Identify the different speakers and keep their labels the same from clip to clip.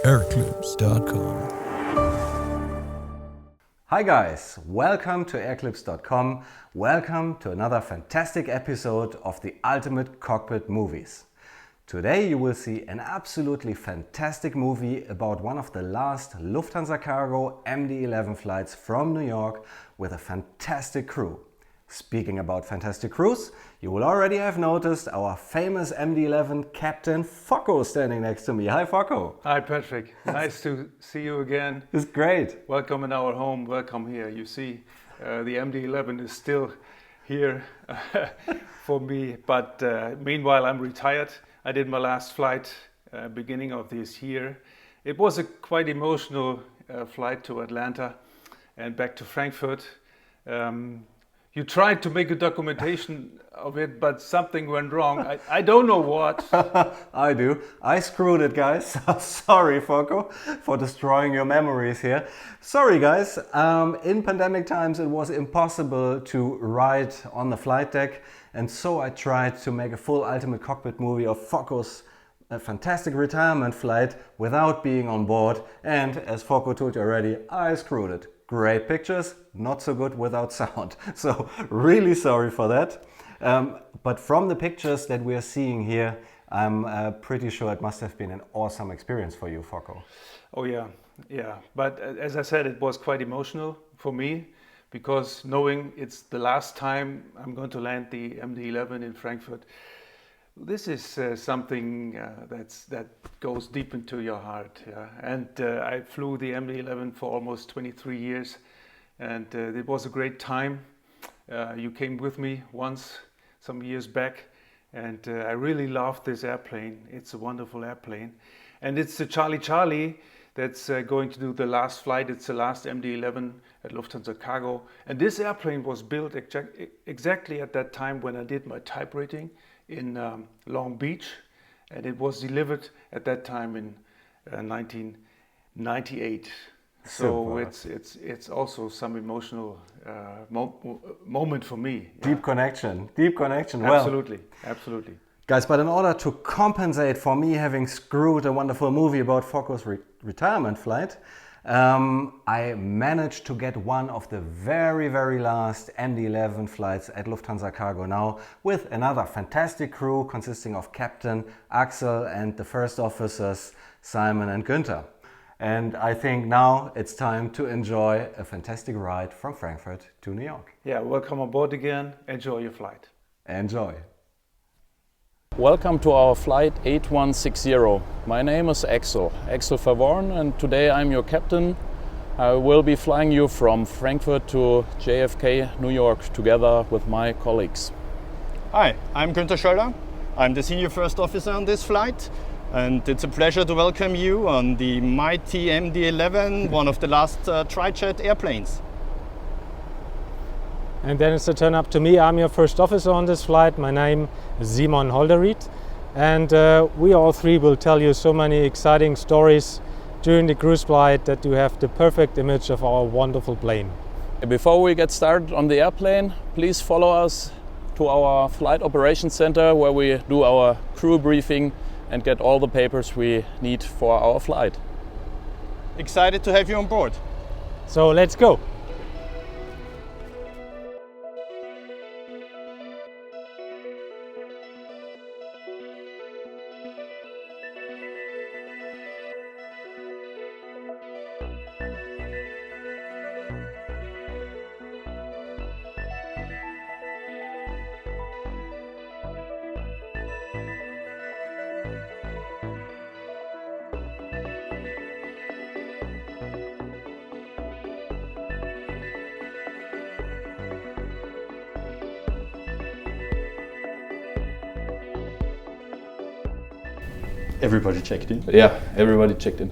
Speaker 1: Air-Clips.com.
Speaker 2: Hi guys, welcome to Air-Clips.com. Welcome to another fantastic episode of the Ultimate Cockpit Movies. Today you will see an absolutely fantastic movie about one of the last Lufthansa Cargo MD-11 flights from New York with a fantastic crew. Speaking about fantastic crews, you will already have noticed our famous MD-11 Captain Focko standing next to me. Hi Focko.
Speaker 3: Hi Patrick, nice to see you again.
Speaker 2: It's great.
Speaker 3: Welcome in our home, welcome here. You see, the MD-11 is still here for me, but meanwhile I'm retired. I did my last flight beginning of this year. It was a quite emotional flight to Atlanta and back to Frankfurt. You tried to make a documentation of it, but something went wrong. I don't know what.
Speaker 2: I do. I screwed it, guys. Sorry, Focko, for destroying your memories here. Sorry, guys. In pandemic times, it was impossible to ride on the flight deck. And so I tried to make a full Ultimate Cockpit movie of Focko's fantastic retirement flight without being on board. And as Focko told you already, I screwed it. Great pictures, not so good without sound. So really sorry for that. But from the pictures that we are seeing here, I'm pretty sure it must have been an awesome experience for you, Focko.
Speaker 3: Oh yeah. But as I said, it was quite emotional for me because knowing it's the last time I'm going to land the MD-11 in Frankfurt. This is something that goes deep into your heart, yeah. And I flew the MD-11 for almost 23 years, and it was a great time. You came with me once, some years back, and I really loved this airplane. It's a wonderful airplane, and it's the Charlie that's going to do the last flight. It's the last MD-11 at Lufthansa Cargo, and this airplane was built exactly at that time when I did my type rating in Long Beach, and it was delivered at that time in 1998. So it's also some emotional moment for me. Yeah.
Speaker 2: Deep connection.
Speaker 3: Absolutely.
Speaker 2: Guys, but in order to compensate for me having screwed a wonderful movie about Focko's retirement flight, I managed to get one of the very, very last MD-11 flights at Lufthansa Cargo now with another fantastic crew consisting of Captain Axel and the first officers Simon and Günter. And I think now it's time to enjoy a fantastic ride from Frankfurt to New York.
Speaker 3: Yeah, welcome aboard again. Enjoy your flight.
Speaker 2: Enjoy.
Speaker 4: Welcome to our flight 8160. My name is Axel Verworn, and today I'm your captain. I will be flying you from Frankfurt to JFK, New York, together with my colleagues.
Speaker 5: Hi, I'm Günter. I'm the senior first officer on this flight, and it's a pleasure to welcome you on the mighty MD-11, one of the last tri-jet airplanes.
Speaker 6: And then it's a turn up to me. I'm your first officer on this flight. My name is Simon Holderried, and we all three will tell you so many exciting stories during the cruise flight that you have the perfect image of our wonderful plane.
Speaker 4: Before we get started on the airplane, please follow us to our flight operations center where we do our crew briefing and get all the papers we need for our flight.
Speaker 5: Excited to have you on board.
Speaker 6: So let's go.
Speaker 5: Everybody checked in?
Speaker 4: Yeah, everybody checked in.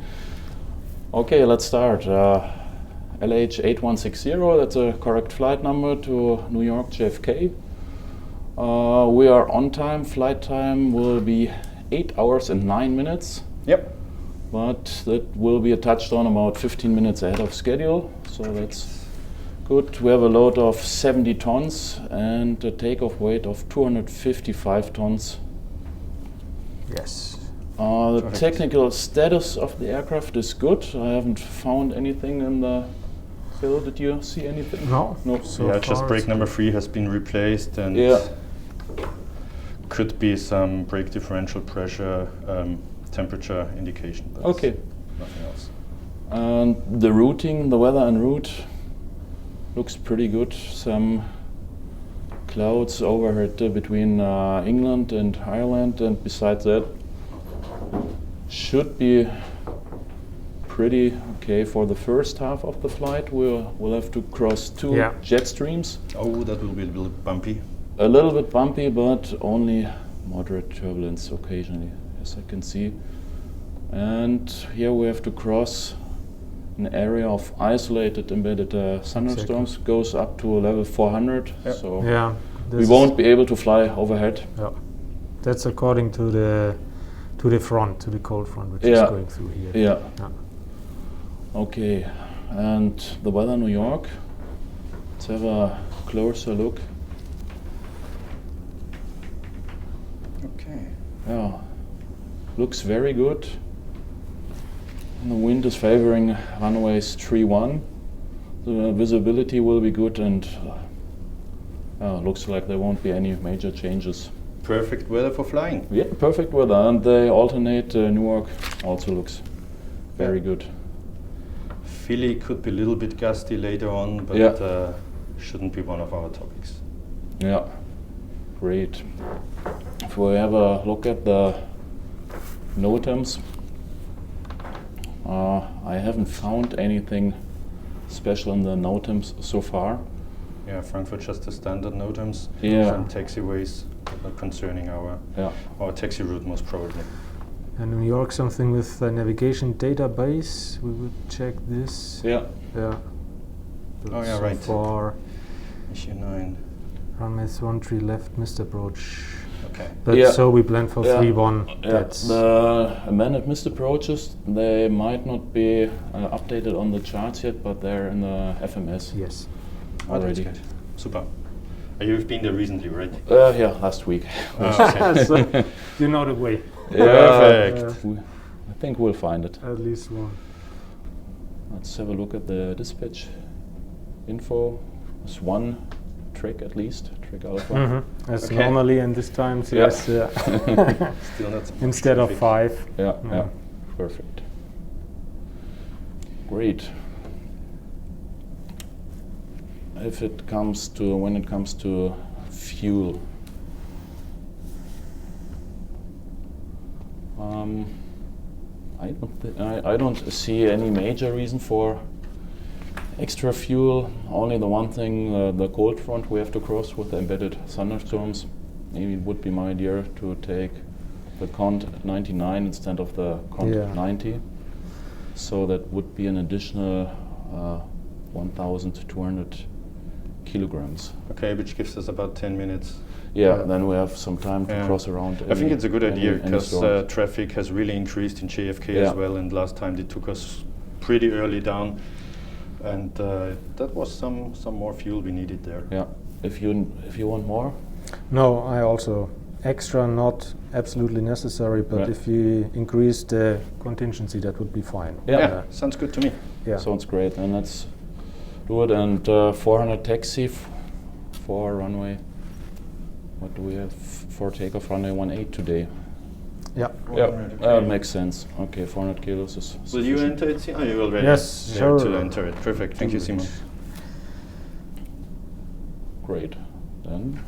Speaker 4: Okay, let's start. LH8160, that's a correct flight number to New York JFK. We are on time. Flight time will be 8 hours and 9 minutes.
Speaker 5: Yep.
Speaker 4: But that will be a touchdown about 15 minutes ahead of schedule, so that's good. We have a load of 70 tons and a takeoff weight of 255 tons.
Speaker 2: Yes.
Speaker 4: The technical status of the aircraft is good. I haven't found anything in the bill. Did you see anything?
Speaker 6: No.
Speaker 5: So yeah, just brake number 3 has been replaced, and could be some brake differential pressure, temperature indication. But
Speaker 4: okay.
Speaker 5: Nothing else.
Speaker 4: And the routing, the weather en route looks pretty good. Some clouds overhead between England and Ireland, and besides that, should be pretty okay for the first half of the flight. We'll have to cross 2 jet streams.
Speaker 5: Oh, that will be a little bumpy.
Speaker 4: A little bit bumpy, but only moderate turbulence occasionally, as I can see. And here we have to cross an area of isolated embedded thunderstorms. Goes up to level 400. So we won't be able to fly overhead.
Speaker 6: Yeah, that's according to the front, to the cold front, which is going through here.
Speaker 4: Yeah. Okay, and the weather in New York. Let's have a closer look.
Speaker 5: Okay.
Speaker 4: Yeah, looks very good. And the wind is favoring runways 31. The visibility will be good, and looks like there won't be any major changes.
Speaker 5: Perfect weather for flying.
Speaker 4: Yeah, perfect weather, and they alternate. Newark also looks very good.
Speaker 5: Philly could be a little bit gusty later on, but shouldn't be one of our topics.
Speaker 4: Yeah, great. If we have a look at the NOTAMs, I haven't found anything special in the NOTAMs so far.
Speaker 5: Yeah, Frankfurt just the standard NOTAMs.
Speaker 4: Yeah.
Speaker 5: Some taxiways concerning our taxi route most probably.
Speaker 6: And New York, something with the navigation database. We would check this.
Speaker 4: Yeah.
Speaker 6: Yeah.
Speaker 5: Oh yeah,
Speaker 6: so
Speaker 5: right.
Speaker 6: For
Speaker 5: issue 9.
Speaker 6: runway 13 left, missed approach.
Speaker 5: Okay.
Speaker 6: But so we plan for 3-1.
Speaker 4: That's the amended missed approaches. They might not be updated on the charts yet, but they're in the FMS.
Speaker 6: Yes.
Speaker 4: Already.
Speaker 5: That's good. Super. You've been there recently, right?
Speaker 4: Yeah, last week.
Speaker 6: So you know the way.
Speaker 5: Perfect.
Speaker 4: I think we'll find it.
Speaker 6: At least one.
Speaker 4: Let's have a look at the dispatch info. There's one trick at least, trick alpha.
Speaker 6: As normally in these times, yes.
Speaker 5: Still not so
Speaker 6: Instead of 5.
Speaker 4: Yeah, perfect. Great. When it comes to fuel, I don't see any major reason for extra fuel. Only the one thing, the cold front we have to cross with the embedded thunderstorms. Maybe it would be my idea to take the Cont 99 instead of the Cont 90. So that would be an additional 1,200 kilograms.
Speaker 5: Okay, which gives us about 10 minutes.
Speaker 4: Yeah, then we have some time to cross around.
Speaker 5: I think it's a good idea because traffic has really increased in JFK as well, and last time they took us pretty early down, and that was some more fuel we needed there.
Speaker 4: Yeah, if you want more.
Speaker 6: No, I also extra, not absolutely necessary, but if you increase the contingency, that would be fine.
Speaker 5: Yeah, sounds good to me.
Speaker 6: Yeah,
Speaker 4: sounds great. And let's do it. And 400 taxi for runway. What do we have for takeoff runway 18 today?
Speaker 6: Yeah.
Speaker 4: That makes sense. Okay, 400 kilos is sufficient.
Speaker 5: Will you enter it? Oh, you already.
Speaker 6: Yes, sure.
Speaker 5: To enter it. Perfect. Thank you, Simon.
Speaker 4: Great. Then.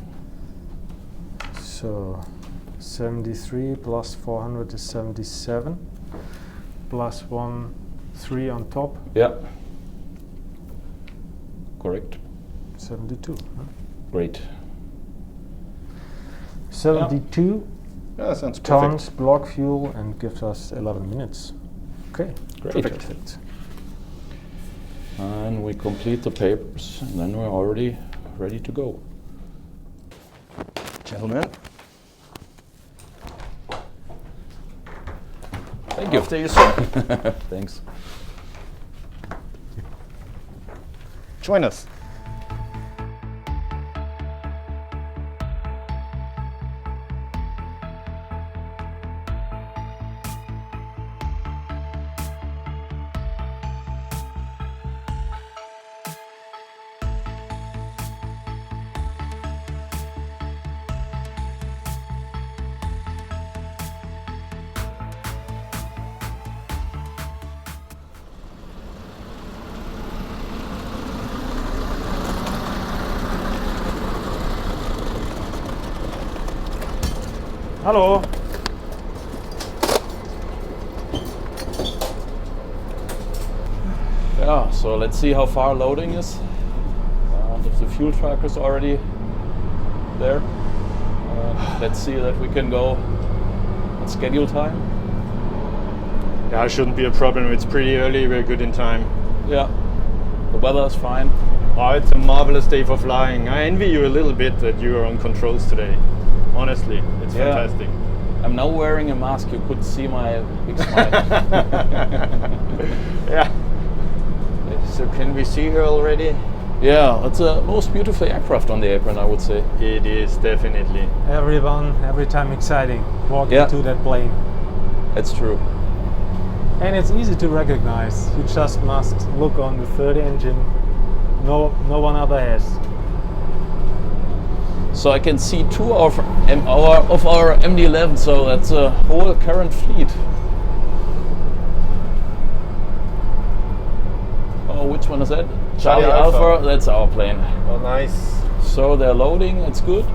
Speaker 6: So 73 plus 400 is 77. Plus 3 on top.
Speaker 4: Yeah. Correct.
Speaker 6: 72.
Speaker 4: Great.
Speaker 6: 72
Speaker 5: sounds
Speaker 6: tons
Speaker 5: perfect.
Speaker 6: block fuel and gives us 11 minutes. Okay,
Speaker 4: great.
Speaker 6: Perfect.
Speaker 4: And we complete the papers, and then we're already ready to go.
Speaker 5: Gentlemen.
Speaker 4: Thank you.
Speaker 5: After you, sir.
Speaker 4: Thanks.
Speaker 5: Join us.
Speaker 6: Hello.
Speaker 4: Yeah, so let's see how far loading is. If the fuel truck is already there. Let's see that we can go at schedule time.
Speaker 5: Yeah, it shouldn't be a problem. It's pretty early. We're good in time.
Speaker 4: Yeah, the weather is fine.
Speaker 5: Oh, it's a marvelous day for flying. I envy you a little bit that you are on controls today. Honestly, it's fantastic.
Speaker 4: I'm now wearing a mask. You could see my big smile.
Speaker 5: Yeah. So can we see her already?
Speaker 4: Yeah, it's the most beautiful aircraft on the apron, I would say.
Speaker 5: It is, definitely.
Speaker 6: Every time exciting walking to that plane.
Speaker 4: That's true.
Speaker 6: And it's easy to recognize. You just must look on the third engine. No one other has.
Speaker 4: So I can see two of our MD-11, so that's a whole current fleet. Oh, which one is that? Charlie Alpha, that's our plane.
Speaker 5: Oh, nice.
Speaker 4: So they're loading, it's good.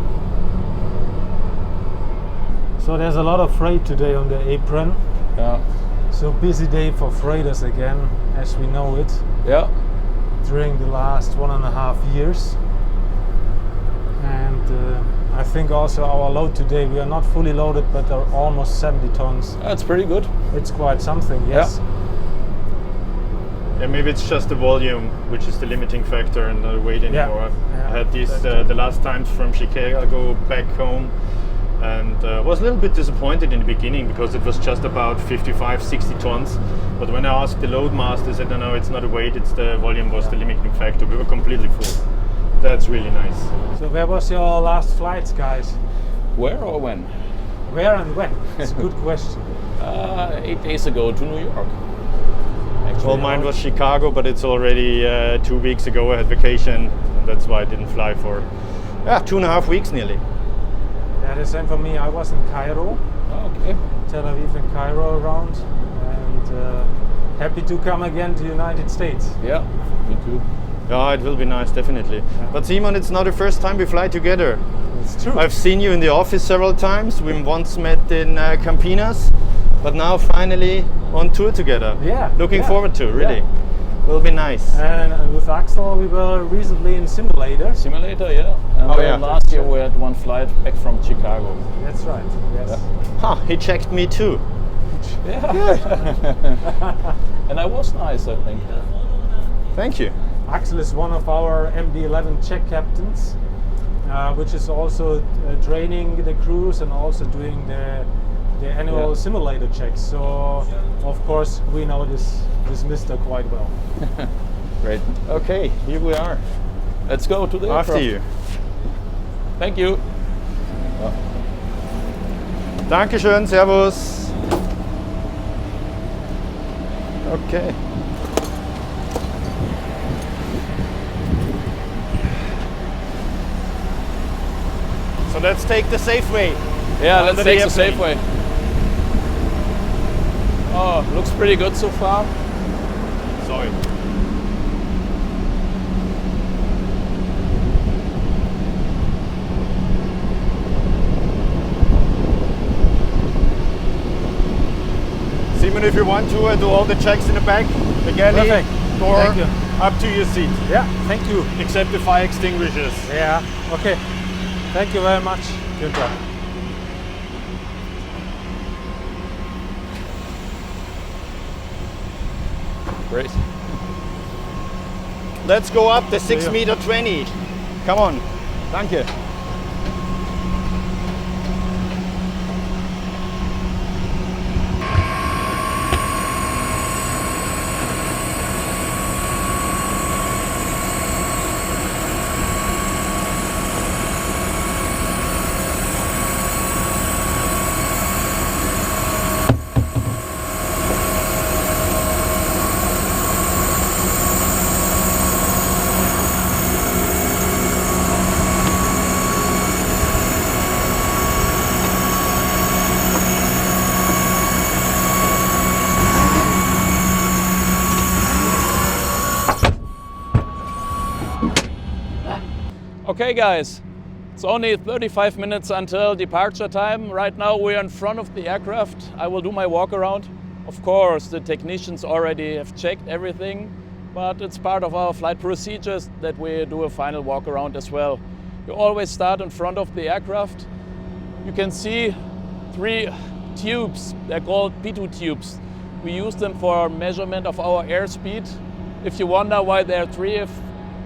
Speaker 6: So there's a lot of freight today on the apron.
Speaker 4: Yeah.
Speaker 6: So busy day for freighters again, as we know it,
Speaker 4: Yeah.
Speaker 6: during the last 1.5 years. And I think also our load today, we are not fully loaded, but are almost 70 tons.
Speaker 4: That's pretty good.
Speaker 6: It's quite something, yes.
Speaker 5: Yeah, maybe it's just the volume, which is the limiting factor, and not the weight anymore.
Speaker 6: Yeah.
Speaker 5: I had these the last times from Chicago back home, and was a little bit disappointed in the beginning because it was just about 55, 60 tons. But when I asked the load master, they said, no, it's not the weight, it's the volume was the limiting factor. We were completely full. That's really nice.
Speaker 6: So where was your last flights, guys?
Speaker 4: Where or when?
Speaker 6: Where and when? It's a good question.
Speaker 4: 8 days ago to New York.
Speaker 5: Well, mine was Chicago, but it's already 2 weeks ago. I had vacation, and that's why I didn't fly for 2.5 weeks nearly.
Speaker 6: Yeah, the same for me. I was in Cairo,
Speaker 4: Okay.
Speaker 6: Tel Aviv and Cairo around, and happy to come again to the United States.
Speaker 4: Yeah, me too.
Speaker 5: Yeah, it will be nice, definitely. But Simon, it's not the first time we fly together.
Speaker 6: It's true.
Speaker 5: I've seen you in the office several times. We once met in Campinas, but now finally on tour together.
Speaker 6: Yeah.
Speaker 5: Looking forward to, really. Will be nice.
Speaker 6: And with Axel, we were recently in Simulator.
Speaker 4: Simulator, yeah. And last year we had one flight back from Chicago.
Speaker 6: That's right. Yes.
Speaker 5: Huh, he checked me too.
Speaker 4: Yeah. And I was nice, I think.
Speaker 5: Thank you.
Speaker 6: Axel is one of our MD-11 check captains, which is also training the crews and also doing the annual simulator checks. So, of course, we know this mister quite well.
Speaker 5: Great. Okay, here we are.
Speaker 4: Let's go to the
Speaker 5: After
Speaker 4: aircraft.
Speaker 5: you.
Speaker 4: Thank you.
Speaker 5: Dankeschön, servus. Okay. So let's take the safe way.
Speaker 4: Yeah, let's
Speaker 5: Under
Speaker 4: take
Speaker 5: the
Speaker 4: the safe way. Oh, looks pretty good so far.
Speaker 5: Sorry. Simon, if you want to do all the checks in the back, the galley,
Speaker 6: Perfect.
Speaker 5: door,
Speaker 6: Thank you.
Speaker 5: up to your seat,
Speaker 6: Yeah, thank you.
Speaker 5: except the fire extinguishers.
Speaker 6: Yeah, okay. Thank you very much, Günter.
Speaker 4: Great.
Speaker 5: Let's go up the 6 meter 20. Come on. Danke.
Speaker 4: Okay guys, It's only 35 minutes until departure time. Right now we're in front of the aircraft. I will do my walk around. Of course, the technicians already have checked everything, but it's part of our flight procedures that we do a final walk around as well. You always start in front of the aircraft. You can see 3 tubes, they're called P2 tubes. We use them for measurement of our airspeed. If you wonder why there are 3 if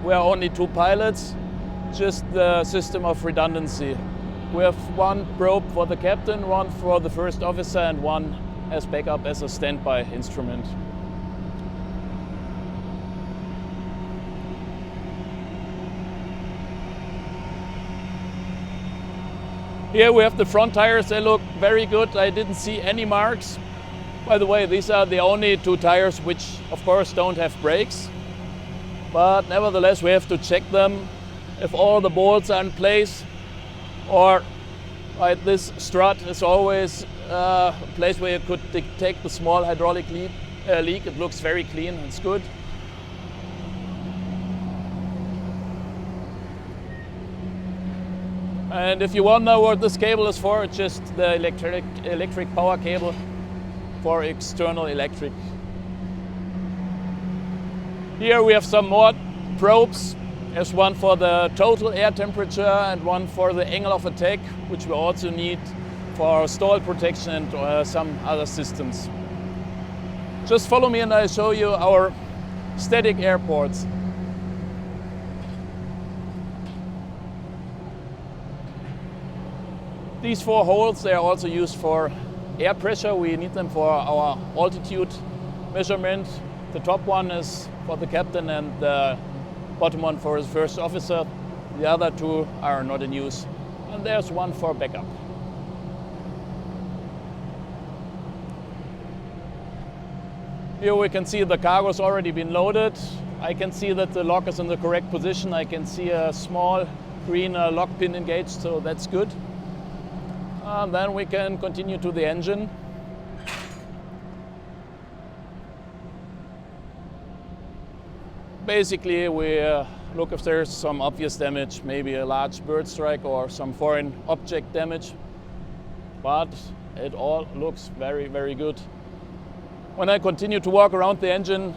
Speaker 4: we are only 2 pilots, just the system of redundancy. We have 1 probe for the captain, 1 for the first officer, and 1 as backup as a standby instrument. Here we have the front tires, they look very good. I didn't see any marks. By the way, these are the only 2 tires which of course don't have brakes. But nevertheless we have to check them if all the bolts are in place, or like this strut is always a place where you could detect the small hydraulic leak. It looks very clean, it's good. And if you wonder what this cable is for, it's just the electric power cable for external electric. Here we have some more probes. There's 1 for the total air temperature and 1 for the angle of attack, which we also need for stall protection and some other systems. Just follow me and I'll show you our static airports. These 4 holes, they are also used for air pressure. We need them for our altitude measurement. The top one is for the captain and the bottom one for the first officer. The other 2 are not in use. And there's 1 for backup. Here we can see the cargo's already been loaded. I can see that the lock is in the correct position. I can see a small green lock pin engaged, so that's good. And then we can continue to the engine. Basically, we look if there's some obvious damage, maybe a large bird strike or some foreign object damage. But it all looks very, very good. When I continue to walk around the engine,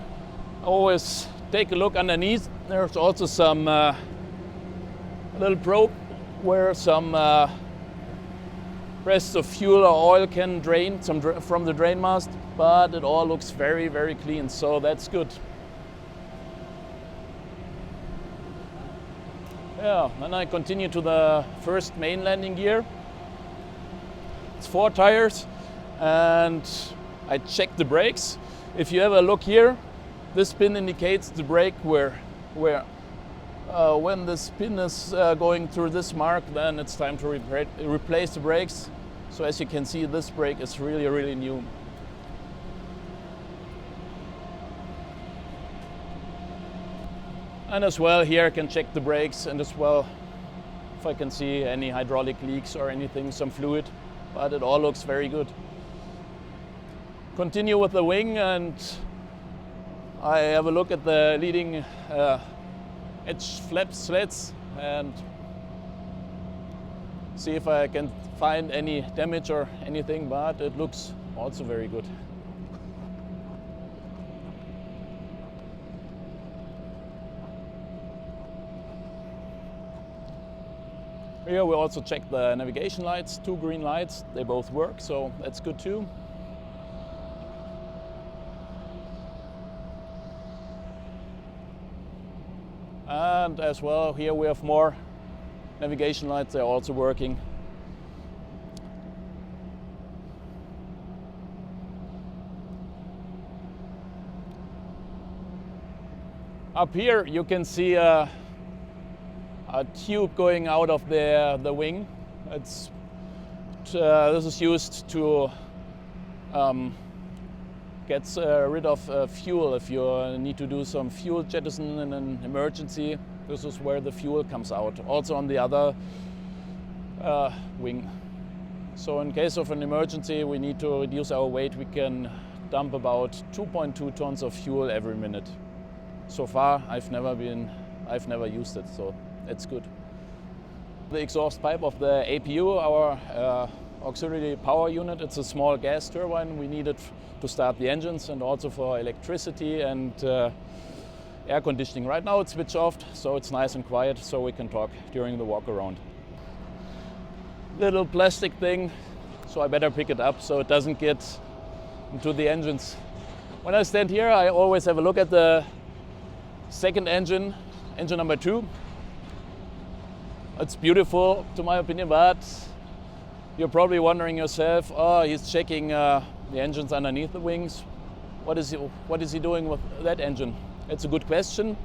Speaker 4: I always take a look underneath. There's also some little probe where some rests of fuel or oil can drain from the drain mast, but it all looks very, very clean, so that's good. Yeah, then I continue to the first main landing gear. It's 4 tires, and I check the brakes. If you have a look here, this pin indicates the brake where when this pin is going through this mark, then it's time to replace the brakes. So as you can see, this brake is really, really new. And as well, here I can check the brakes, and as well if I can see any hydraulic leaks or anything, some fluid, but it all looks very good. Continue with the wing, and I have a look at the leading edge flap slats and see if I can find any damage or anything, but it looks also very good. Here we also check the navigation lights, 2 green lights, they both work, so that's good too. And as well, here we have more navigation lights, they're also working. Up here you can see a tube going out of the wing. This is used to get rid of fuel if you need to do some fuel jettison in an emergency. This is where the fuel comes out. Also on the other wing. So in case of an emergency, we need to reduce our weight. We can dump about 2.2 tons of fuel every minute. So far, I've never used it, so it's good. The exhaust pipe of the APU, our auxiliary power unit, it's a small gas turbine we needed to start the engines and also for electricity and air conditioning. Right now it's switched off, so it's nice and quiet, so we can talk during the walk around. Little plastic thing, so I better pick it up so it doesn't get into the engines. When I stand here, I always have a look at the second engine, engine number 2. It's beautiful to my opinion, but you're probably wondering yourself, oh, he's checking the engines underneath the wings. What is he doing with that engine? It's a good question.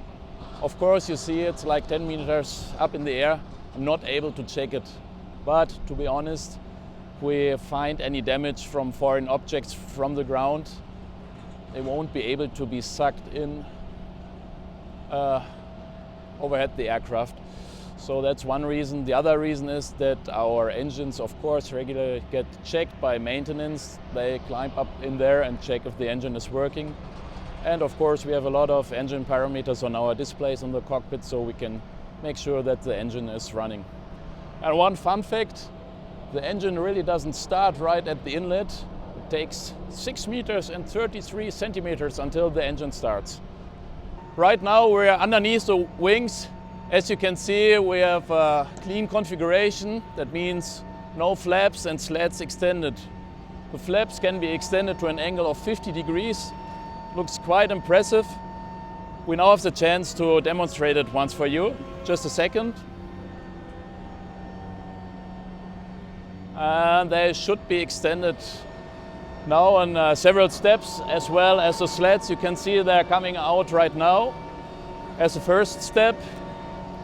Speaker 4: Of course, you see it's like 10 meters up in the air. I'm not able to check it. But to be honest, if we find any damage from foreign objects from the ground, they won't be able to be sucked in overhead the aircraft. So that's one reason. The other reason is that our engines, of course, regularly get checked by maintenance. They climb up in there and check if the engine is working. And of course, we have a lot of engine parameters on our displays in the cockpit, so we can make sure that the engine is running. And one fun fact, the engine really doesn't start right at the inlet. It takes 6 meters and 33 centimeters until the engine starts. Right now, we're underneath the wings. As you can see, we have a clean configuration. That means no flaps and slats extended. The flaps can be extended to an angle of 50 degrees. Looks quite impressive. We now have the chance to demonstrate it once for you. Just a second. And they should be extended now on several steps, as well as the slats. You can see they're coming out right now as a first step.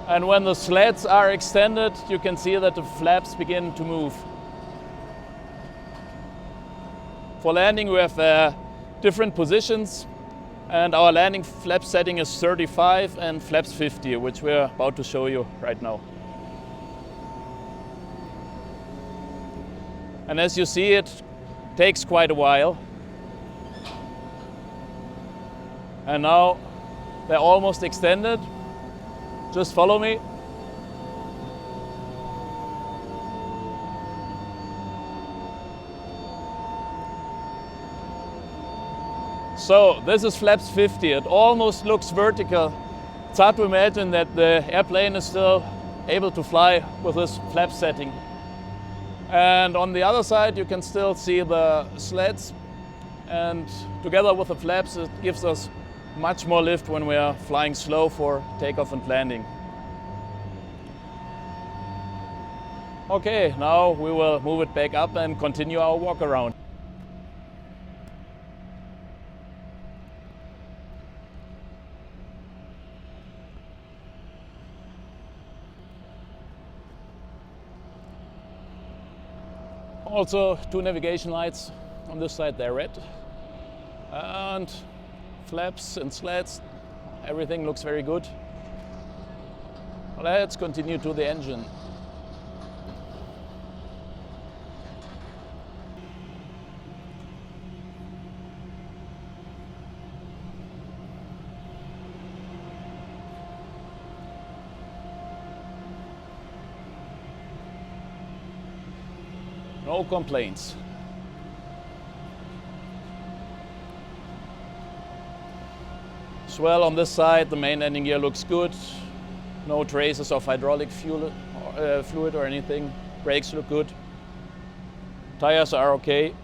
Speaker 4: And when the slats are extended, you can see that the flaps begin to move. For landing, we have different positions, and our landing flap setting is 35 and flaps 50, which we're about to show you right now. And as you see, it takes quite a while. And now they're almost extended. Just follow me. So this is flaps 50. It almost looks vertical. It's hard to imagine that the airplane is still able to fly with this flap setting. And on the other side, you can still see the slats. And together with the flaps, it gives us much more lift when we are flying slow for takeoff and landing. Okay, now we will move it back up and continue our walk around. Also 2 navigation lights on this side, they're red. And flaps and slats, everything looks very good. Let's continue to the engine. No complaints. As well, on this side, the main landing gear looks good. No traces of hydraulic fluid or anything. Brakes look good. Tires are okay.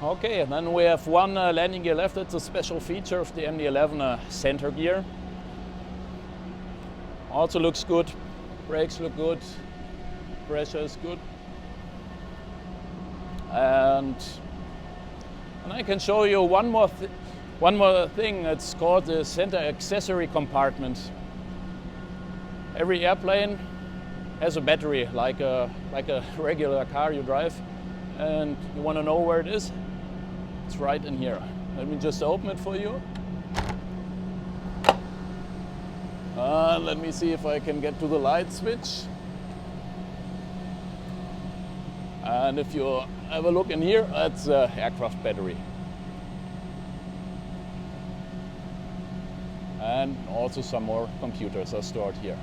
Speaker 4: Okay, and then we have one landing gear left. It's a special feature of the MD-11 center gear. Also looks good. Brakes look good. Pressure is good. And I can show you one more thing. It's called the center accessory compartment. Every airplane has a battery, like a regular car you drive. And you want to know where it is? It's right in here. Let me just open it for you. Let me see if I can get to the light switch. And if you have a look in here, that's an aircraft battery. And also some more computers are stored here.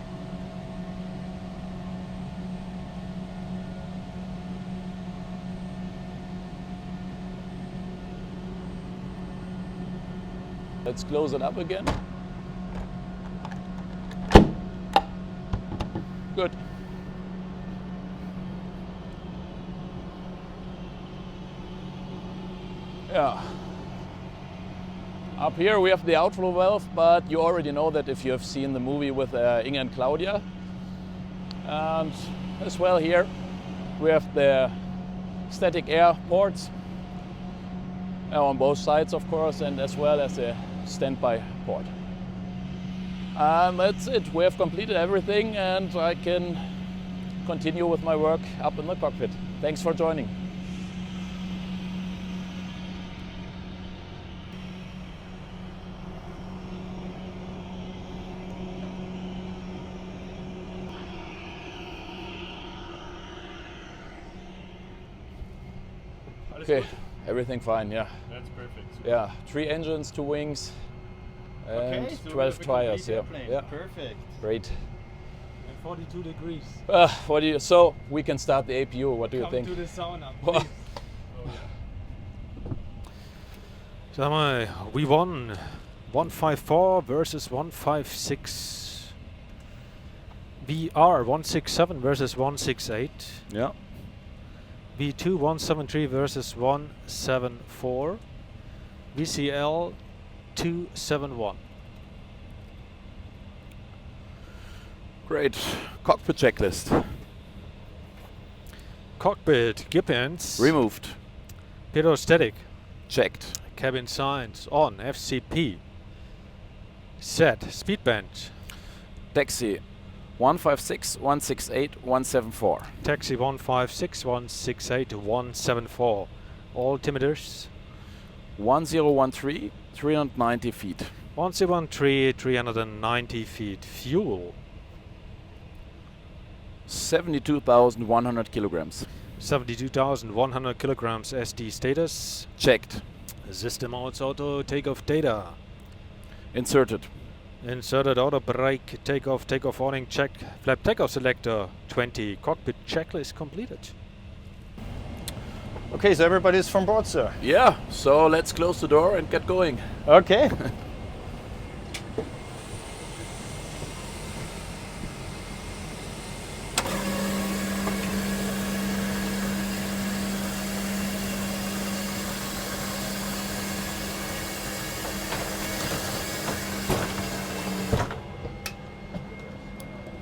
Speaker 4: Let's close it up again. Good. Yeah. Up here we have the outflow valve, but you already know that if you have seen the movie with Inge and Claudia. And as well here we have the static air ports on both sides, of course, and as well as a standby port. And that's it. We have completed everything and I can continue with my work up in the cockpit. Thanks for joining. Okay, everything fine, yeah.
Speaker 5: That's perfect.
Speaker 4: Yeah, 3 engines, 2 wings, and
Speaker 5: Okay, so
Speaker 4: 12
Speaker 5: we have a
Speaker 4: tires.
Speaker 5: complete
Speaker 4: Yeah,
Speaker 5: airplane.
Speaker 4: yeah,
Speaker 5: Perfect.
Speaker 4: great.
Speaker 6: And 42 degrees.
Speaker 4: What do you? So we can start the APU. What do you think?
Speaker 6: To the sauna,
Speaker 4: Wha-
Speaker 6: So we won 154 versus 156. VR 167 versus 168.
Speaker 4: Yeah.
Speaker 6: V2 173 versus 174. VCL 271.
Speaker 4: Great. Cockpit checklist.
Speaker 6: Cockpit gear pins
Speaker 4: Removed.
Speaker 6: Pedostatic.
Speaker 4: Checked.
Speaker 6: Cabin signs on. FCP set. Speed band.
Speaker 4: Taxi 156, 168, 174.
Speaker 6: Taxi 156 168 174. Altimeters
Speaker 4: 1013, 390 feet.
Speaker 6: 1013 390 feet. Fuel
Speaker 4: 72,100 kilograms.
Speaker 6: 72,100 kilograms. SD status.
Speaker 4: Checked.
Speaker 6: System auto takeoff data.
Speaker 4: Inserted.
Speaker 6: Inserted auto brake takeoff warning check. Flap takeoff selector 20. Cockpit checklist completed.
Speaker 5: Okay, so everybody's from board, sir.
Speaker 4: Yeah, so let's close the door and get going.
Speaker 5: Okay.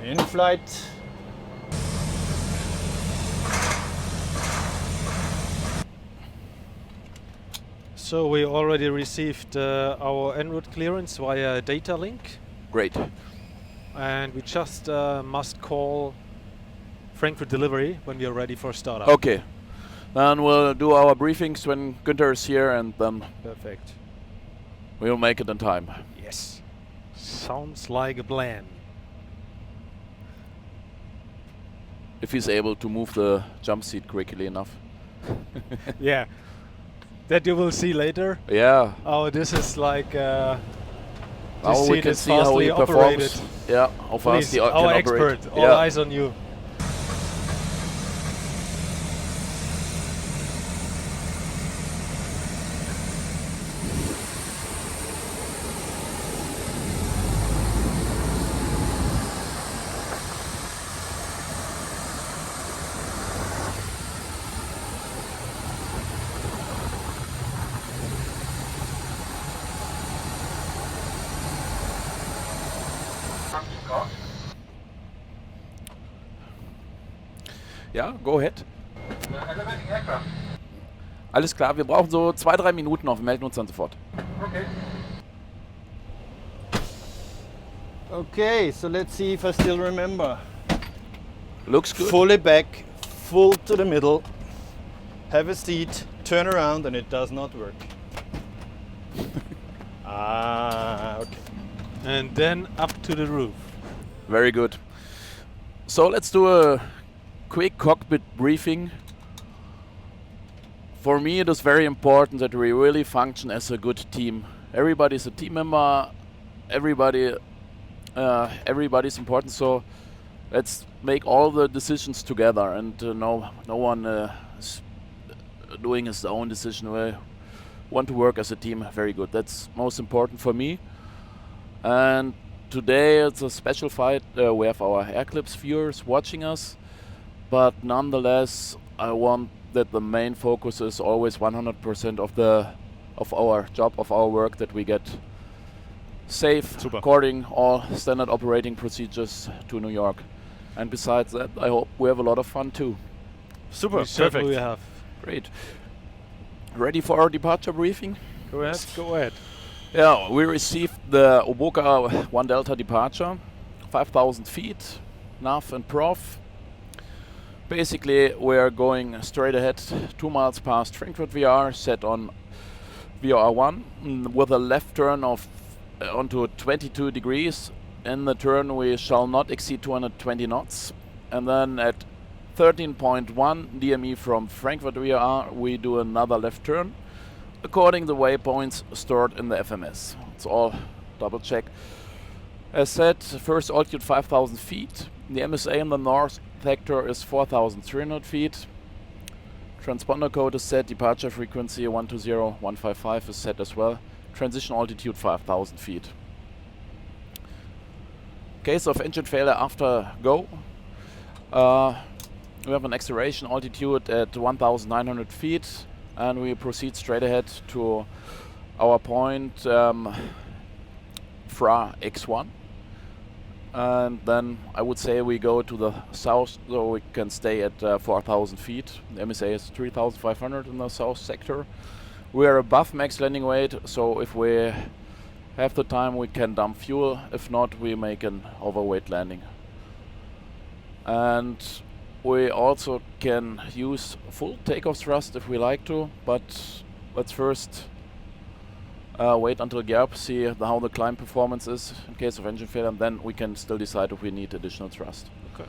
Speaker 5: In flight.
Speaker 6: So we already received our en route clearance via data link,
Speaker 4: Great.
Speaker 6: and we just must call Frankfurt delivery when we are ready for startup.
Speaker 4: Okay. Then we'll do our briefings when Günter is here and then
Speaker 6: Perfect.
Speaker 4: we'll make it in time.
Speaker 6: Yes. Sounds like a plan.
Speaker 4: If he's able to move the jump seat quickly enough.
Speaker 6: Yeah. That you will see later.
Speaker 4: Yeah.
Speaker 6: Oh, this is like
Speaker 4: Now
Speaker 6: this
Speaker 4: we
Speaker 6: seat
Speaker 4: can
Speaker 6: is
Speaker 4: see how he
Speaker 6: fastly operated.
Speaker 4: performs. Yeah, how fast
Speaker 6: Please,
Speaker 4: he
Speaker 6: our
Speaker 4: can
Speaker 6: expert,
Speaker 4: operate.
Speaker 6: all
Speaker 4: Yeah.
Speaker 6: eyes on you.
Speaker 4: Ja, go ahead. Alles klar, wir brauchen so 2-3 Minuten noch, wir melden uns dann sofort.
Speaker 5: Okay, so let's see if I still remember.
Speaker 4: Looks good.
Speaker 5: Fully back, full to the middle, have a seat, turn around, and it does not work. Okay.
Speaker 6: And then up to the roof.
Speaker 4: Very good. So let's do a quick cockpit briefing For me, it is very important that we really function as a good team. Everybody's a team member. Everybody's important. So let's make all the decisions together, and no one is doing his own decision. We want to work as a team. Very good. That's most important for me. And today it's a special flight. We have our Air-Clips viewers watching us, but nonetheless, I want that the main focus is always 100% of our job, of our work, that we get safe, according all standard operating procedures, to New York. And besides that, I hope we have a lot of fun too.
Speaker 5: Super,
Speaker 6: Perfect. We have.
Speaker 4: Great. Ready for our departure briefing?
Speaker 6: Go ahead. Go ahead.
Speaker 4: Yeah, we received the Oboka 1 Delta departure, 5,000 feet, nav and prof. Basically, we're going straight ahead, 2 miles past Frankfurt VR, set on VOR1 with a left turn of onto 22 degrees. In the turn, we shall not exceed 220 knots. And then at 13.1 DME from Frankfurt VR, we do another left turn, according to the waypoints stored in the FMS. It's all double check. As said, first altitude 5,000 feet. The MSA in the north sector is 4,300 feet. Transponder code is set. Departure frequency 120.155 is set as well. Transition altitude 5,000 feet. Case of engine failure after go. We have an acceleration altitude at 1,900 feet, and we proceed straight ahead to our point FRA X1. And then I would say we go to the south, so we can stay at 4,000 feet. The MSA is 3,500 in the south sector. We are above max landing weight, so if we have the time, we can dump fuel. If not, we make an overweight landing. And we also can use full takeoff thrust if we like to, but let's first wait until GERP, see how the climb performance is in case of engine failure, and then we can still decide if we need additional thrust.
Speaker 5: Okay.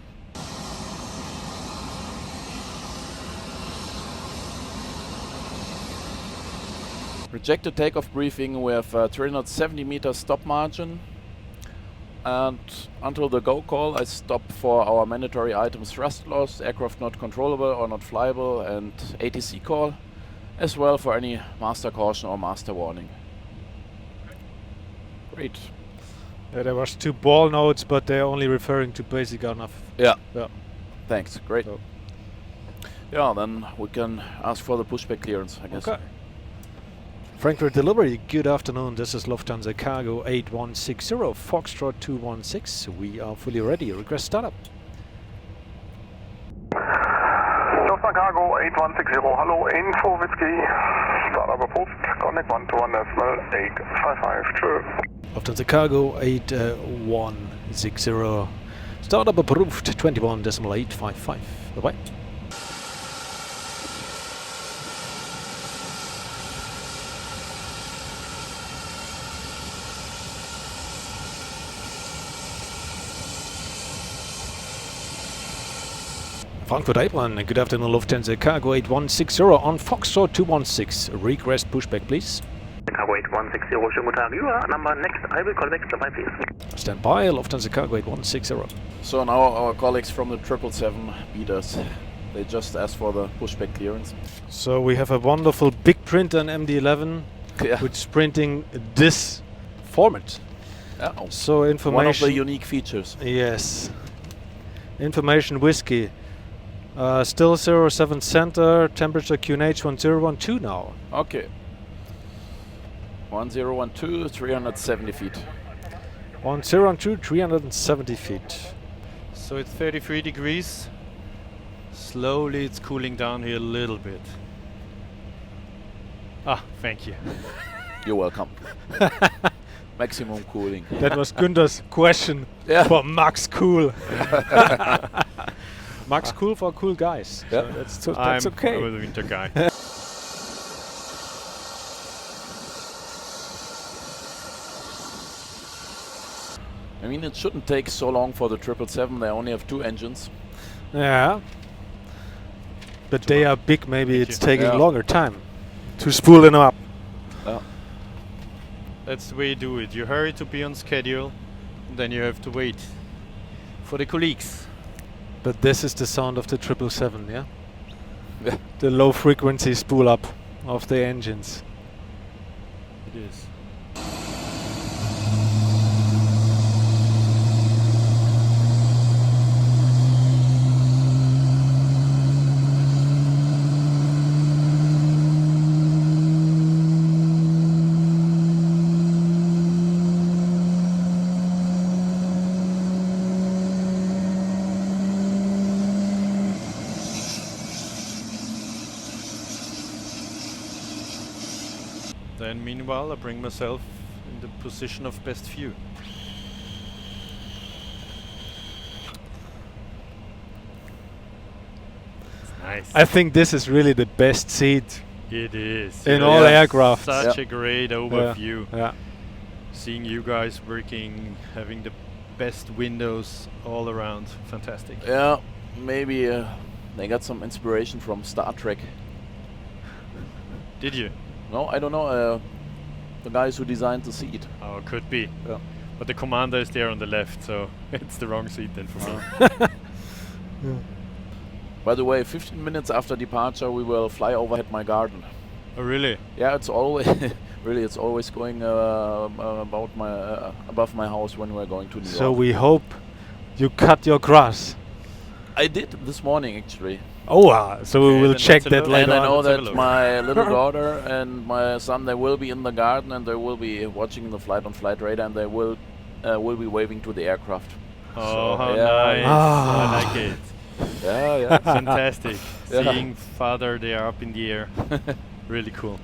Speaker 4: Rejected takeoff briefing. We have 370 meter stop margin, and until the go call, I stop for our mandatory items: thrust loss, aircraft not controllable or not flyable, and ATC call, as well for any master caution or master warning. Great.
Speaker 6: There was 2 ball notes, but they're only referring to basic enough.
Speaker 4: Yeah.
Speaker 6: Yeah.
Speaker 4: Thanks. Great.
Speaker 6: So.
Speaker 4: Yeah, then we can ask for the pushback clearance, I guess.
Speaker 6: Okay. Frankfurt delivery, good afternoon. This is Lufthansa Cargo 8160, Foxtrot 216. We are fully ready. Request startup.
Speaker 1: Lufthansa Cargo 8160, hello, info whiskey. Startup approved, connect 121.855, true.
Speaker 6: Lufthansa Cargo 8160, startup approved, 21.855. Bye-bye. Frankfurt Apron, good afternoon, Lufthansa Cargo 8160 on Foxtrot 216. Request pushback, please.
Speaker 1: Cargo 8160, schönen guten Tag. You are number next, I will call back, standby please.
Speaker 6: Stand by, Lufthansa Cargo 8160.
Speaker 4: So now our colleagues from the 777 beat us. They just asked for the pushback clearance.
Speaker 6: So we have a wonderful big print on MD-11,
Speaker 4: Yeah.
Speaker 6: which is printing this format.
Speaker 4: Yeah.
Speaker 6: So information.
Speaker 4: One of the unique features.
Speaker 6: Yes. Information whiskey. Still 07 center, temperature QNH 1012 now.
Speaker 4: Okay. 1012, 370 feet.
Speaker 6: 1012, 370 feet.
Speaker 5: So it's 33 degrees. Slowly it's cooling down here a little bit. Ah, thank you.
Speaker 4: You're welcome. Maximum cooling.
Speaker 6: That was Günter's question for Max Cool. Max Cool for cool guys.
Speaker 4: Yeah.
Speaker 6: So that's okay.
Speaker 5: I'm a winter guy.
Speaker 4: I mean, it shouldn't take so long for the 777. They only have 2 engines.
Speaker 6: Yeah. But they are big, maybe
Speaker 5: Thank
Speaker 6: it's
Speaker 5: you.
Speaker 6: taking
Speaker 4: Yeah.
Speaker 6: longer time to spool them up.
Speaker 5: That's the way you do it. You hurry to be on schedule, and then you have to wait for the colleagues.
Speaker 6: But this is the sound of the 777, yeah?
Speaker 4: Yeah.
Speaker 6: The low frequency spool up of the engines.
Speaker 5: It is. Then meanwhile I bring myself in the position of best view. It's nice.
Speaker 6: I think this is really the best seat
Speaker 5: It is.
Speaker 6: in
Speaker 5: Yeah.
Speaker 6: all
Speaker 4: Yeah.
Speaker 6: aircraft.
Speaker 5: Such a great overview.
Speaker 6: Yeah.
Speaker 5: Seeing you guys working, having the best windows all around. Fantastic.
Speaker 4: Yeah, maybe they got some inspiration from Star Trek.
Speaker 5: Did you?
Speaker 4: No, I don't know. The guys who designed the seat.
Speaker 5: Oh, could be.
Speaker 4: Yeah.
Speaker 5: But the commander is there on the left, so it's the wrong seat then for me.
Speaker 4: By the way, 15 minutes after departure, we will fly overhead my garden.
Speaker 5: Oh, really?
Speaker 4: Yeah, it's always really it's always going about my above my house when we're going to New
Speaker 6: So
Speaker 4: York.
Speaker 6: we hope you cut your grass.
Speaker 4: I did this morning actually,
Speaker 6: Oh, so we
Speaker 5: Okay,
Speaker 6: will
Speaker 5: then
Speaker 6: check
Speaker 5: let's have
Speaker 6: that
Speaker 5: a look.
Speaker 6: later
Speaker 4: and I
Speaker 6: on.
Speaker 4: know
Speaker 5: let's have a
Speaker 4: that
Speaker 5: look.
Speaker 4: my little daughter and my son, they will be in the garden and they will be watching the flight on flight radar, and they will be waving to the aircraft.
Speaker 5: Oh,
Speaker 4: So,
Speaker 5: how
Speaker 4: yeah.
Speaker 5: nice.
Speaker 6: Ah.
Speaker 5: I like it.
Speaker 4: Yeah, yeah.
Speaker 5: Fantastic.
Speaker 4: Yeah.
Speaker 5: Seeing father there up in the air. Really cool.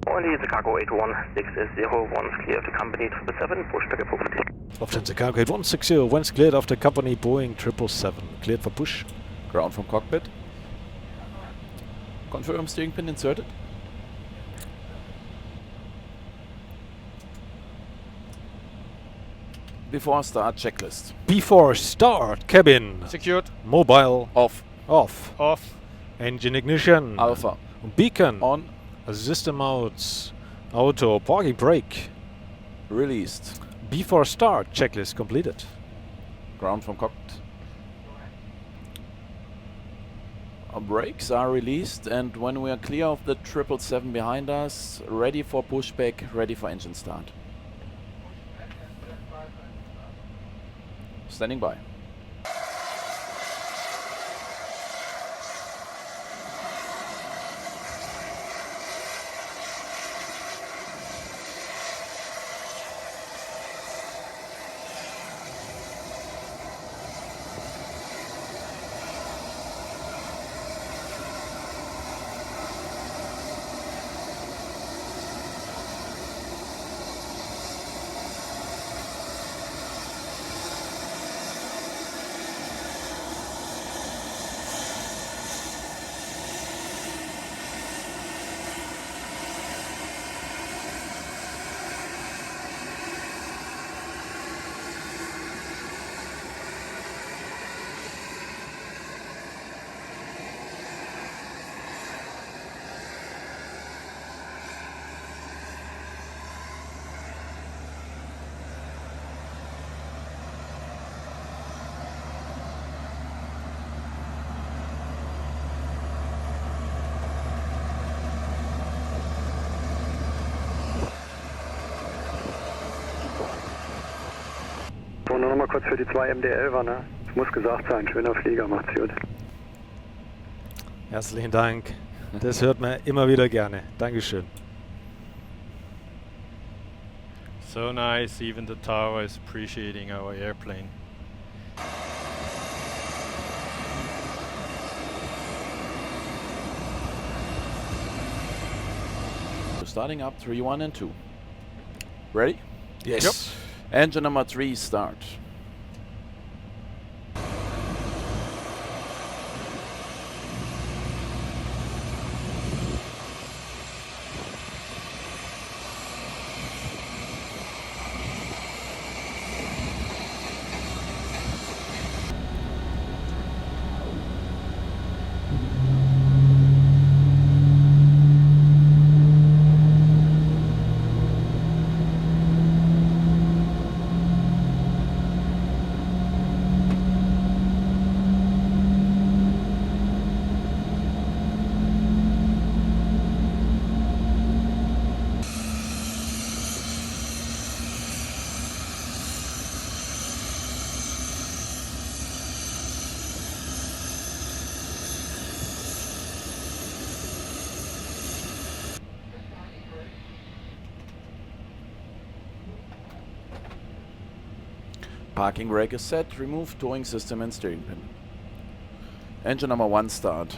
Speaker 1: Lufthansa Cargo 816 once clear of the company 777, push to approved.
Speaker 6: Lufthansa Cargo 8160, once cleared of the company Boeing 777. Cleared for push.
Speaker 4: Ground from cockpit. Confirm steering pin inserted. Before start checklist.
Speaker 6: Before start, cabin.
Speaker 5: Secured.
Speaker 6: Mobile
Speaker 4: Off.
Speaker 6: off.
Speaker 5: Off.
Speaker 6: Engine ignition.
Speaker 4: Alpha.
Speaker 6: Beacon.
Speaker 4: On.
Speaker 6: System modes. Auto. Parking brake.
Speaker 4: Released.
Speaker 6: Before start, checklist completed.
Speaker 4: Ground from cockpit. Our brakes are released, and when we are clear of the 777 behind us, ready for pushback, ready for engine start. Standing by.
Speaker 7: So, nur noch mal kurz für die 2 MD-11er, ne? Es muss gesagt sein, schöner Flieger, macht's gut.
Speaker 6: Herzlichen Dank. Das hört man immer wieder gerne. Dankeschön.
Speaker 5: So nice, even the tower is appreciating our airplane.
Speaker 4: Starting up 3, 1 and 2. Ready?
Speaker 6: Yes.
Speaker 4: Engine number 3, start. Parking brake is set. Remove towing system and steering pin. Engine number 1, start.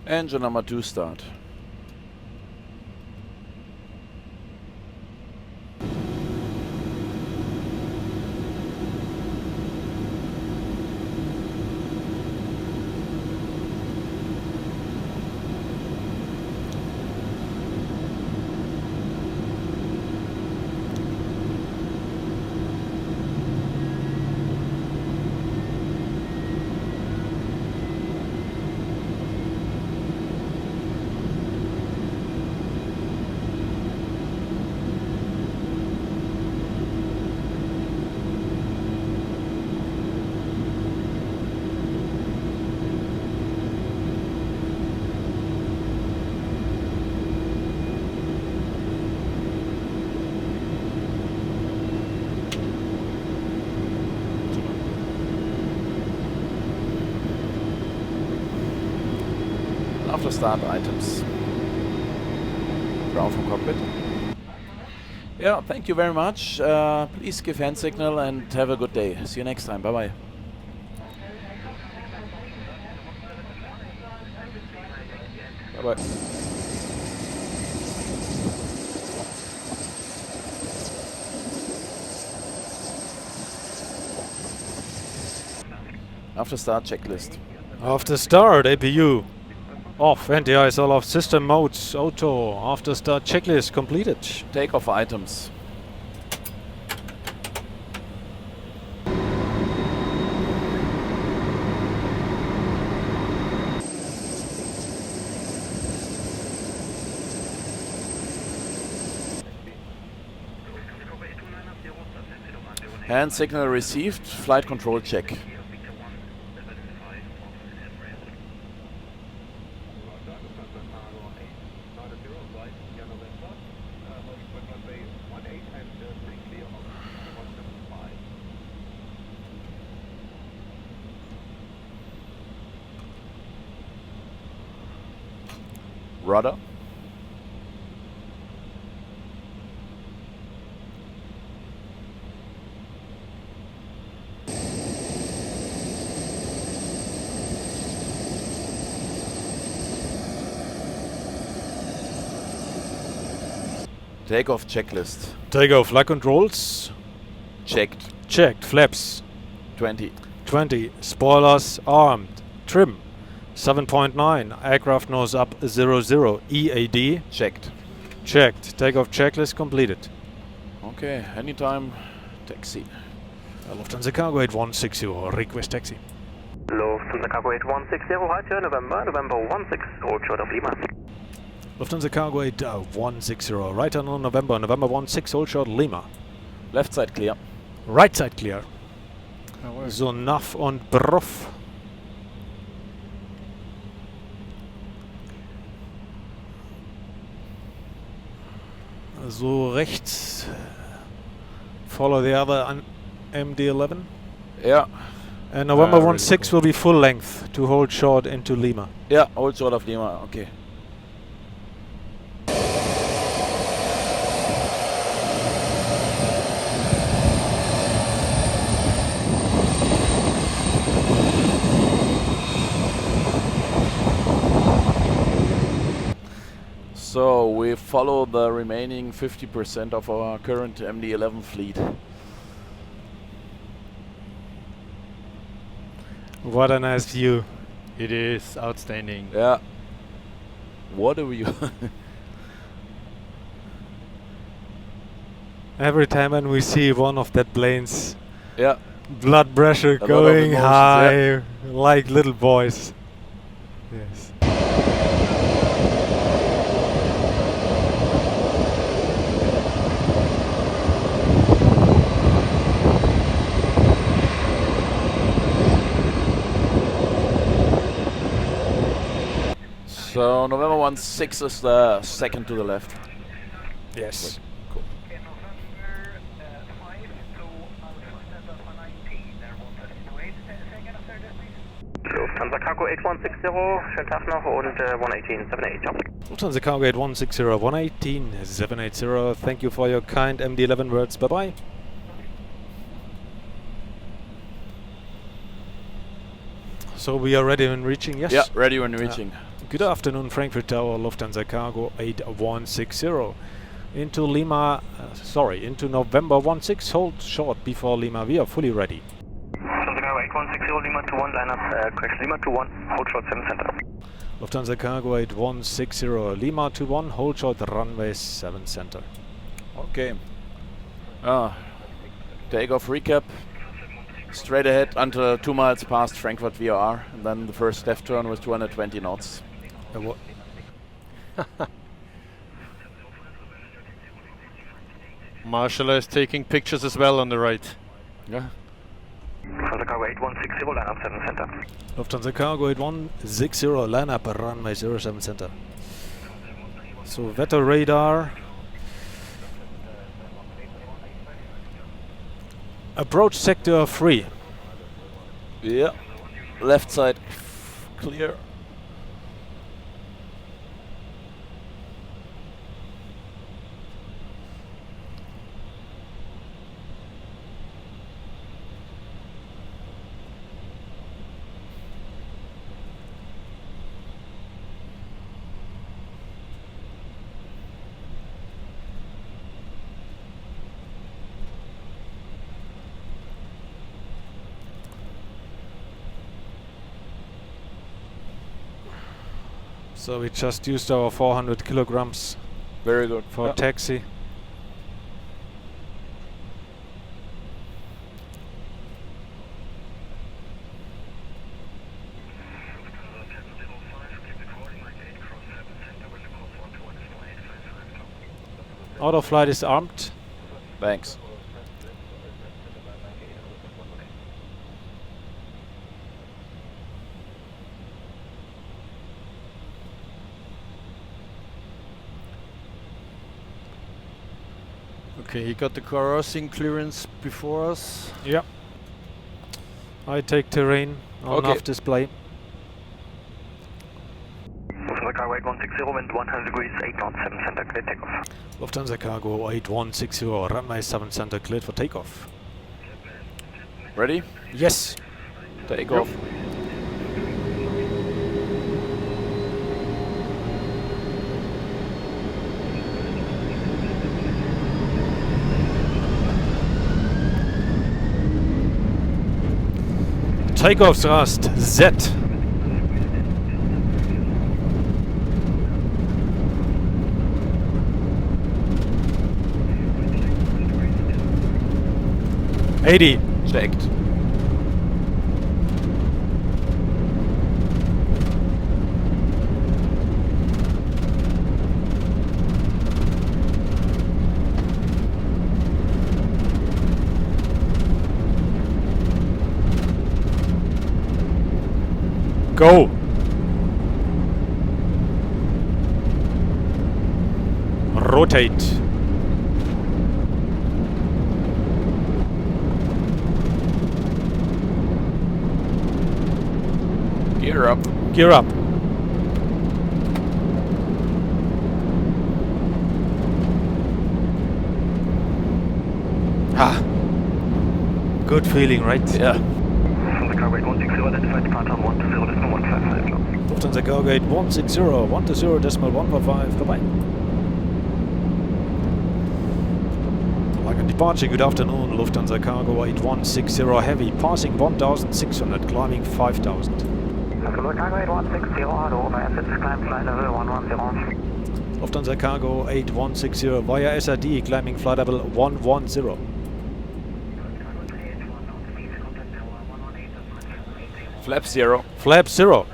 Speaker 4: Engine number 2, start. After start items. Ground from cockpit. Yeah, thank you very much. Please give hand signal and have a good day. See you next time. Bye bye. Bye bye. After start checklist.
Speaker 6: After start, APU off, anti-ISL off, system modes, auto. After start checklist completed.
Speaker 4: Takeoff items. Hand signal received, flight control check. Rudder. Takeoff checklist.
Speaker 6: Takeoff flight controls.
Speaker 4: Checked.
Speaker 6: Checked. Flaps.
Speaker 4: 20.
Speaker 6: 20. Spoilers armed. Trim. 7.9. Aircraft nose up 00. EAD.
Speaker 4: Checked.
Speaker 6: Checked. Takeoff checklist completed.
Speaker 4: Okay, anytime taxi.
Speaker 8: Lufthansa Cargo 8160, request taxi.
Speaker 1: Lufthansa Cargo 8160, right here, November 16, hold short of Lima.
Speaker 8: Lufthansa Cargo 8160, right on November 16, hold short Lima.
Speaker 4: Left side clear.
Speaker 8: Right side clear. So Nav und Bruff. So rechts. Follow the other MD-11.
Speaker 4: Yeah.
Speaker 8: And November
Speaker 4: Really
Speaker 8: 16
Speaker 4: cool.
Speaker 8: will be full length to hold short into Lima.
Speaker 4: Yeah, hold short of Lima. Okay. So we follow the remaining 50% of our current MD-11 fleet.
Speaker 8: What a nice view.
Speaker 5: It is outstanding.
Speaker 4: Yeah. What do you?
Speaker 8: Every time when we see one of that planes,
Speaker 4: Yeah.
Speaker 8: blood pressure
Speaker 4: lot of
Speaker 8: going
Speaker 4: emotions,
Speaker 8: high, like little boys. Yes.
Speaker 4: So November 16 is the second to the left.
Speaker 8: Yes.
Speaker 4: Cool.
Speaker 1: Lufthansa Cargo 8160, schönen Tag noch und 11878, ciao.
Speaker 8: Lufthansa Cargo 8160, 11878. Thank you for your kind MD-11 words. Bye bye. So we are ready when reaching, yes?
Speaker 4: Yeah, ready when reaching.
Speaker 8: Good afternoon, Frankfurt Tower, Lufthansa Cargo 8160. Into Lima, into November 16, hold short before Lima. We are fully ready.
Speaker 1: Lufthansa Cargo 8160, Lima 21, line up, crash Lima 21, hold short 7 center.
Speaker 8: Lufthansa Cargo 8160, Lima 21, hold short runway 7 center.
Speaker 4: Okay. Takeoff recap. Straight ahead until 2 miles past Frankfurt VOR, and then the first left turn with 220 knots.
Speaker 5: Marshall is taking pictures as well on the right.
Speaker 4: Yeah.
Speaker 1: Lufthansa Cargo 8160, line up 7 center.
Speaker 8: Lufthansa Cargo 8160, line up runway 07 center. So weather radar. Approach sector 3.
Speaker 4: Yeah. Left side clear.
Speaker 8: So we just used our 400 kilograms
Speaker 4: Very good.
Speaker 8: for taxi. Auto flight is armed.
Speaker 4: Thanks.
Speaker 5: Okay, he got the crossing clearance before us.
Speaker 8: Yeah. I take terrain on off display.
Speaker 1: Lufthansa Cargo 8160, wind 100 degrees, 8 knots, 7 center, clear takeoff.
Speaker 8: Lufthansa Cargo 8160, runway 7 center, cleared for takeoff.
Speaker 4: Ready?
Speaker 8: Yes.
Speaker 4: Takeoff.
Speaker 8: Takeoff thrust Z.
Speaker 4: Checked.
Speaker 8: Go! Rotate.
Speaker 4: Gear up.
Speaker 8: Gear up. Ah. Good feeling, right?
Speaker 4: Yeah.
Speaker 1: Lufthansa Cargo 810, identified departure on 10.155 knots.
Speaker 8: Lufthansa Cargo 8160, 120.155, goodbye. Like a departure, good afternoon, Lufthansa Cargo 8160 heavy, passing 1,600, climbing 5,000.
Speaker 1: Lufthansa Cargo 8160, hello, over assets, climb flight level 110.
Speaker 8: Lufthansa Cargo 8160 via SRD, climbing flight level 110.
Speaker 4: Flap 0.
Speaker 8: Flap 0.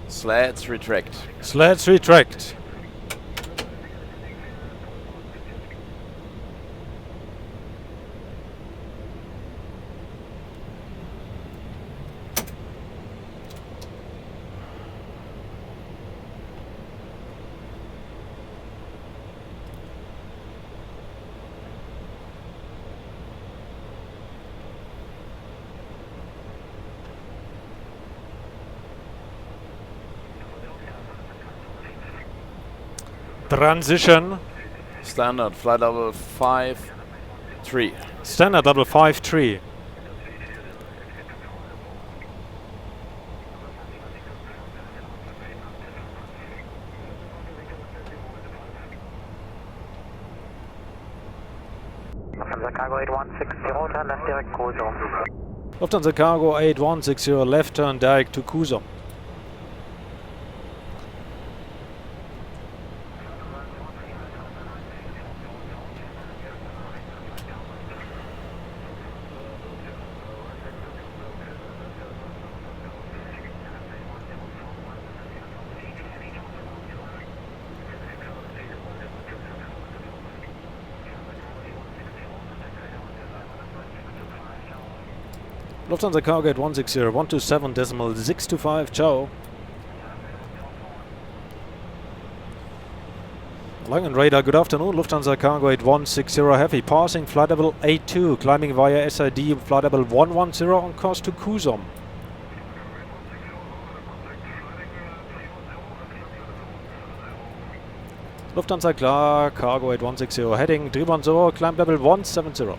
Speaker 4: Slats retract.
Speaker 8: Slats retract. Transition.
Speaker 4: Standard flight level 5-3.
Speaker 8: Standard level 5-3.
Speaker 1: Lufthansa Cargo 8160, turn left direct Kusum.
Speaker 8: Lufthansa Cargo 8160, left turn direct to Kusum. Lufthansa Cargo 8160, 127.625, ciao. Langen radar, good afternoon, Lufthansa Cargo 8160 heavy, passing flight level 82, climbing via SID, flight level 110 on course to Kusum. Lufthansa Cargo 8160, heading 310, climb level 170.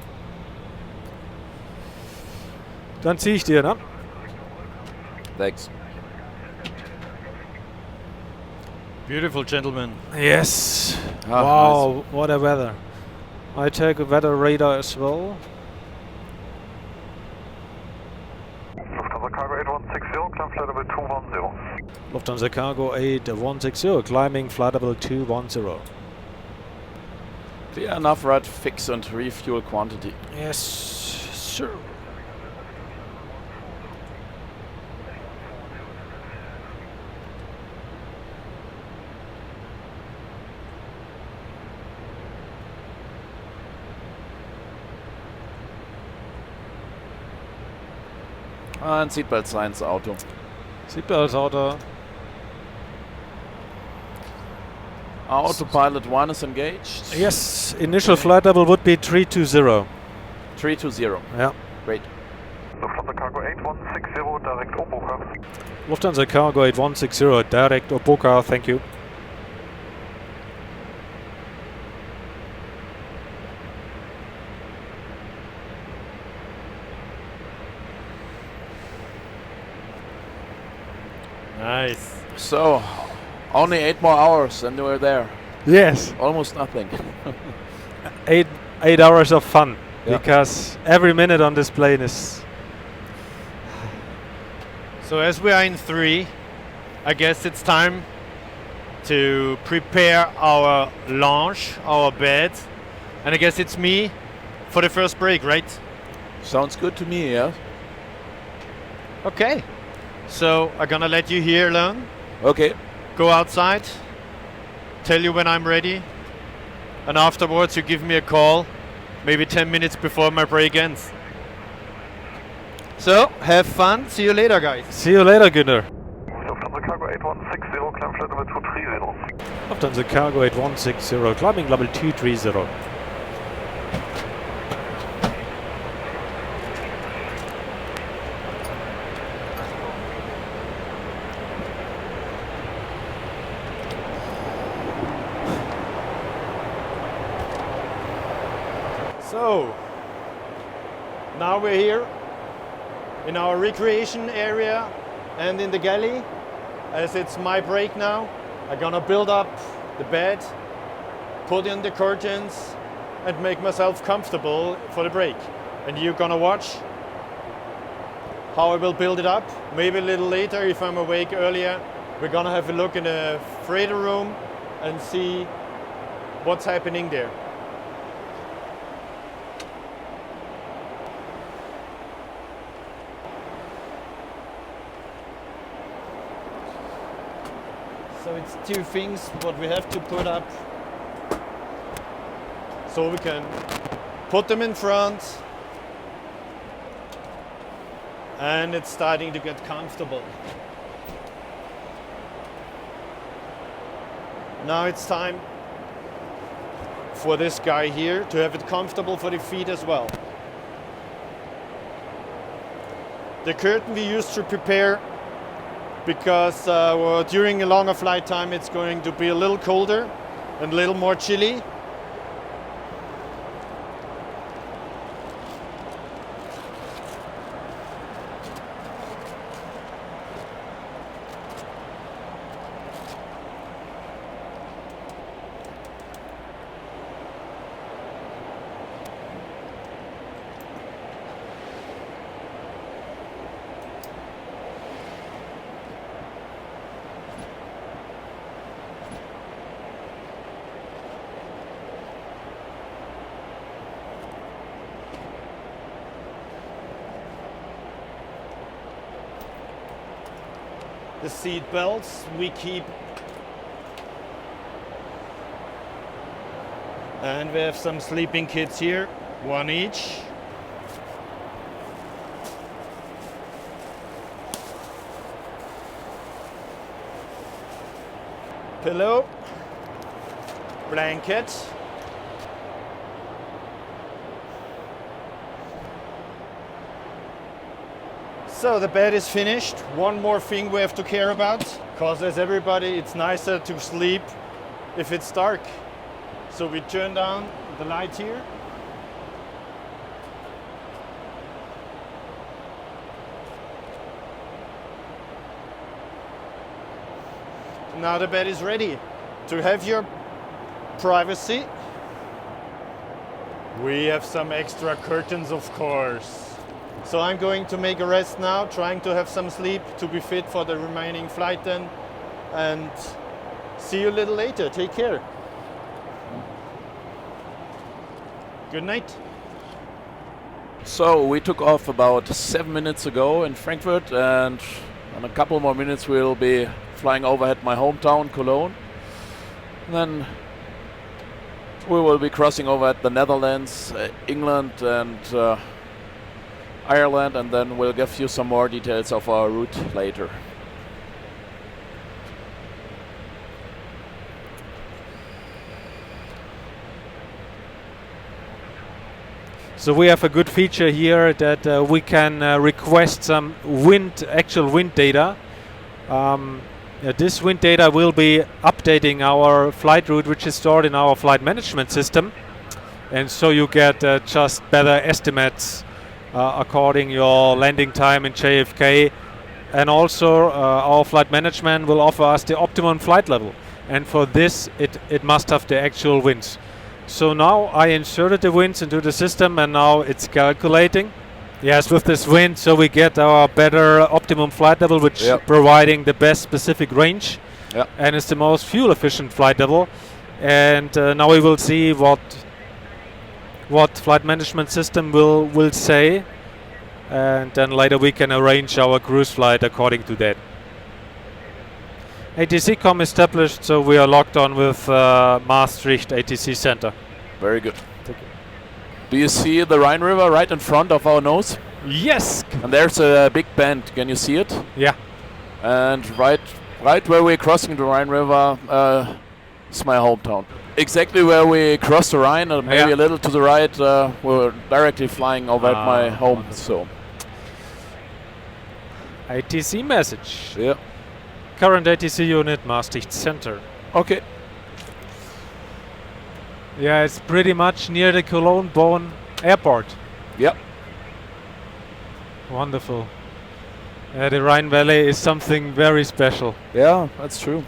Speaker 8: Dann ziehe ich dir, ne?
Speaker 4: Thanks.
Speaker 5: Beautiful, gentlemen.
Speaker 8: Yes.
Speaker 4: Ah,
Speaker 8: wow,
Speaker 4: nice.
Speaker 8: what a weather. I take a weather radar as well.
Speaker 1: Lufthansa
Speaker 9: Lufthansa Cargo 8160, climb flight level 210.
Speaker 8: Lufthansa Cargo 8160, climbing flight level 210.
Speaker 4: Clear enough, right? Fix and refuel quantity.
Speaker 8: Yes, sir.
Speaker 4: And seatbelt signs auto.
Speaker 8: Seatbelts auto.
Speaker 4: Autopilot 1 is engaged.
Speaker 8: Yes, initial flight level would be 320.
Speaker 4: 320.
Speaker 8: Yeah.
Speaker 4: Great.
Speaker 9: Lufthansa Cargo 8160, direct Oboka.
Speaker 8: Lufthansa Cargo 8160, direct Oboka, thank you.
Speaker 5: Nice.
Speaker 4: So, only 8 more hours and we're there.
Speaker 8: Yes.
Speaker 4: Almost nothing.
Speaker 8: 8 hours of fun,
Speaker 4: Yeah.
Speaker 8: because every minute on this plane is...
Speaker 5: So as we are in 3, I guess it's time to prepare our launch, our bed. And I guess it's me for the first break, right?
Speaker 4: Sounds good to me, yeah?
Speaker 5: Okay. So I'm gonna let you here alone.
Speaker 4: Okay.
Speaker 5: Go outside. Tell you when I'm ready. And afterwards you give me a call. Maybe 10 minutes before my break ends. So, have fun. See you later, guys.
Speaker 8: See you later, Günter.
Speaker 9: Lufthansa Cargo 8160, climb flight level 230.
Speaker 8: Lufthansa Cargo 8160, climbing level 230.
Speaker 5: So, now we're here in our recreation area and in the galley. As it's my break now, I'm gonna build up the bed, put in the curtains and make myself comfortable for the break. And you're gonna watch how I will build it up. Maybe a little later if I'm awake earlier, we're gonna have a look in the freighter room and see what's happening there. So it's two things what we have to put up. So we can put them in front. And it's starting to get comfortable. Now it's time for this guy here to have it comfortable for the feet as well. The curtain we used to prepare because during a longer flight time it's going to be a little colder and a little more chilly. The seat belts we keep, and we have some sleeping kits here, one each. Pillow, blanket. So the bed is finished. One more thing we have to care about, because as everybody, it's nicer to sleep if it's dark. So we turn down the light here. Now the bed is ready. To have your privacy, we have some extra curtains, of course. So I'm going to make a rest now, trying to have some sleep to be fit for the remaining flight then. And see you a little later. Take care. Good night.
Speaker 4: So we took off about 7 minutes ago in Frankfurt, and in a couple more minutes we'll be flying overhead my hometown, Cologne. And then we will be crossing over at the Netherlands, England and Ireland, and then we'll give you some more details of our route later.
Speaker 6: So we have a good feature here that we can request some actual wind data. This wind data will be updating our flight route, which is stored in our flight management system, and so you get just better estimates according your landing time in JFK, and also our flight management will offer us the optimum flight level, and for this it must have the actual winds. So now I inserted the winds into the system, and now it's calculating. Yes, with this wind, so we get our better optimum flight level, which providing the best specific range, and it's the most fuel efficient flight level. And now we will see what flight management system will say, and then later we can arrange our cruise flight according to that. ATC com established, so we are locked on with Maastricht ATC Center.
Speaker 4: Very good. Thank you. Do you see the Rhine River right in front of our nose?
Speaker 6: Yes!
Speaker 4: And there's a big bend, can you see it?
Speaker 6: Yeah.
Speaker 4: And right where we're crossing the Rhine River is my hometown. Exactly where we cross the Rhine, maybe a little to the right, we're directly flying over at my home. So
Speaker 6: ATC message.
Speaker 4: Yeah.
Speaker 6: Current ATC unit, Maastricht Center.
Speaker 4: Okay.
Speaker 6: Yeah, it's pretty much near the Cologne-Bonn airport.
Speaker 4: Yep.
Speaker 6: Wonderful. The Rhine Valley is something very special.
Speaker 4: Yeah, that's true.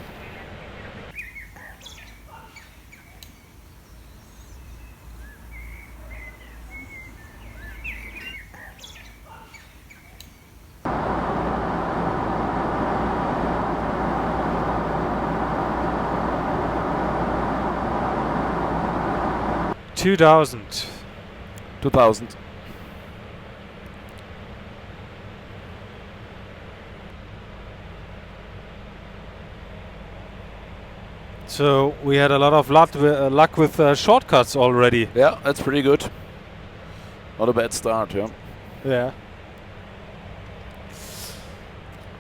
Speaker 6: Two thousand. So we had a lot of luck with shortcuts already.
Speaker 4: Yeah, that's pretty good. Not a bad start, yeah.
Speaker 6: Yeah.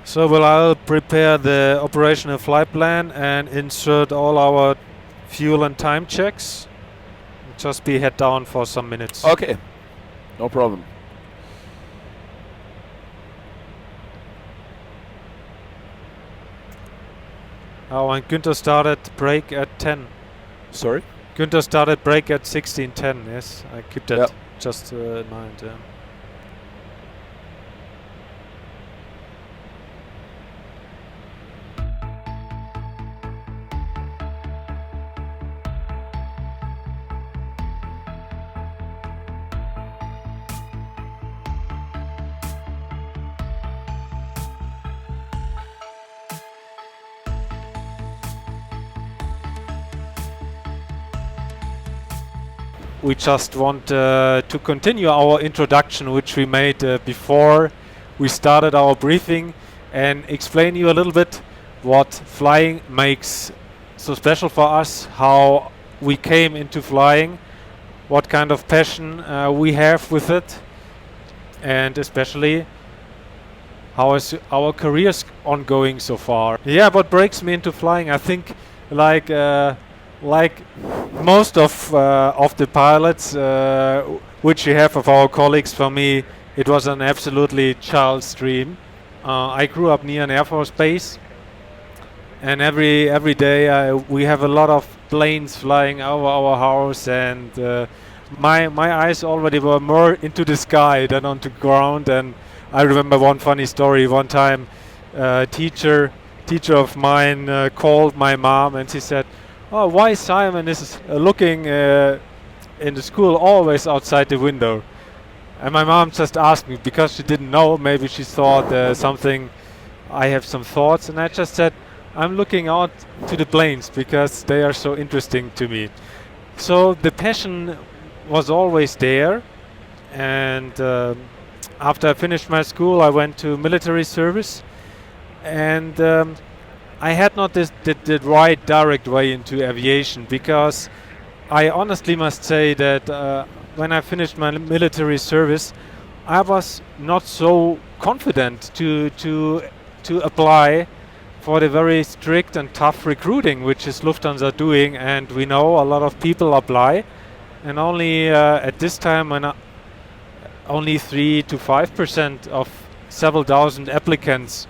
Speaker 6: So I'll prepare the operational flight plan and insert all our fuel and time checks. Just be head down for some minutes.
Speaker 4: Okay, no problem.
Speaker 6: Oh, and Günter started break at 10.
Speaker 4: Sorry?
Speaker 6: Günter started break at 16:10. Yes, I keep that just in mind. Yeah. We just want to continue our introduction, which we made before we started our briefing, and explain you a little bit what flying makes so special for us, how we came into flying, what kind of passion we have with it, and especially how is our careers ongoing so far. Yeah, what breaks me into flying, I think, like most of the pilots which we have of our colleagues, for me it was an absolutely child's dream. I grew up near an Air Force base, and every day we have a lot of planes flying over our house, and my eyes already were more into the sky than onto ground. And I remember one funny story. One time teacher of mine called my mom, and she said, "Oh, why Simon is looking in the school always outside the window?" And my mom just asked me, because she didn't know, maybe she thought something, I have some thoughts, and I just said, I'm looking out to the planes because they are so interesting to me. So the passion was always there, and after I finished my school I went to military service, and I had not the right direct way into aviation, because I honestly must say that when I finished my military service I was not so confident to apply for the very strict and tough recruiting which is Lufthansa doing, and we know a lot of people apply, and only at this time when only 3 to 5% of several thousand applicants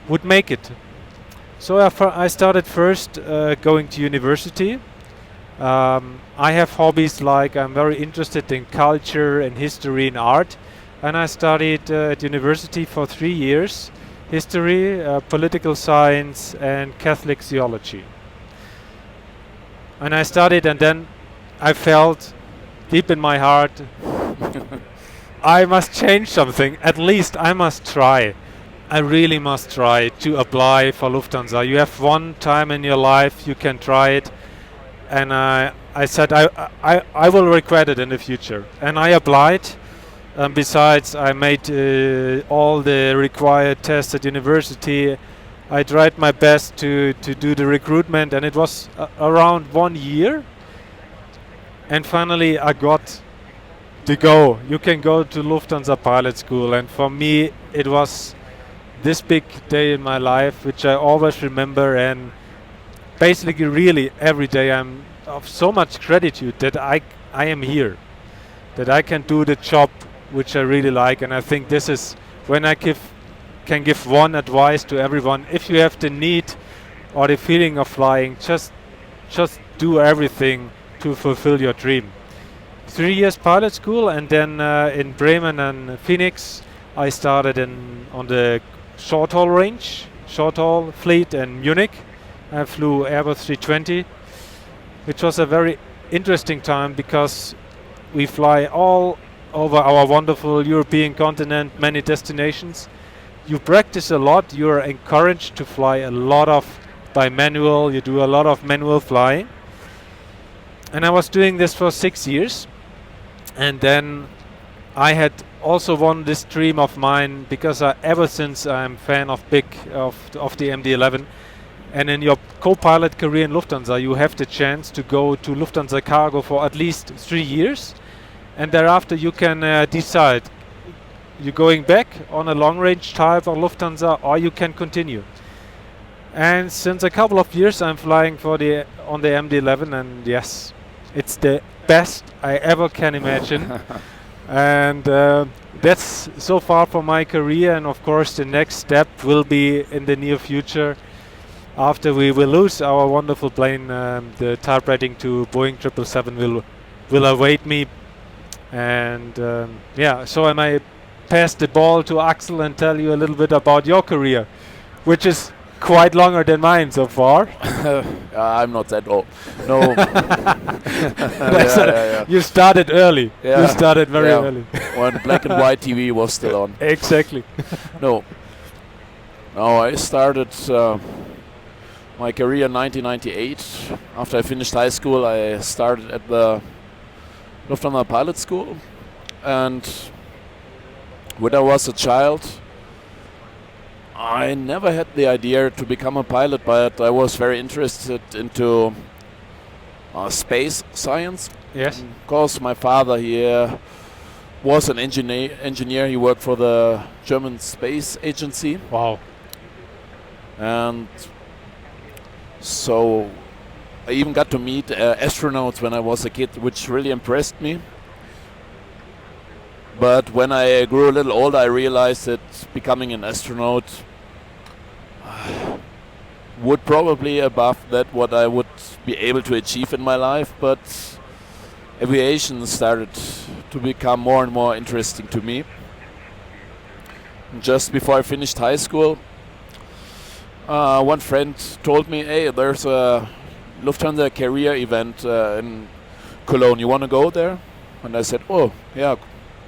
Speaker 6: would make it. So I started first going to university. I have hobbies like I'm very interested in culture and history and art, and I studied at university for 3 years history, political science and Catholic theology. And I studied, and then I felt deep in my heart I must change something. At least I must try. I really must try to apply for Lufthansa. You have one time in your life you can try it, and I said I will regret it in the future, and I applied. Besides, I made all the required tests at university. I tried my best to do the recruitment, and it was around 1 year, and finally I got to go. You can go to Lufthansa pilot school, and for me it was this big day in my life which I always remember, and basically really every day I'm of so much gratitude that I am here, that I can do the job which I really like. And I think this is when I can give one advice to everyone: if you have the need or the feeling of flying, just do everything to fulfill your dream. 3 years pilot school, and then in Bremen and Phoenix I started on the short haul range, short haul fleet in Munich. I flew Airbus 320, which was a very interesting time because we fly all over our wonderful European continent, many destinations. You practice a lot, you are encouraged to fly a lot by manual, you do a lot of manual flying. And I was doing this for 6 years, and then I had also won this dream of mine, because ever since I'm fan of the MD-11, and in your co-pilot career in Lufthansa you have the chance to go to Lufthansa Cargo for at least 3 years, and thereafter you can decide you're going back on a long range type of Lufthansa, or you can continue. And since a couple of years I'm flying on the MD-11, and yes, it's the best I ever can imagine. And that's so far for my career, and of course the next step will be in the near future, after we will lose our wonderful plane. The type rating to Boeing 777 will await me, and so I may pass the ball to Axel and tell you a little bit about your career, which is quite longer than mine so far.
Speaker 4: I'm not that old. No.
Speaker 6: You started early. Yeah. You started very early.
Speaker 4: When black and white TV was still on.
Speaker 6: Exactly.
Speaker 4: No, I started my career in 1998. After I finished high school, I started at the Lufthansa pilot school, and when I was a child I never had the idea to become a pilot, but I was very interested into space science.
Speaker 6: Yes.
Speaker 4: Because my father here was an engineer. He worked for the German Space Agency.
Speaker 6: Wow.
Speaker 4: And so I even got to meet astronauts when I was a kid, which really impressed me. But when I grew a little older, I realized that becoming an astronaut would probably above that what I would be able to achieve in my life. But aviation started to become more and more interesting to me. And just before I finished high school, one friend told me, hey, there's a Lufthansa career event in Cologne. You want to go there? And I said, oh, yeah,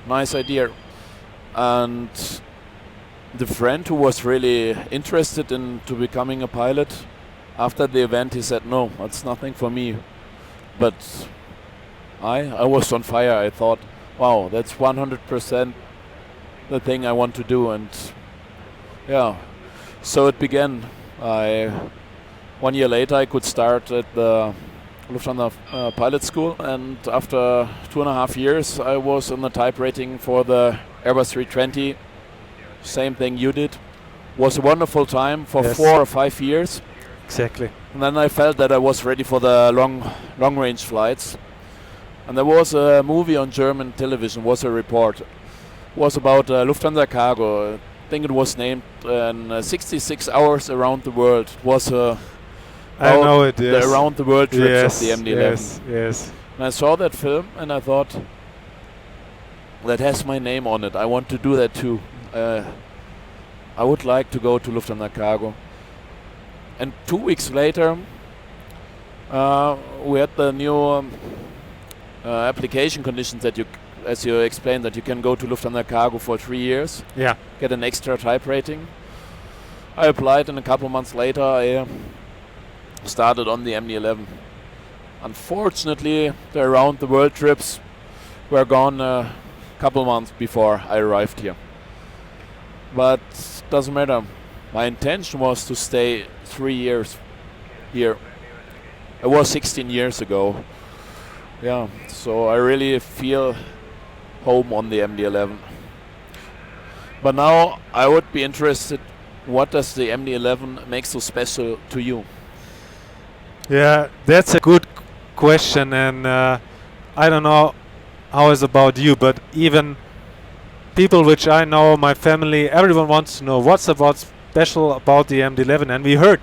Speaker 4: nice idea. And the friend who was really interested into becoming a pilot, after the event he said, no, that's nothing for me. But I was on fire. I thought, wow, that's 100% the thing I want to do. And yeah, so it began. 1 year later I could start at the Lufthansa pilot school, and after 2.5 years I was on the type rating for the Airbus 320. Same thing you did. Was a wonderful time for 4 or 5 years.
Speaker 8: Exactly.
Speaker 4: And then I felt that I was ready for the long range flights. And there was a movie on German television, was a report. Was about Lufthansa Cargo. I think it was named 66 hours around the world. It was
Speaker 8: I know it, yes.
Speaker 4: The around the world trips of the MD-11.
Speaker 8: Yes.
Speaker 4: And I saw that film and I thought, that has my name on it. I want to do that too. I would like to go to Lufthansa Cargo. And 2 weeks later, we had the new application conditions that you, as you explained, that you can go to Lufthansa Cargo for 3 years.
Speaker 8: Yeah.
Speaker 4: Get an extra type rating. I applied, and a couple months later, I started on the MD-11. Unfortunately, the around the world trips were gone a couple months before I arrived here. But doesn't matter. My intention was to stay 3 years here. It was 16 years ago. Yeah, so I really feel home on the MD-11. But now I would be interested, what does the MD-11 make so special to you?
Speaker 8: Yeah, that's a good question, and I don't know how it's about you, but even people which I know, my family, everyone wants to know what's about special about the MD-11. And we heard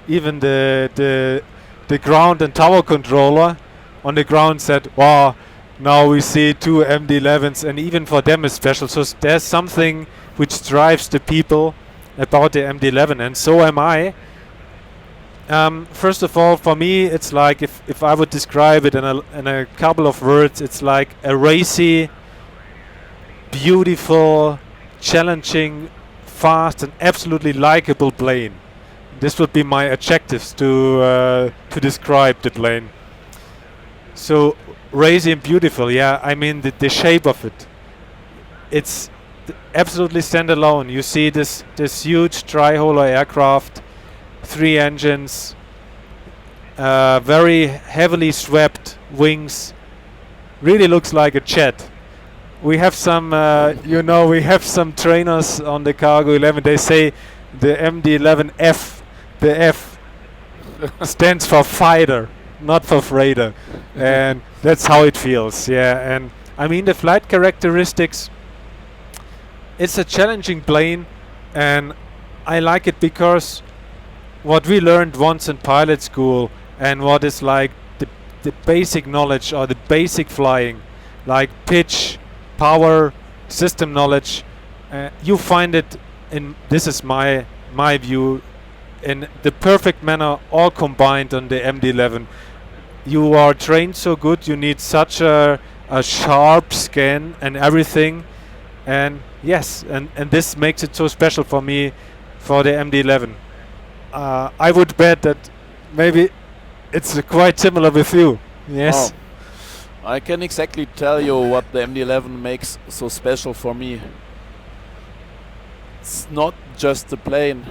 Speaker 8: even the ground and tower controller on the ground said, wow, now we see 2 MD-11s, and even for them it's special. So there's something which drives the people about the MD-11, and so am I. First of all, for me, it's like, if I would describe it in a couple of words, it's like a racy, beautiful, challenging, fast, and absolutely likable plane. This would be my adjectives to describe the plane. So racy and beautiful, yeah. I mean the shape of it. It's absolutely standalone. You see this huge tri-holo aircraft, 3 engines, very heavily swept wings. Really looks like a jet. We have some, we have some trainers on the Cargo 11. They say the MD-11F, the F stands for fighter, not for freighter, and that's how it feels. Yeah, and I mean the flight characteristics. It's a challenging plane, and I like it because what we learned once in pilot school, and what is like the basic knowledge or the basic flying, like pitch, power, system knowledge, you find it in, this is my view, in the perfect manner, all combined on the MD-11. You are trained so good, you need such a sharp scan and everything, and yes, and this makes it so special for me for the MD-11. I would bet that maybe it's quite similar with you. Yes.
Speaker 4: Oh. I can exactly tell you what the MD-11 makes so special for me. It's not just the plane.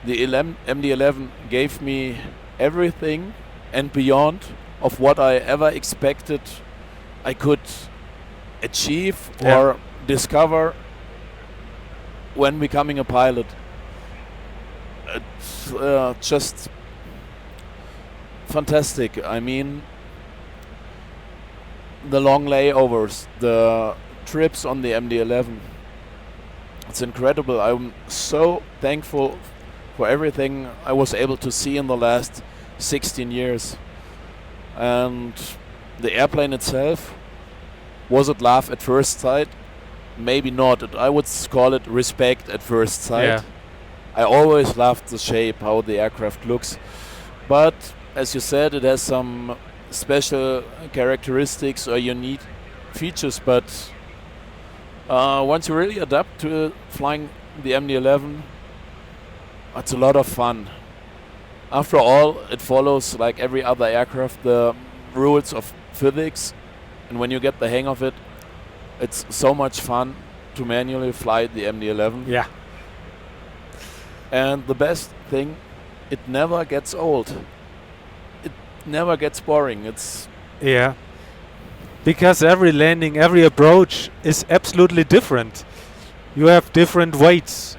Speaker 4: The MD-11 gave me everything and beyond of what I ever expected I could achieve or discover when becoming a pilot. It's just fantastic. I mean, the long layovers, the trips on the MD-11, it's incredible. I'm so thankful for everything I was able to see in the last 16 years. And the airplane itself, was it love at first sight? Maybe not. I would call it respect at first sight.
Speaker 8: Yeah.
Speaker 4: I always loved the shape, how the aircraft looks. But as you said, it has some special characteristics or unique features, but Once you really adapt to flying the MD-11, it's a lot of fun. After all, it follows, like every other aircraft, the rules of physics, and when you get the hang of it, it's so much fun to manually fly the MD-11.
Speaker 8: Yeah.
Speaker 4: And the best thing, it never gets old. It never gets boring. It's
Speaker 8: Yeah. Because every landing, every approach is absolutely different. You have different weights.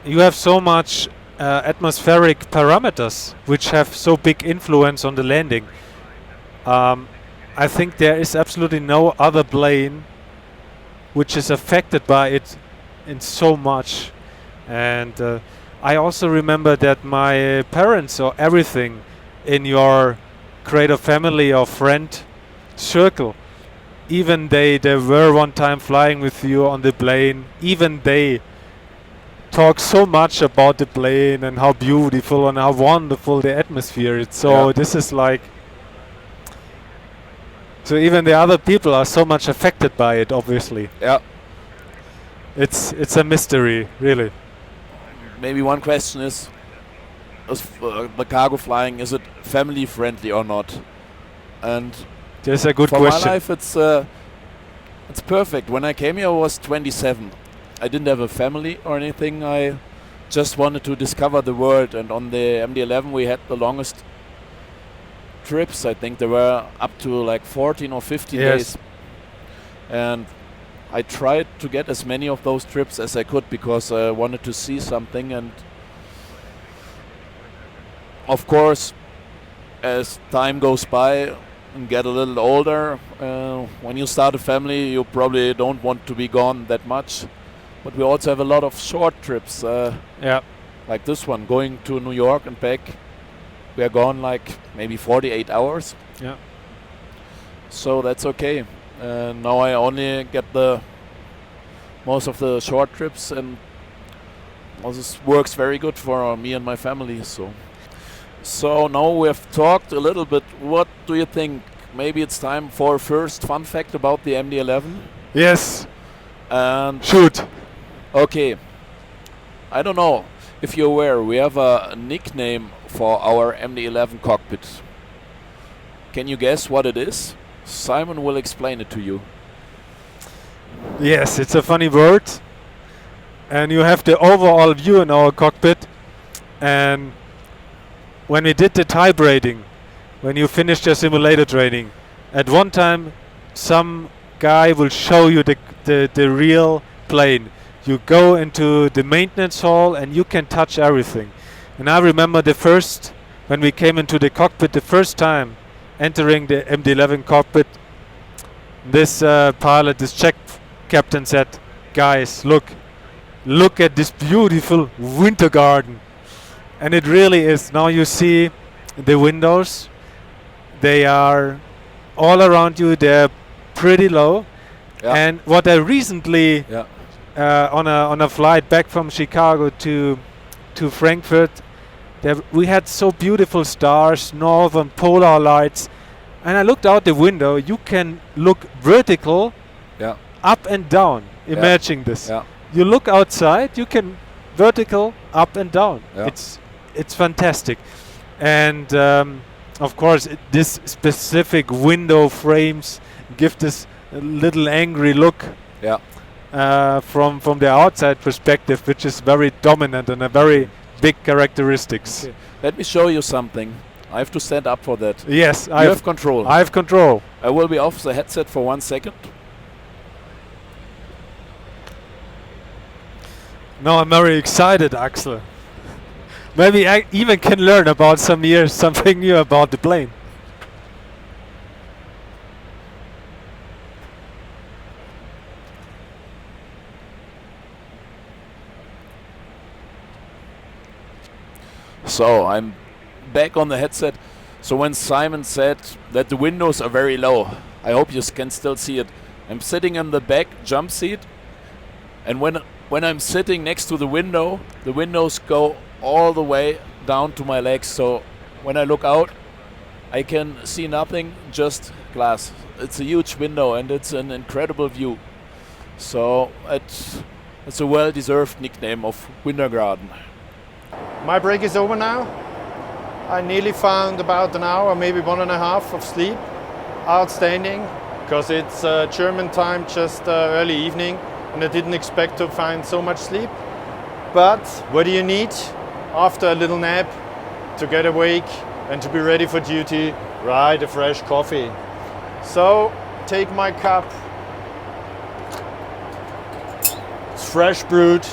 Speaker 8: You have so much atmospheric parameters which have so big influence on the landing. I think there is absolutely no other plane which is affected by it in so much. And I also remember that my parents saw everything in your greater family or friend circle. Even they were one time flying with you on the plane. Even they talk so much about the plane and how beautiful and how wonderful the atmosphere is. So this is like, so even the other people are so much affected by it, obviously.
Speaker 4: Yeah.
Speaker 8: It's a mystery, really.
Speaker 4: Maybe one question is the cargo flying, is it family friendly or not? And
Speaker 8: that's a good
Speaker 4: for
Speaker 8: question.
Speaker 4: my life, it's perfect. When I came here, I was 27. I didn't have a family or anything. I just wanted to discover the world. And on the MD-11, we had the longest trips. I think there were up to like 14 or 15 days. And I tried to get as many of those trips as I could because I wanted to see something. And of course, as time goes by and get a little older, when you start a family, you probably don't want to be gone that much. But we also have a lot of short trips, like this one, going to New York and back. We are gone like maybe 48 hours.
Speaker 8: Yeah.
Speaker 4: So that's okay. Now I only get the most of the short trips, and this works very good for me and my family. So now we have talked a little bit. What do you think? Maybe it's time for a first fun fact about the MD-11?
Speaker 8: Yes.
Speaker 4: And
Speaker 8: shoot.
Speaker 4: Okay. I don't know if you're aware, we have a nickname for our MD-11 cockpit. Can you guess what it is? Simon will explain it to you.
Speaker 8: Yes, it's a funny word. And you have the overall view in our cockpit. And when we did the type rating, when you finished your simulator training, at one time some guy will show you the real plane. You go into the maintenance hall and you can touch everything. And I remember when we came into the cockpit the first time, entering the MD-11 cockpit, this pilot, this Czech captain said, "Guys, look at this beautiful winter garden." And it really is. Now you see the windows. They are all around you. They're pretty low.
Speaker 4: Yeah.
Speaker 8: And what I recently, on a flight back from Chicago to Frankfurt, we had so beautiful stars, northern polar lights. And I looked out the window. You can look vertical, up and down. Imagine this.
Speaker 4: Yeah.
Speaker 8: You look outside. You can vertical, up and down.
Speaker 4: Yeah.
Speaker 8: It's fantastic. And of course, this specific window frames give this little angry look from the outside perspective, which is very dominant and a very big characteristics.
Speaker 4: Okay. Let me show you something. I have to stand up for that.
Speaker 8: Yes,
Speaker 4: I have control.
Speaker 8: I have control.
Speaker 4: I will be off the headset for 1 second.
Speaker 8: No, I'm very excited, Axel. Maybe I even can learn about something new about the plane.
Speaker 4: So I'm back on the headset. So when Simon said that the windows are very low, I hope you can still see it. I'm sitting in the back jump seat, and when I'm sitting next to the windows go all the way down to my legs. So when I look out, I can see nothing, just glass. It's a huge window and it's an incredible view. So it's a well-deserved nickname of Wintergarten.
Speaker 5: My break is over now. I nearly found about an hour, maybe 1.5 of sleep. Outstanding, because it's German time, just early evening, and I didn't expect to find so much sleep. But what do you need after a little nap to get awake and to be ready for duty? Right, a fresh coffee. So take my cup. It's fresh brewed.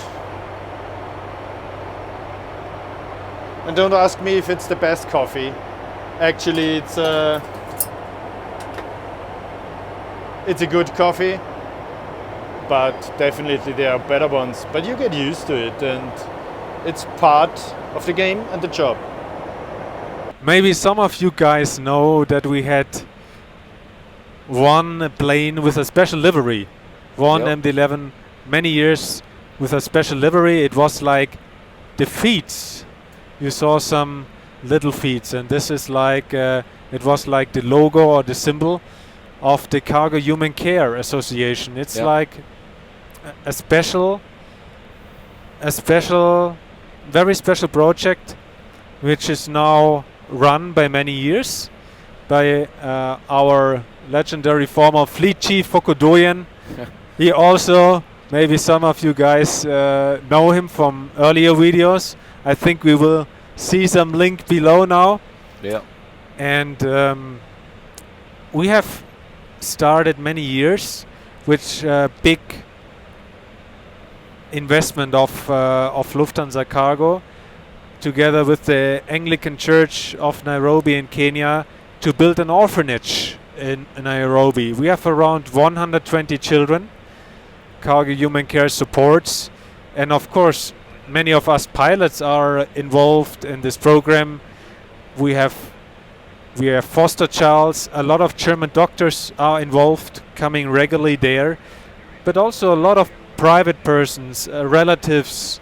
Speaker 5: And don't ask me if it's the best coffee. Actually, it's a good coffee, but definitely there are better ones. But you get used to it, and it's part of the game and the job.
Speaker 8: Maybe some of you guys know that we had one plane with a special livery, one MD-11, many years with a special livery. It was like the feet. You saw some little feet, and this is like it was like the logo or the symbol of the Cargo Human Care Association. It's like a special, very special project, which is now run by many years by our legendary former fleet chief Fokodoyan. He also, maybe some of you guys know him from earlier videos. I think we will see some link below now.
Speaker 4: Yeah.
Speaker 8: And we have started many years with big investment of Lufthansa Cargo, together with the Anglican Church of Nairobi in Kenya, to build an orphanage in Nairobi. We have around 120 children Cargo Human Care supports, and of course many of us pilots are involved in this program. We have foster childs, a lot of German doctors are involved, coming regularly there, but also a lot of private persons, relatives,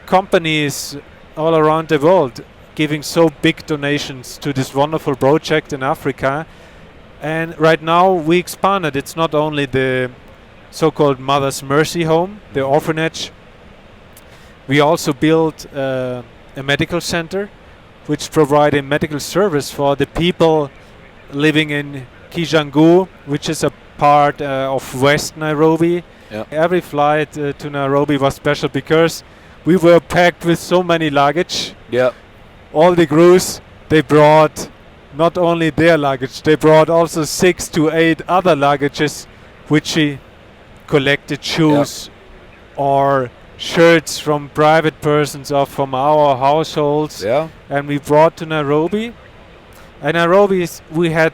Speaker 8: companies all around the world giving so big donations to this wonderful project in Africa. And right now we expanded. It's not only the so-called Mother's Mercy Home, the orphanage. We also built a medical center which provided medical service for the people living in Kijangu, which is a part of West Nairobi.
Speaker 4: Yeah.
Speaker 8: Every flight to Nairobi was special because we were packed with so many luggage.
Speaker 4: Yeah.
Speaker 8: All the crews, they brought not only their luggage, they brought also 6 to 8 other luggages, which we collected, shoes or shirts from private persons or from our households, and we brought to Nairobi. And Nairobi, we had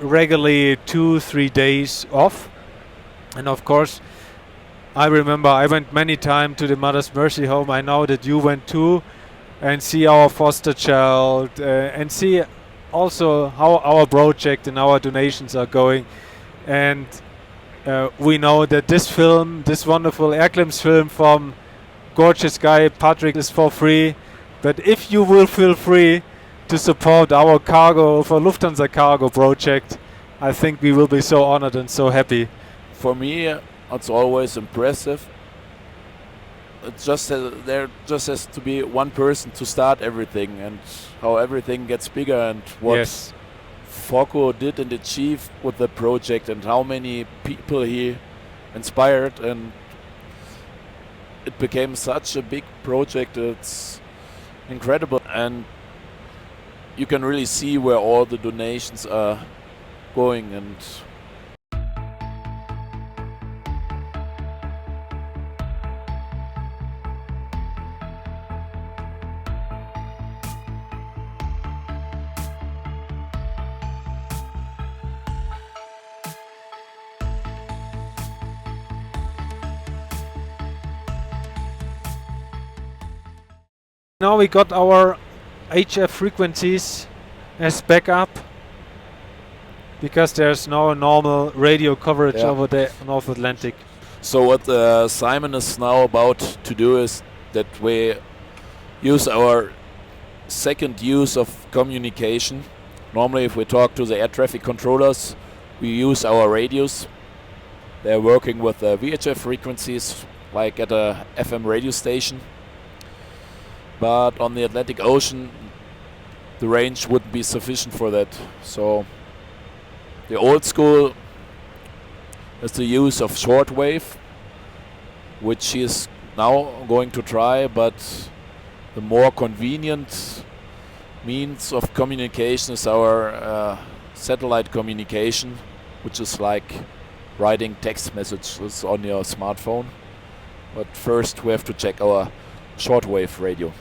Speaker 8: regularly 2-3 days off, and of course I remember I went many times to the Mother's Mercy Home. I know that you went too, and see our foster child and see also how our project and our donations are going. And we know that this film, this wonderful Air-Clips film from gorgeous guy Patrick, is for free. But if you will feel free to support our cargo for Lufthansa Cargo project, I think we will be so honored and so happy.
Speaker 4: For me, it's always impressive. It just there just has to be one person to start everything, and how everything gets bigger, and what Foko did and achieved with the project, and how many people he inspired, and it became such a big project. It's incredible, and you can really see where all the donations are going. And
Speaker 8: now we got our HF frequencies as backup, because there's no normal radio coverage over the North Atlantic.
Speaker 4: so what Simon is now about to do is that we use our second use of communication. Normally if we talk to the air traffic controllers, we use our radios. They're working with VHF frequencies, like at a FM radio station. But on the Atlantic Ocean, the range wouldn't be sufficient for that. So the old school is the use of shortwave, which she is now going to try, but the more convenient means of communication is our satellite communication, which is like writing text messages on your smartphone. But first we have to check our shortwave radio.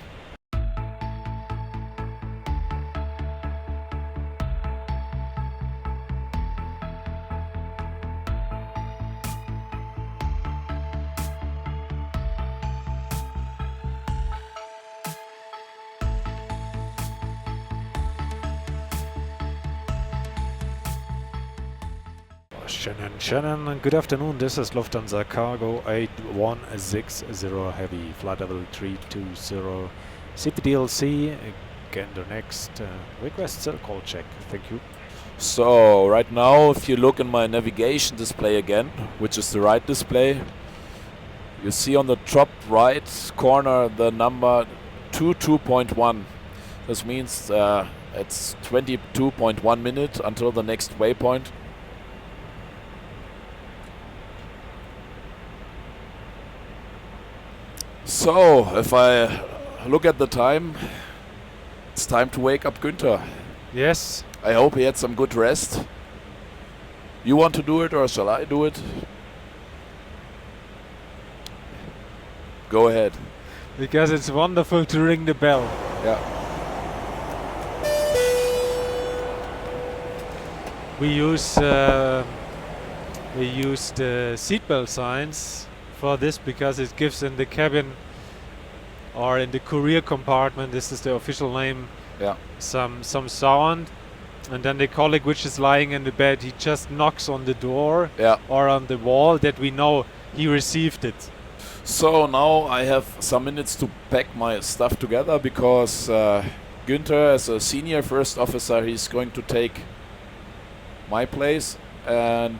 Speaker 8: Shannon, good afternoon. This is Lufthansa Cargo 8160 Heavy, flight level 320. CPDLC, again the next request cell call check. Thank you.
Speaker 4: So right now, if you look in my navigation display again, which is the right display, you see on the top right corner the number 22.1. This means it's 22.1 minutes until the next waypoint. So, if I look at the time, it's time to wake up Günter.
Speaker 8: Yes.
Speaker 4: I hope he had some good rest. You want to do it or shall I do it? Go ahead.
Speaker 8: Because it's wonderful to ring the bell.
Speaker 4: Yeah.
Speaker 8: We use the seatbelt signs for this because it gives in the cabin or in the courier compartment, this is the official name, some sound, and then the colleague which is lying in the bed, he just knocks on the door or on the wall that we know he received it.
Speaker 4: So now I have some minutes to pack my stuff together because Günter, as a senior first officer, he's going to take my place, and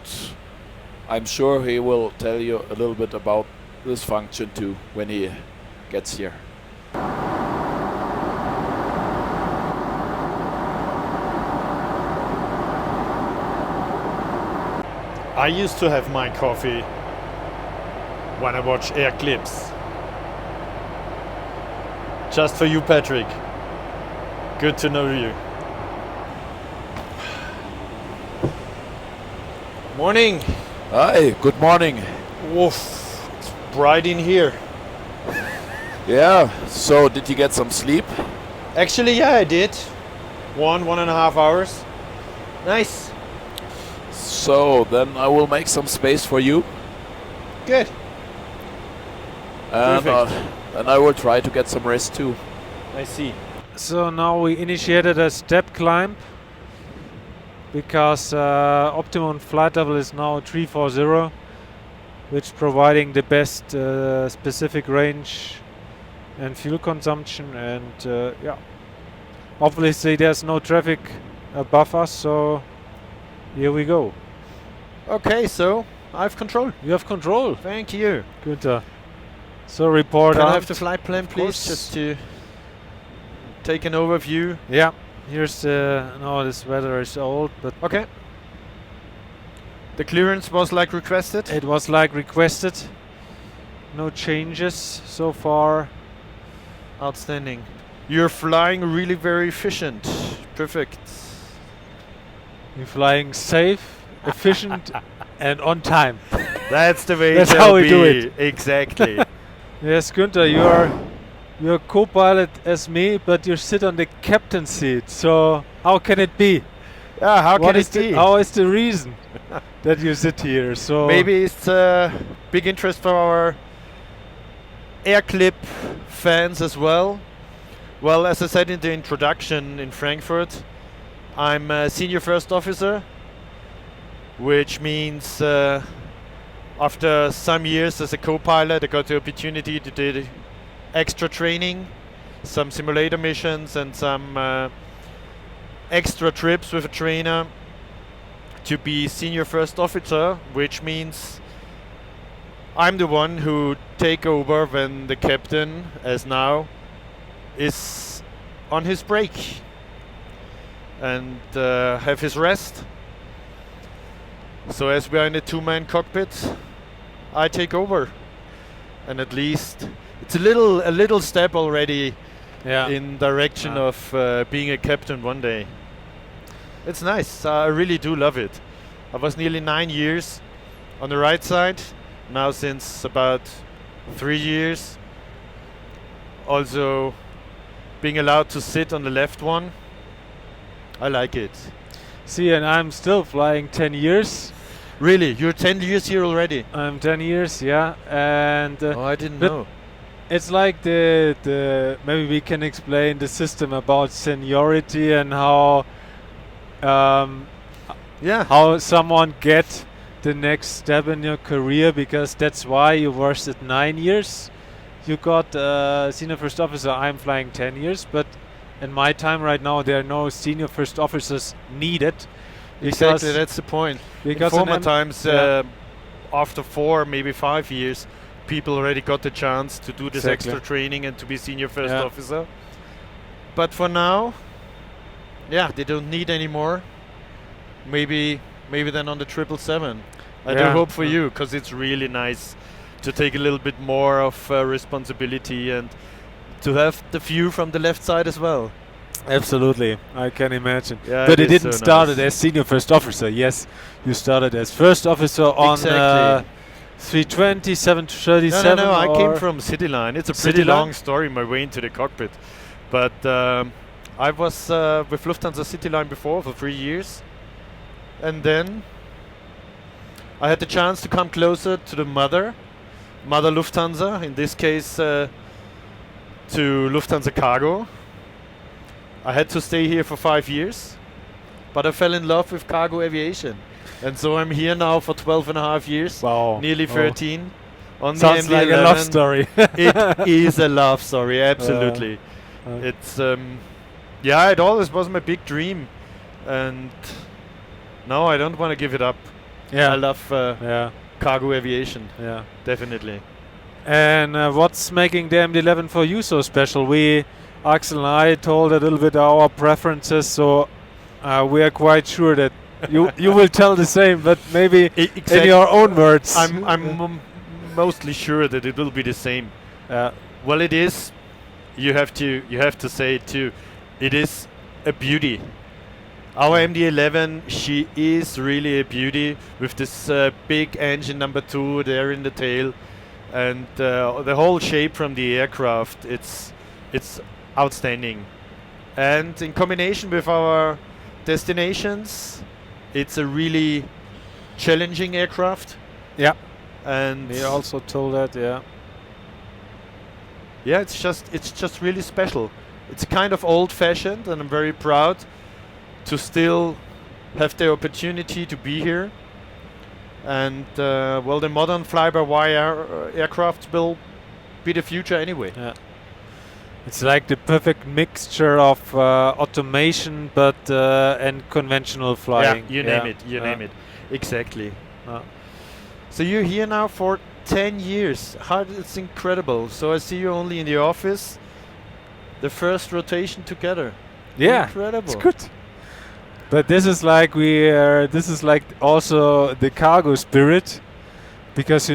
Speaker 4: I'm sure he will tell you a little bit about this function too when he gets here.
Speaker 5: I used to have my coffee when I watch Air-Clips. Just for you, Patrick. Good to know you. Morning.
Speaker 4: Hi, good morning.
Speaker 5: Woof, it's bright in here.
Speaker 4: Yeah, so did you get some sleep?
Speaker 5: Actually, yeah, I did. 1.5 hours. Nice.
Speaker 4: So then I will make some space for you.
Speaker 5: Good.
Speaker 4: And
Speaker 5: Perfect.
Speaker 4: and I will try to get some rest too.
Speaker 5: I see.
Speaker 8: So now we initiated a step climb because optimum flight level is now 340, which providing the best specific range and fuel consumption, and obviously there's no traffic above us, so here we go.
Speaker 5: Okay, so I have control.
Speaker 8: You have control.
Speaker 5: Thank you.
Speaker 8: Günter. So report
Speaker 5: Can
Speaker 8: on.
Speaker 5: I have the flight plan, please, just to take an overview?
Speaker 8: Yeah. Here's no, this weather is old, but
Speaker 5: okay. The clearance was like requested?
Speaker 8: It was like requested. No changes so far.
Speaker 5: Outstanding. You're flying really very efficient. Perfect.
Speaker 8: You're flying safe, efficient, and on time.
Speaker 5: That's the way.
Speaker 8: That's how we do it.
Speaker 5: Exactly.
Speaker 8: Yes, Günter, you're co-pilot as me, but you sit on the captain seat. So how can it be?
Speaker 5: Yeah, how can it be?
Speaker 8: How is the reason that you sit here? So
Speaker 5: maybe it's a big interest for our Air-Clip fans as well. Well, as I said in the introduction in Frankfurt, I'm a senior first officer, which means after some years as a co-pilot, I got the opportunity to do extra training, some simulator missions, and some extra trips with a trainer to be senior first officer, which means I'm the one who take over when the captain, as now, is on his break and have his rest. So as we are in a two-man cockpit, I take over, and at least it's a little step already in direction of being a captain one day. It's nice. I really do love it. I was nearly 9 years on the right side, now since about 3 years. Also being allowed to sit on the left one. I like it.
Speaker 8: See, and I'm still flying 10 years.
Speaker 5: Really? You're 10 years here already?
Speaker 8: I'm 10 years, yeah. And
Speaker 5: oh, I didn't know.
Speaker 8: It's like the maybe we can explain the system about seniority and how how someone get the next step in your career, because that's why you worked at 9 years. You got senior first officer. I'm flying 10 years, but in my time right now there are no senior first officers needed.
Speaker 5: Exactly, that's the point.
Speaker 8: Because
Speaker 5: in former times, after 4, maybe 5 years, people already got the chance to do this extra training and to be senior first officer. But for now, they don't need any more. Maybe then on the 777. I do hope for you, because it's really nice to take a little bit more of responsibility and to have the view from the left side as well.
Speaker 8: Absolutely, I can imagine.
Speaker 5: Yeah,
Speaker 8: but it didn't
Speaker 5: so
Speaker 8: start
Speaker 5: nice.
Speaker 8: as senior first officer. Yes, you started as first officer on 320, 737.
Speaker 5: No, I came from Cityline. It's a pretty long story, my way into the cockpit. But I was with Lufthansa Cityline before for 3 years. And then I had the chance to come closer to the mother Lufthansa, in this case to Lufthansa Cargo. I had to stay here for 5 years, but I fell in love with cargo aviation. And so I'm here now for 12 and a half years, nearly 13. On
Speaker 8: Sounds
Speaker 5: the
Speaker 8: like a love story.
Speaker 5: It is a love story, absolutely. It's, it always was my big dream. And no, I don't want to give it up. I love cargo aviation, definitely.
Speaker 8: And what's making the MD-11 for you so special? Axel and I told a little bit our preferences, so we are quite sure that you will tell the same, but maybe in your own words.
Speaker 5: I'm mostly sure that it will be the same. Well, it is. You have to say it too. It is a beauty. Our MD-11, she is really a beauty with this big engine number 2 there in the tail, and the whole shape from the aircraft. It's outstanding, and in combination with our destinations, it's a really challenging aircraft. And
Speaker 8: we also told that.
Speaker 5: It's just really special. It's kind of old-fashioned, and I'm very proud to still have the opportunity to be here. And the modern fly-by-wire aircraft will be the future anyway.
Speaker 8: It's like the perfect mixture of automation, but and conventional flying.
Speaker 5: You name it. Exactly. So you're here now for 10 years. It's incredible. So I see you only in the office. The first rotation together.
Speaker 8: It's
Speaker 5: Incredible.
Speaker 8: good. But this is like also the cargo spirit, because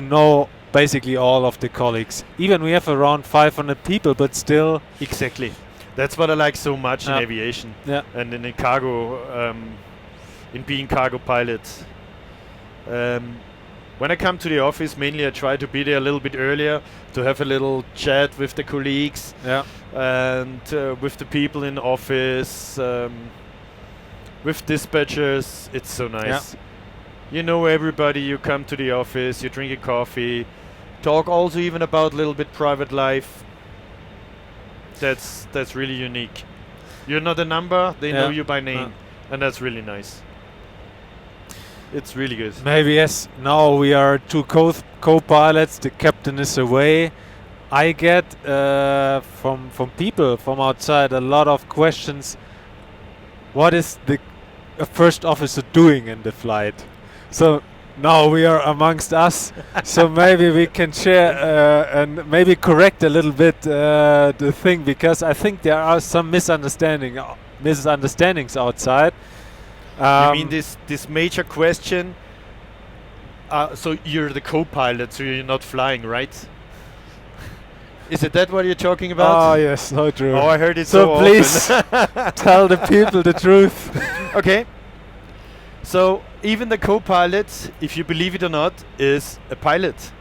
Speaker 8: basically all of the colleagues. Even we have around 500 people, but still.
Speaker 5: Exactly. That's what I like so much in aviation and in cargo, in being cargo pilot. When I come to the office, mainly I try to be there a little bit earlier to have a little chat with the colleagues and with the people in the office, with dispatchers. It's so nice. You know everybody, you come to the office, you drink a coffee, talk also even about a little bit private life. That's really unique. You're not a number, they know you by name, and that's really nice. It's really good.
Speaker 8: Maybe yes. Now we are 2 co-pilots. The captain is away. I get from people from outside a lot of questions. What is a first officer doing in the flight? So No, we are amongst us, so maybe we can share and maybe correct a little bit the thing, because I think there are some misunderstandings outside.
Speaker 5: You mean this major question? So you're the co-pilot, so you're not flying, right? Is it that what you're talking about?
Speaker 8: Oh yes, so true.
Speaker 5: Oh, I heard it so
Speaker 8: please tell the people the truth.
Speaker 5: Okay. So even the co-pilot, if you believe it or not, is a pilot.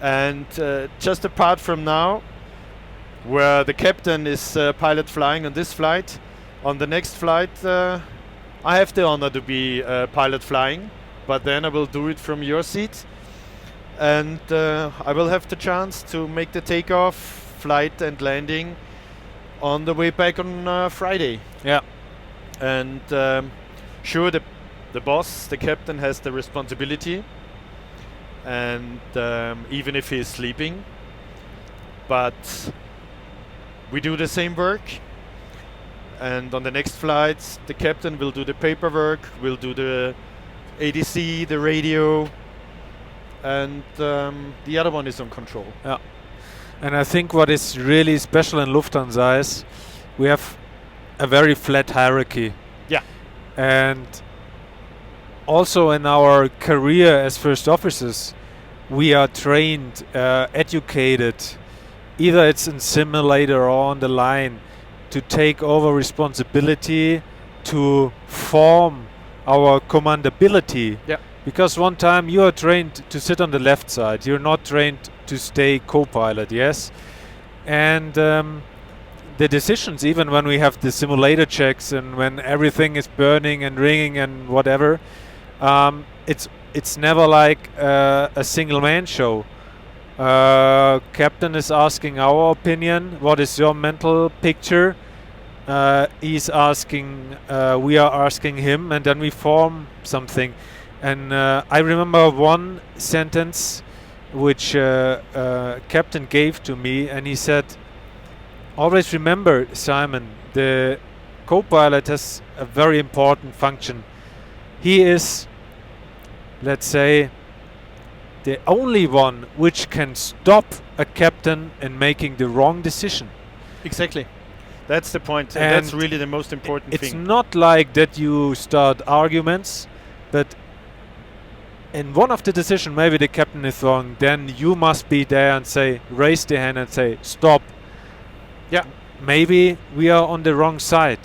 Speaker 5: And just apart from now, where the captain is pilot flying on this flight, on the next flight I have the honor to be pilot flying, but then I will do it from your seat. And I will have the chance to make the takeoff, flight and landing on the way back on Friday.
Speaker 8: Yeah.
Speaker 5: And sure, the boss, the captain, has the responsibility, and even if he is sleeping, but we do the same work. And on the next flights, the captain will do the paperwork, will do the ADC, the radio, and the other one is on control.
Speaker 8: Yeah. And I think what is really special in Lufthansa is we have a very flat hierarchy.
Speaker 5: Yeah.
Speaker 8: And also in our career as first officers, we are trained, educated, either it's in simulator or on the line, to take over responsibility, to form our commandability.
Speaker 5: Yeah.
Speaker 8: Because one time you are trained to sit on the left side, you're not trained to stay co-pilot, yes? And the decisions, even when we have the simulator checks and when everything is burning and ringing and whatever, it's never like a single man show. Captain is asking our opinion, what is your mental picture? He's asking, we are asking him, and then we form something. And I remember one sentence which Captain gave to me, and he said, always remember, Simon, the co-pilot has a very important function. He is, let's say, the only one which can stop a captain in making the wrong decision.
Speaker 5: Exactly. That's the point. And that's really the most important thing.
Speaker 8: It's not like that you start arguments, but in one of the decisions, maybe the captain is wrong, then you must be there and say, raise the hand and say, stop.
Speaker 5: Yeah.
Speaker 8: Maybe we are on the wrong side.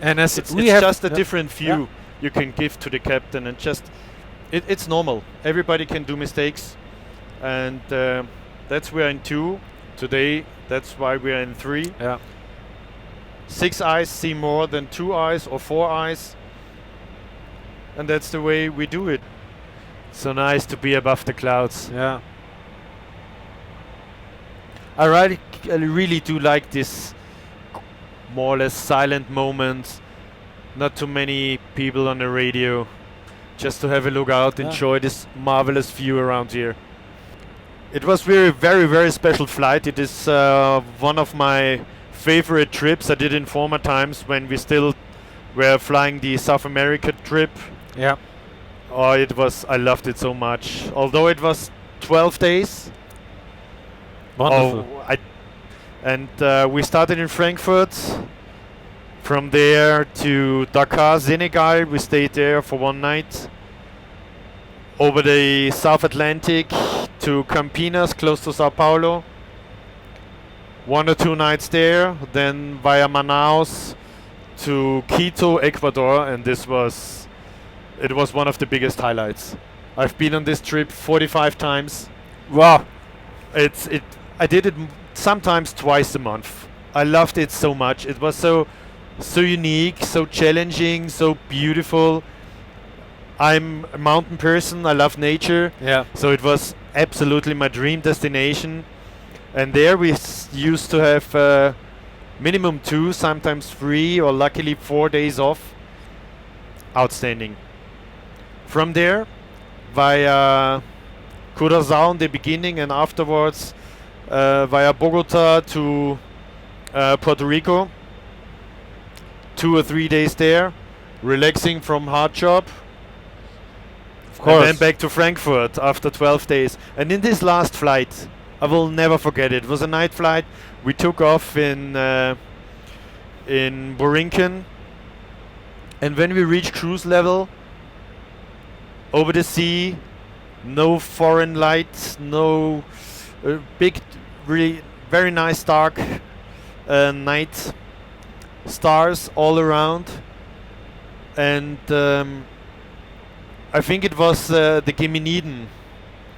Speaker 8: And as
Speaker 5: it's
Speaker 8: we have
Speaker 5: just a different view you can give to the captain, and just it's normal. Everybody can do mistakes, and that's we're in 2 today. That's why we're in 3.
Speaker 8: Yeah.
Speaker 5: 6 eyes see more than 2 eyes or 4 eyes, and that's the way we do it. So nice to be above the clouds.
Speaker 8: Yeah.
Speaker 5: I really do like this more or less silent moment. Not too many people on the radio. Just to have a look out, enjoy this marvelous view around here. It was really very, very special flight. It is one of my favorite trips. I did in former times when we still were flying the South America trip.
Speaker 8: Yeah.
Speaker 5: Oh, I loved it so much. Although it was 12 days.
Speaker 8: Wonderful.
Speaker 5: We started in Frankfurt. From there to Dakar, Senegal. We stayed there for 1 night. Over the South Atlantic to Campinas, close to Sao Paulo. 1 or 2 nights there. Then via Manaus to Quito, Ecuador, and it was one of the biggest highlights. I've been on this trip 45 times.
Speaker 8: Wow.
Speaker 5: I did it sometimes twice a month. I loved it so much. It was so unique, so challenging, so beautiful. I'm a mountain person. I love nature.
Speaker 8: Yeah.
Speaker 5: So it was absolutely my dream destination. And there we used to have minimum 2, sometimes 3, or luckily 4 days off. Outstanding. From there, via Curaçao in the beginning, and afterwards via Bogota to Puerto Rico. 2 or 3 days there, relaxing from hard job.
Speaker 8: Of course.
Speaker 5: And then back to Frankfurt after 12 days. And in this last flight, I will never forget it. It was a night flight. We took off in Borinquen. And when we reached cruise level, over the sea, no foreign lights, no big, really very nice dark night, stars all around. And I think it was the Geminiden.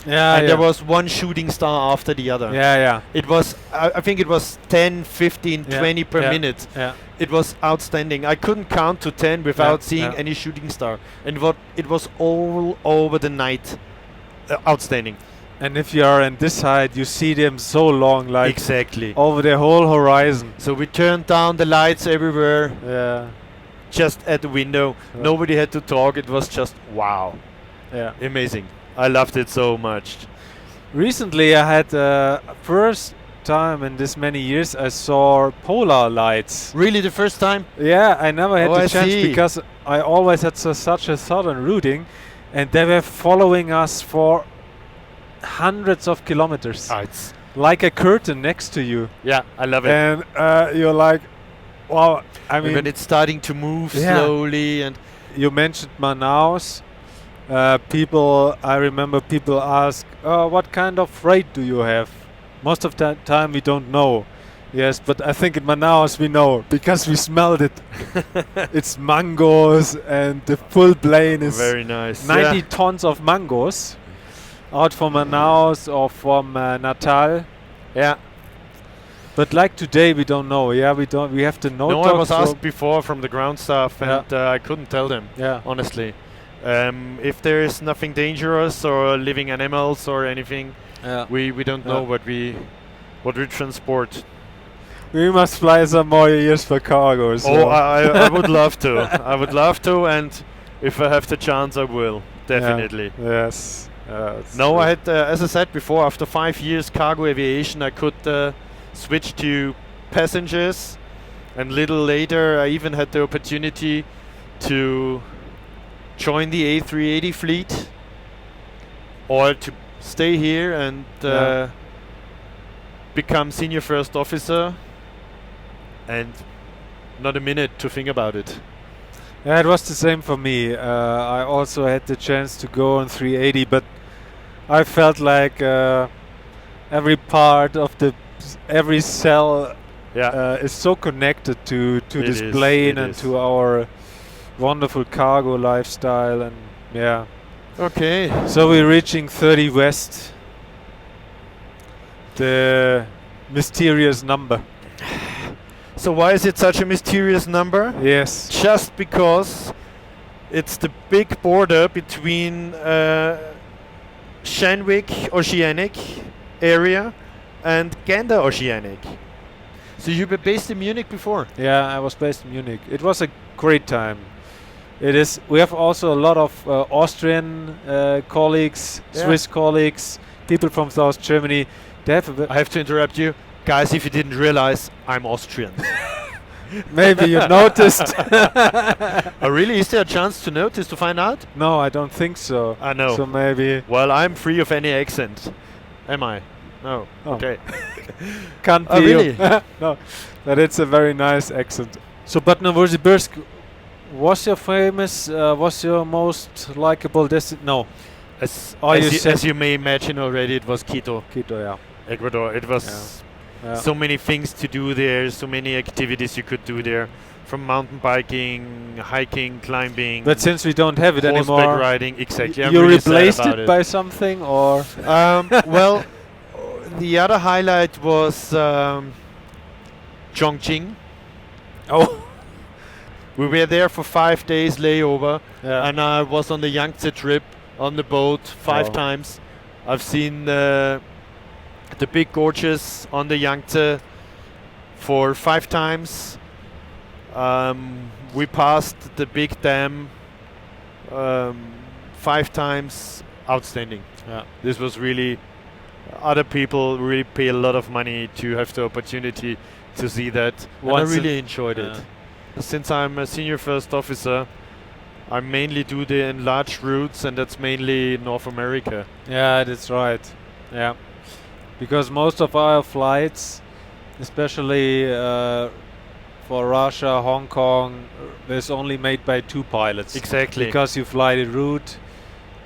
Speaker 8: Yeah,
Speaker 5: And there was one shooting star after the other.
Speaker 8: Yeah.
Speaker 5: It was, I think it was 10, 15, 20 per minute.
Speaker 8: Yeah.
Speaker 5: It was outstanding. I couldn't count to 10 without seeing
Speaker 8: yeah.
Speaker 5: any shooting star. And it was all over the night. Outstanding.
Speaker 8: And if you are on this side, you see them so long, like
Speaker 5: Exactly.
Speaker 8: over the whole horizon.
Speaker 5: So we turned down the lights everywhere,
Speaker 8: Yeah.
Speaker 5: just at the window.
Speaker 8: Yeah.
Speaker 5: Nobody had to talk. It was just wow.
Speaker 8: Yeah.
Speaker 5: Amazing. I loved it so much.
Speaker 8: Recently, I had first time in this many years I saw polar lights.
Speaker 5: Really, the first time?
Speaker 8: Yeah, I never had
Speaker 5: Oh,
Speaker 8: the
Speaker 5: I
Speaker 8: chance
Speaker 5: see.
Speaker 8: because I always had such a southern routing, and they were following us for hundreds of kilometers,
Speaker 5: It's
Speaker 8: like a curtain next to you.
Speaker 5: yeah, I love it.
Speaker 8: And you're like, wow. I
Speaker 5: And
Speaker 8: mean,
Speaker 5: when it's starting to move
Speaker 8: Yeah.
Speaker 5: slowly, and
Speaker 8: you mentioned Manaus. I remember people ask, what kind of freight do you have? Most of the time we don't know. Yes, but I think in Manaus we know because we smelled it. It's mangoes, and the full plane is
Speaker 5: very nice.
Speaker 8: 90 tons of mangoes out from Manaus or from Natal.
Speaker 5: Yeah.
Speaker 8: But like today, we don't know. Yeah, we don't. We have to know.
Speaker 5: No, I was asked before from the ground staff, and
Speaker 8: Yeah.
Speaker 5: I couldn't tell them.
Speaker 8: Yeah.
Speaker 5: Honestly, if there is nothing dangerous or living animals or anything,
Speaker 8: Yeah.
Speaker 5: we don't know what we transport.
Speaker 8: We must fly some more years for cargo. So.
Speaker 5: Oh, I would love to. I would love to, and if I have the chance, I will definitely.
Speaker 8: Yeah. Yes.
Speaker 5: No, I had, as I said before, after 5 years cargo aviation, I could switch to passengers, and little later, I even had the opportunity to join the A380 fleet, or to stay here and become senior first officer, and not a minute to think about it.
Speaker 8: Yeah, it was the same for me. I also had the chance to go on 380, but I felt like every part of every cell is so connected to this plane and to our wonderful cargo lifestyle, and yeah.
Speaker 5: Okay.
Speaker 8: So we're reaching 30 West, the mysterious number.
Speaker 5: So why is it such a mysterious number?
Speaker 8: Yes.
Speaker 5: Just because it's the big border between Schenwick Oceanic area and Gander Oceanic. So you were based in Munich before?
Speaker 8: Yeah, I was based in Munich. It was a great time. It is. We have also a lot of Austrian colleagues, Swiss colleagues, people from South Germany. They have
Speaker 5: I have to interrupt you. Guys, if you didn't realize, I'm Austrian.
Speaker 8: Maybe you noticed.
Speaker 5: Oh, really? Is there a chance to notice, to find out?
Speaker 8: No, I don't think so.
Speaker 5: I know.
Speaker 8: So maybe.
Speaker 5: Well, I'm free of any accent. Am I? No.
Speaker 8: Oh.
Speaker 5: Okay.
Speaker 8: Can't be.
Speaker 5: Oh, really?
Speaker 8: No, but it's a very nice accent. So Bad Novosibirsk was your famous, was your most likable destination? No.
Speaker 5: As you may imagine already, it was Quito.
Speaker 8: Quito, yeah.
Speaker 5: Ecuador. It was so many things to do there, so many activities you could do there, from mountain biking, hiking, climbing.
Speaker 8: But since we don't have it anymore,
Speaker 5: horseback riding, exactly.
Speaker 8: You replaced it by something, or?
Speaker 5: Well, the other highlight was Chongqing.
Speaker 8: Oh.
Speaker 5: We were there for 5 days layover,
Speaker 8: Yeah.
Speaker 5: and I was on the Yangtze trip on the boat 5 times. I've seen the big gorges on the Yangtze for 5 times. We passed the big dam 5 times. Outstanding.
Speaker 8: Yeah.
Speaker 5: This was really, other people really pay a lot of money to have the opportunity to see that. And I really enjoyed it. Since I'm a senior first officer, I mainly do the enlarged routes, and that's mainly North America.
Speaker 8: Yeah, that's right. Yeah, because most of our flights, especially for Russia, Hong Kong, is only made by 2 pilots.
Speaker 5: Exactly.
Speaker 8: Because you fly the route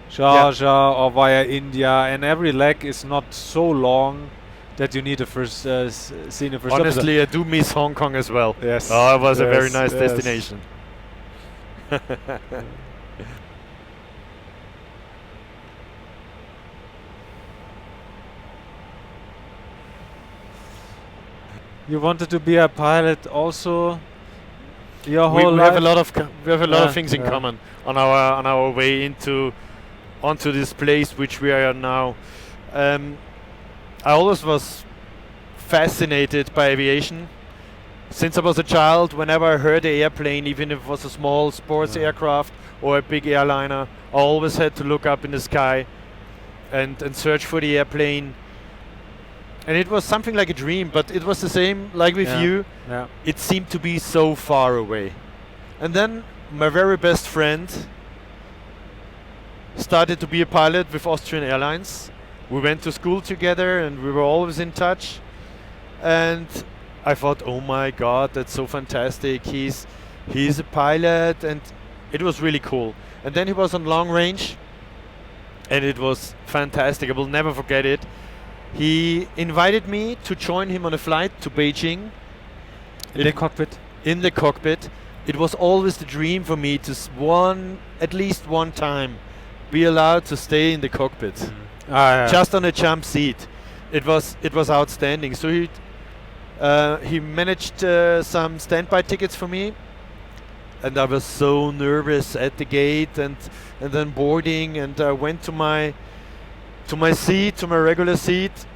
Speaker 8: Sharjah or via India, and every leg is not so long that you need a first senior first officer.
Speaker 5: Honestly, I do miss Hong Kong as well.
Speaker 8: Yes.
Speaker 5: Oh, it was a very
Speaker 8: Yes,
Speaker 5: nice
Speaker 8: yes.
Speaker 5: destination.
Speaker 8: You wanted to be a pilot also your
Speaker 5: We
Speaker 8: whole
Speaker 5: have
Speaker 8: life?
Speaker 5: a lot of
Speaker 8: Yeah,
Speaker 5: things in
Speaker 8: yeah.
Speaker 5: common on our way onto this place which we are now. I always was fascinated by aviation. Since I was a child, whenever I heard an airplane, even if it was a small sports aircraft or a big airliner, I always had to look up in the sky and search for the airplane. And it was something like a dream, but it was the same like with you.
Speaker 8: Yeah.
Speaker 5: It seemed to be so far away. And then my very best friend started to be a pilot with Austrian Airlines. We went to school together and we were always in touch. And I thought, oh my God, that's so fantastic. He's a pilot, and it was really cool. And then he was on long range, and it was fantastic. I will never forget it. He invited me to join him on a flight to Beijing.
Speaker 8: In the cockpit?
Speaker 5: In the cockpit. It was always the dream for me to at least one time be allowed to stay in the cockpit. Just on a jump seat. It was outstanding. So he managed some standby tickets for me, and I was so nervous at the gate and then boarding, and I went to my seat, to my regular seat,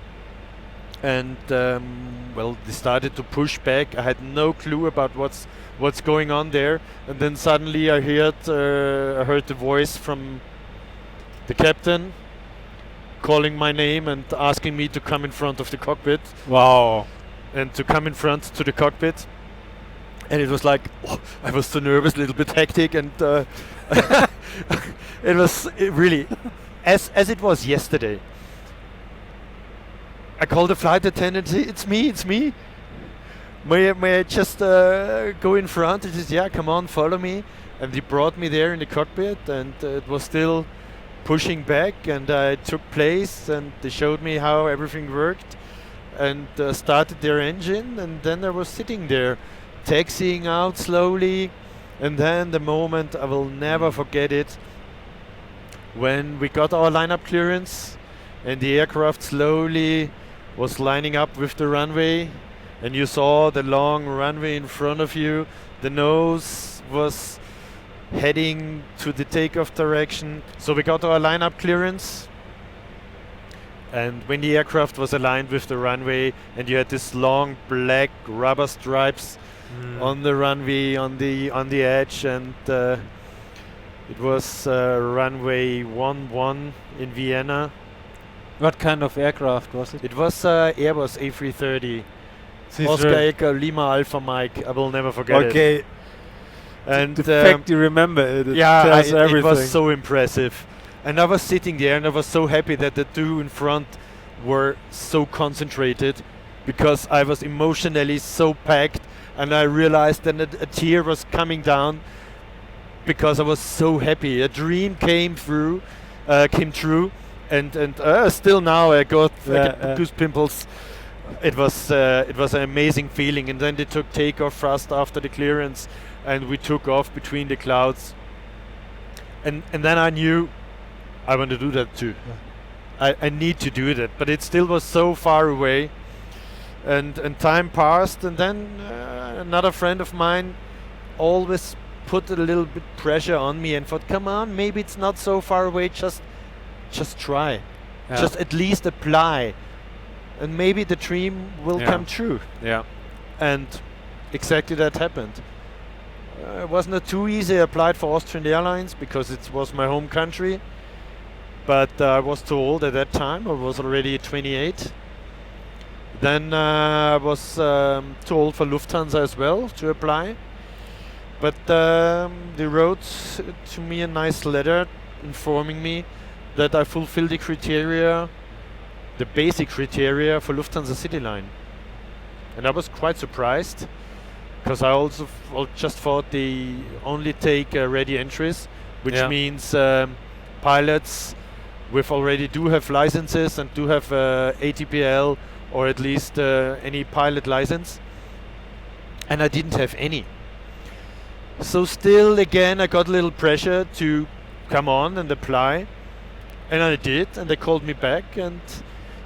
Speaker 5: and they started to push back. I had no clue about what's going on there, and then suddenly I heard the voice from the captain calling my name and asking me to come in front of the cockpit.
Speaker 8: Wow.
Speaker 5: And to come in front to the cockpit. And it was like, I was so nervous, a little bit hectic, and it really, as it was yesterday. I called the flight attendant, it's me. May I just go in front? He says, yeah, come on, follow me. And he brought me there in the cockpit, and it was still pushing back, and I took place, and they showed me how everything worked, and started their engine, and then I was sitting there taxiing out slowly, and then the moment I will never forget it, when we got our lineup clearance and the aircraft slowly was lining up with the runway, and you saw the long runway in front of you, the nose was heading to the takeoff direction. So we got our lineup clearance, and when the aircraft was aligned with the runway and you had this long black rubber stripes on the runway, on the edge, and it was runway 11 in Vienna.
Speaker 8: What kind of aircraft was it?
Speaker 5: It was Airbus A330. Oscar Echo Lima Alpha Mike. I will never forget it.
Speaker 8: Okay.
Speaker 5: And
Speaker 8: the fact you remember it,
Speaker 5: it
Speaker 8: everything.
Speaker 5: was so impressive. And I was sitting there and I was so happy that the two in front were so concentrated, because I was emotionally so packed, and I realized that a tear was coming down because I was so happy. A dream came true, and still now I get goose pimples. It was an amazing feeling. And then they took takeoff thrust after the clearance, and we took off between the clouds. And then I knew I want to do that too. I need to do that, but it still was so far away. And time passed, and then another friend of mine always put a little bit pressure on me and thought, come on, maybe it's not so far away, just try. Just at least apply, and maybe the dream will come true.
Speaker 8: Yeah.
Speaker 5: And exactly that happened. It wasn't too easy. I applied for Austrian Airlines because it was my home country, but I was too old at that time. I was already 28. Then I was too old for Lufthansa as well to apply.
Speaker 10: But they wrote to me a nice letter informing me that I fulfill the criteria, the basic criteria for Lufthansa CityLine. And I was quite surprised, because I also just thought they only take ready entries, which means pilots with already do have licenses and do have ATPL or at least any pilot license. And I didn't have any. So still again I got a little pressure to come on and apply, and I did, and they called me back, and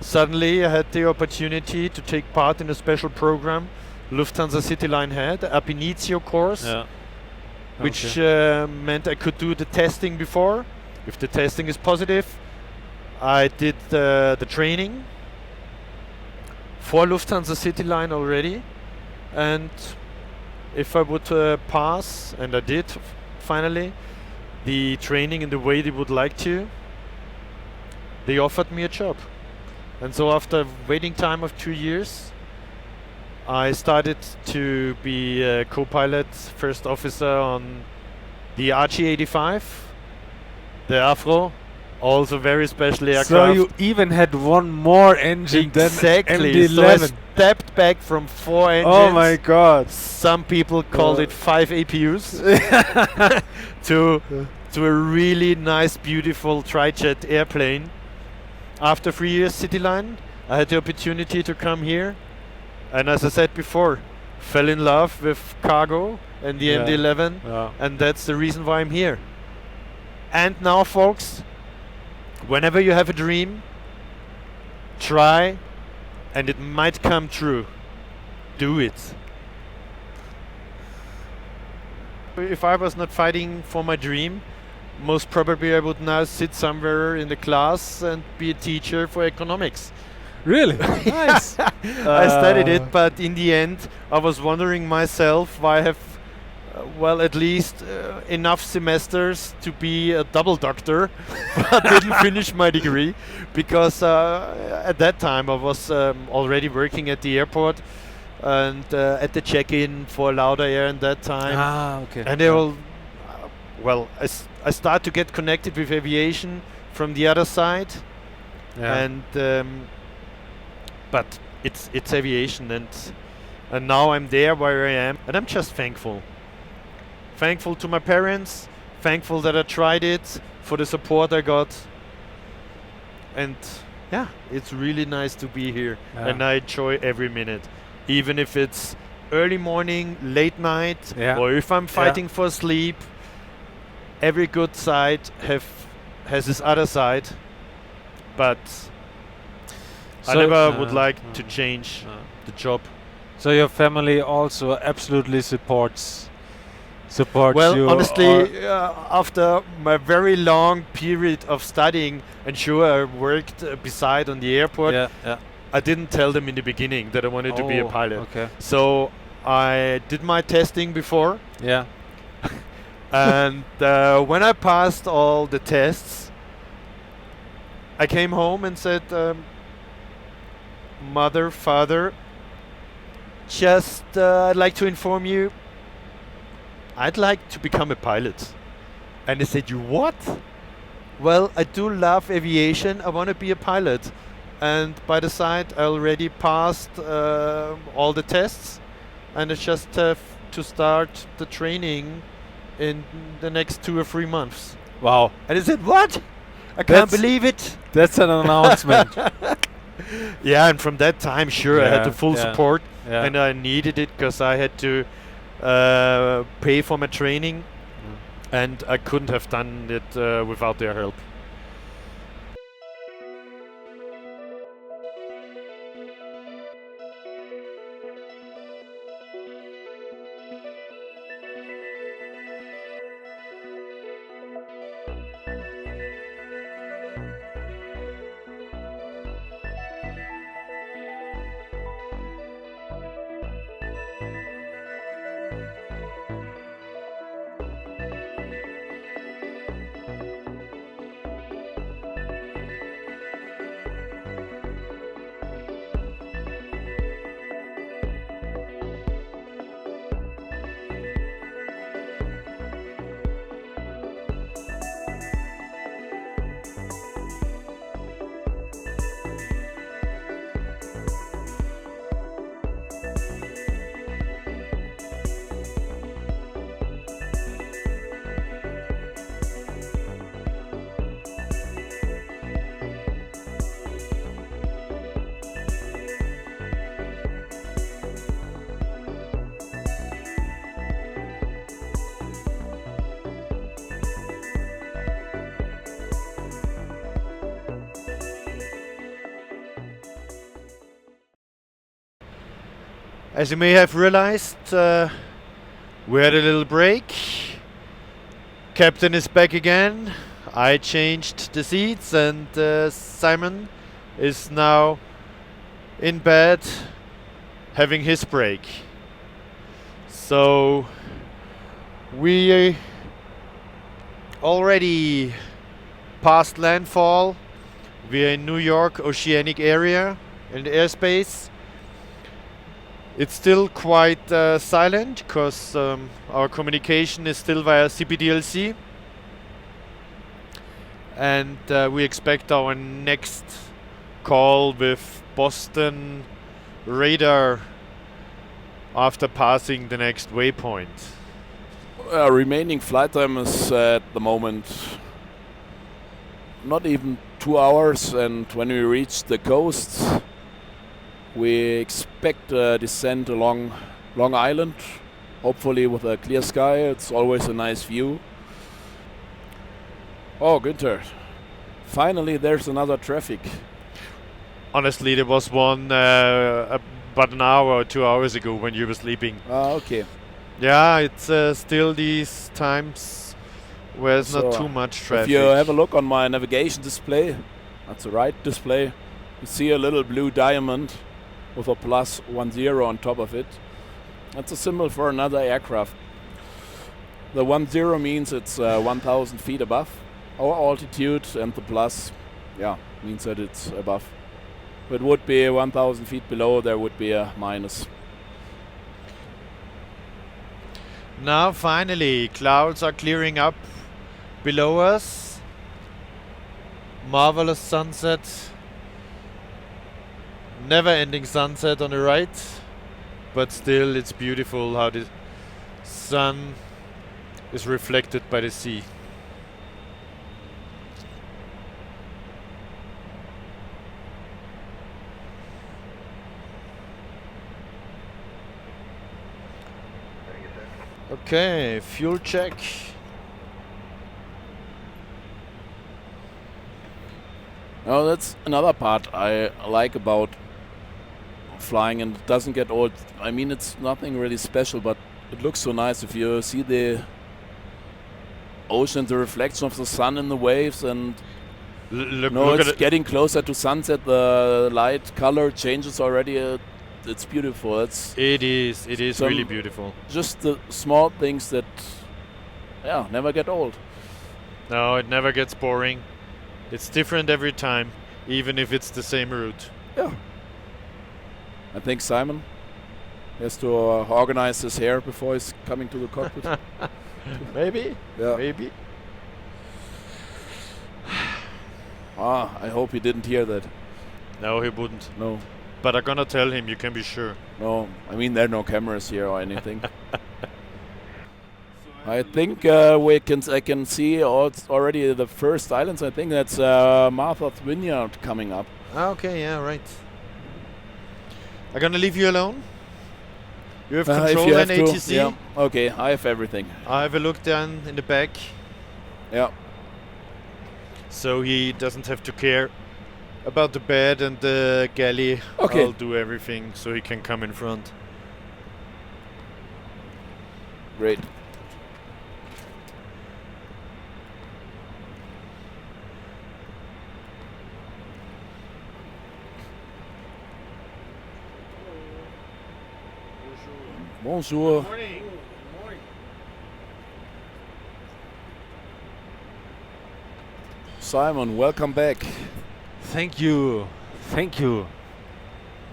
Speaker 10: suddenly I had the opportunity to take part in a special program Lufthansa CityLine had, a ab initio course, which meant I could do the testing before. If the testing is positive, I did the training for Lufthansa CityLine already, and if I would pass, and I did finally, the training in the way they would like to, they offered me a job. And so after waiting time of 2 years, I started to be a co-pilot, first officer on the RG85, the Afro, also very special aircraft.
Speaker 8: So you even had one more engine than MD-11.
Speaker 10: So I stepped back from 4 engines.
Speaker 8: Oh my God!
Speaker 10: Some people called it 5 APUs to a really nice, beautiful tri-jet airplane. After 3 years CityLine, I had the opportunity to come here, and as I said before, fell in love with cargo and the MD-11, and that's the reason why I'm here. And now, folks, whenever you have a dream, try, and it might come true. Do it. If I was not fighting for my dream, most probably I would now sit somewhere in the class and be a teacher for economics.
Speaker 8: Really? Nice.
Speaker 10: I studied it, but in the end I was wondering myself why I have well, at least enough semesters to be a double doctor, but didn't finish my degree, because at that time I was already working at the airport and at the check-in for Lauda Air in that time.
Speaker 8: Ah, okay.
Speaker 10: And they all, well, I start to get connected with aviation from the other side, and but it's aviation, and now I'm there where I am, and I'm just thankful. Thankful to my parents, thankful that I tried it, for the support I got, and yeah, it's really nice to be here, and I enjoy every minute, even if it's early morning, late night, or if I'm fighting for sleep. Every good side has this other side, but I never would like to change the job.
Speaker 8: So your family also absolutely supports you?
Speaker 10: Well, honestly, after my very long period of studying, and sure, I worked beside on the airport, I didn't tell them in the beginning that I wanted to be a pilot.
Speaker 8: Okay.
Speaker 10: So I did my testing before.
Speaker 8: Yeah.
Speaker 10: And when I passed all the tests, I came home and said, Mother, Father, just I'd like to inform you, I'd like to become a pilot. And they said, you what? Well, I do love aviation, I want to be a pilot. And by the side, I already passed all the tests, and I just have to start the training in the next 2 or 3 months.
Speaker 8: Wow.
Speaker 10: And I said, what? I can't believe it.
Speaker 8: That's an announcement.
Speaker 10: Yeah, and from that time, sure, I had the full support, and I needed it because I had to pay for my training, and I couldn't have done it without their help. As you may have realized, we had a little break. Captain is back again. I changed the seats, and Simon is now in bed having his break. So we already passed landfall. We are in New York Oceanic area in the airspace. It's still quite silent because our communication is still via CPDLC, and we expect our next call with Boston radar after passing the next waypoint.
Speaker 4: Remaining flight time is at the moment not even 2 hours, and when we reach the coast we expect a descent along Long Island, hopefully with a clear sky. It's always a nice view. Oh, Günter, finally there's another traffic.
Speaker 10: Honestly, there was one about an hour or 2 hours ago when you were sleeping.
Speaker 4: Okay.
Speaker 10: Yeah, it's still these times where there's not too much traffic.
Speaker 4: If you have a look on my navigation display, that's the right display, you see a little blue diamond with a +10 on top of it. That's a symbol for another aircraft. The 10 means it's 1,000 feet above our altitude, and the plus, means that it's above. If it would be 1,000 feet below, there would be a minus.
Speaker 10: Now finally, clouds are clearing up below us. Marvelous sunset. Never-ending sunset on the right, but still it's beautiful how the sun is reflected by the sea. Okay, fuel check.
Speaker 4: Now that's another part I like about flying, and it doesn't get old. I mean, it's nothing really special, but it looks so nice if you see the ocean, the reflection of the sun in the waves, and
Speaker 10: look
Speaker 4: it's getting closer to sunset. The light color changes already. It's beautiful.
Speaker 10: It is really beautiful.
Speaker 4: Just the small things that, never get old.
Speaker 10: No, it never gets boring. It's different every time, even if it's the same route.
Speaker 4: Yeah. I think Simon has to organize his hair before he's coming to the cockpit.
Speaker 10: Maybe.
Speaker 4: Yeah.
Speaker 10: Maybe.
Speaker 4: I hope he didn't hear that.
Speaker 10: No, he wouldn't.
Speaker 4: No.
Speaker 10: But I'm gonna tell him, you can be sure.
Speaker 4: No, I mean, there are no cameras here or anything. I think I can see already the first islands. I think that's Martha's Vineyard coming up.
Speaker 10: Okay, yeah, right. I'm gonna leave you alone. You have control and ATC.
Speaker 4: Yeah. Okay, I have everything.
Speaker 10: I have a look down in the back.
Speaker 4: Yeah.
Speaker 10: So he doesn't have to care about the bed and the galley.
Speaker 4: Okay.
Speaker 10: I'll do everything so he can come in front.
Speaker 4: Great. Bonjour.
Speaker 10: Morning.
Speaker 4: Simon, welcome back.
Speaker 8: Thank you. Thank you.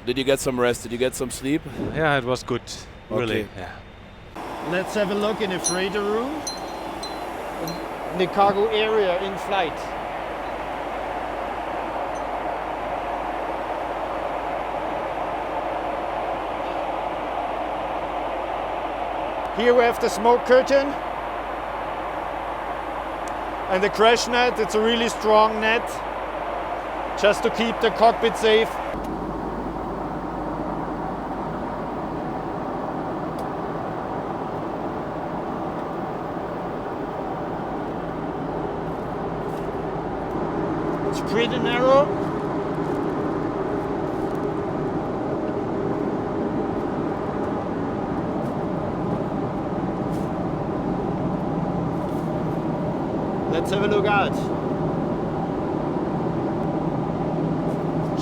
Speaker 4: Did you get some rest? Did you get some sleep?
Speaker 8: Yeah, it was good. Really.
Speaker 4: Okay.
Speaker 8: Yeah.
Speaker 10: Let's have a look in the freighter room. In the cargo area in flight. Here we have the smoke curtain and the crash net. It's a really strong net just to keep the cockpit safe. It's pretty narrow. Let's have a look out.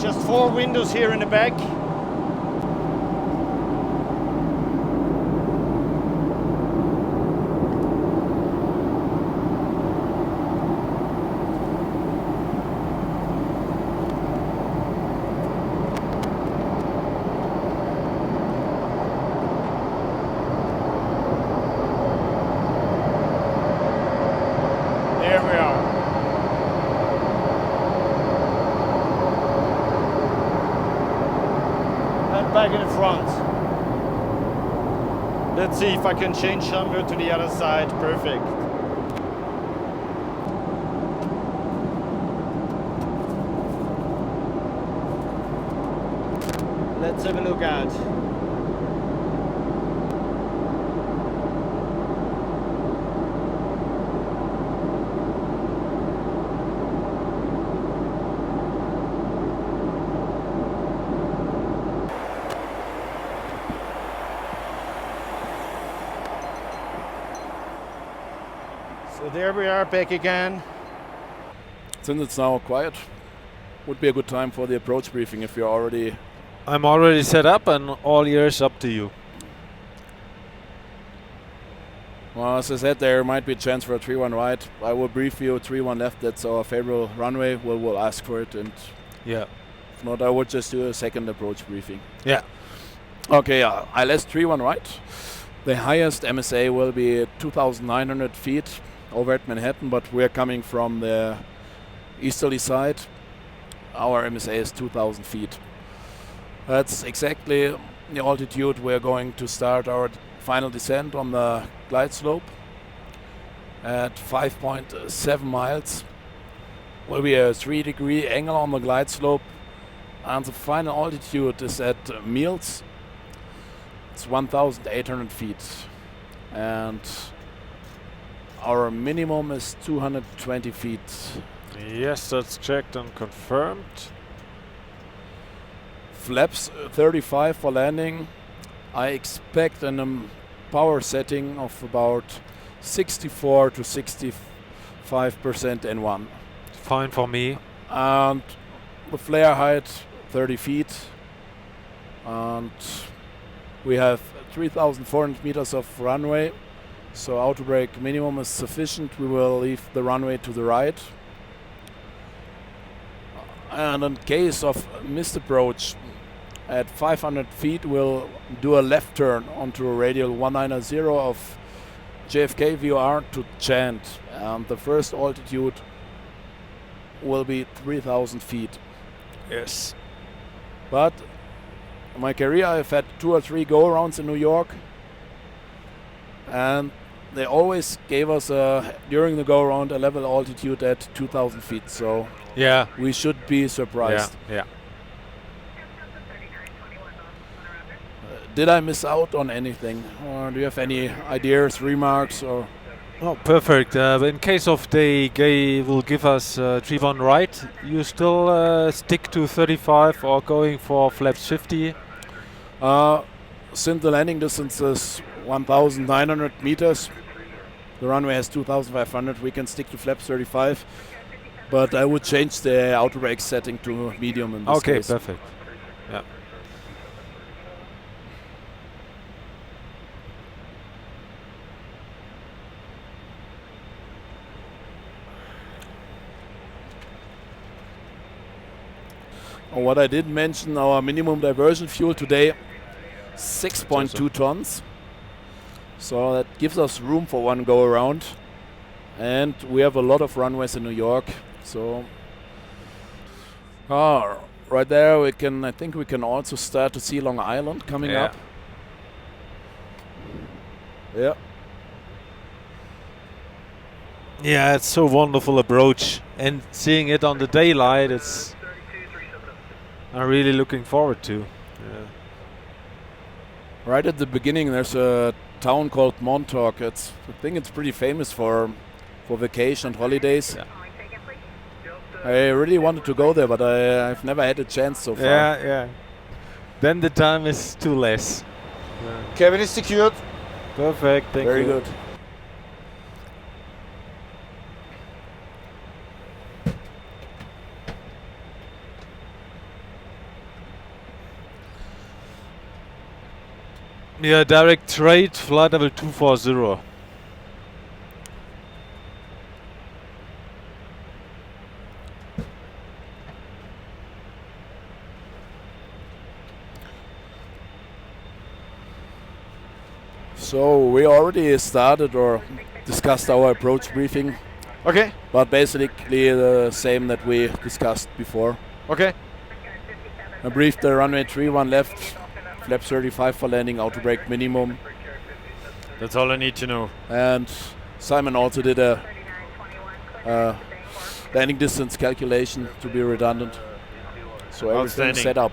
Speaker 10: Just 4 windows here in the back. Back in the front. Let's see if I can change somewhere to the other side. Perfect. Let's have a look out. So there we are back again.
Speaker 4: Since it's now quiet, would be a good time for the approach briefing if you're already...
Speaker 8: I'm already set up and all ears up to you.
Speaker 4: Well, as I said, there might be a chance for a 3-1 right. I will brief you 3-1 left, that's our favorable runway. We'll ask for it, and
Speaker 8: yeah,
Speaker 4: if not, I would just do a second approach briefing.
Speaker 8: Yeah.
Speaker 4: Okay, ILS 3-1 right. The highest MSA will be 2,900 feet over at Manhattan, but we're coming from the easterly side. Our MSA is 2,000 feet. That's exactly the altitude we're going to start our final descent on the glide slope at 5.7 miles. Will be a 3-degree angle on the glide slope, and the final altitude is at Meals. It's 1,800 feet, and our minimum is 220 feet.
Speaker 8: Yes, that's checked and confirmed.
Speaker 4: Flaps 35 for landing. I expect a power setting of about 64 to 65% N1.
Speaker 8: Fine for me.
Speaker 4: And the flare height 30 feet. And we have 3,400 meters of runway. So auto brake minimum is sufficient. We will leave the runway to the right. And in case of missed approach, at 500 feet we'll do a left turn onto a radial 190 of JFK VOR to Chant, and the first altitude will be 3,000 feet.
Speaker 8: Yes.
Speaker 4: But in my career I've had 2 or 3 go-arounds in New York, and they always gave us during the go-around a level altitude at 2,000 feet, so
Speaker 8: yeah,
Speaker 4: we should be surprised.
Speaker 8: Yeah.
Speaker 4: Did I miss out on anything, or do you have any ideas, remarks, or?
Speaker 8: Oh, perfect. In case of they will give us 3-1 right, you still stick to 35 or going for flaps 50?
Speaker 4: Since the landing distance is 1,900 meters, the runway has 2,500, we can stick to flaps 35, but I would change the auto brake setting to medium in this case.
Speaker 8: Okay, perfect. Yeah.
Speaker 4: What I did mention, our minimum diversion fuel today, 6.2 tons. So that gives us room for one go around. And we have a lot of runways in New York. So right there I think we can also start to see Long Island coming up. Yeah.
Speaker 8: Yeah, it's so wonderful approach, and seeing it on the daylight, I'm really looking forward to. Yeah.
Speaker 4: Right at the beginning, there's a town called Montauk. I think it's pretty famous for vacation and holidays.
Speaker 8: Yeah.
Speaker 4: I really wanted to go there, but I've never had a chance so far.
Speaker 8: Yeah. Then the time is too less. Yeah.
Speaker 10: Cabin is secured.
Speaker 8: Perfect. Thank you.
Speaker 4: Very good.
Speaker 8: Yeah, direct trade, flight level 240.
Speaker 4: So we already started or discussed our approach briefing,
Speaker 10: Okay.
Speaker 4: but basically the same that we discussed before.
Speaker 10: Okay.
Speaker 4: I briefed the runway 31 left, flap 35 for landing, auto brake minimum.
Speaker 10: That's all I need to know.
Speaker 4: And Simon also did a landing distance calculation to be redundant. So everything's
Speaker 10: Outstanding.
Speaker 4: set up.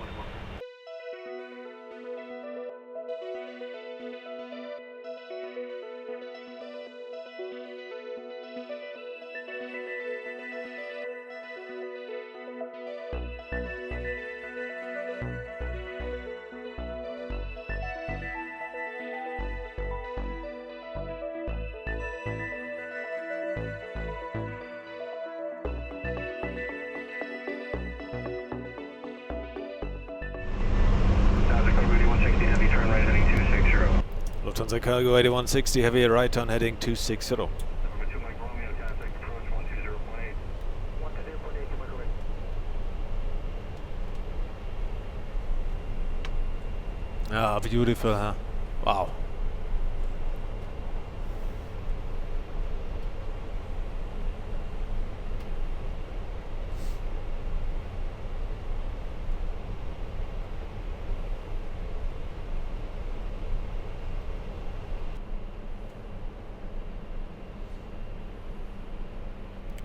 Speaker 8: Lufthansa Cargo 8160, heavy right turn heading 260. Ah, beautiful, huh? Wow.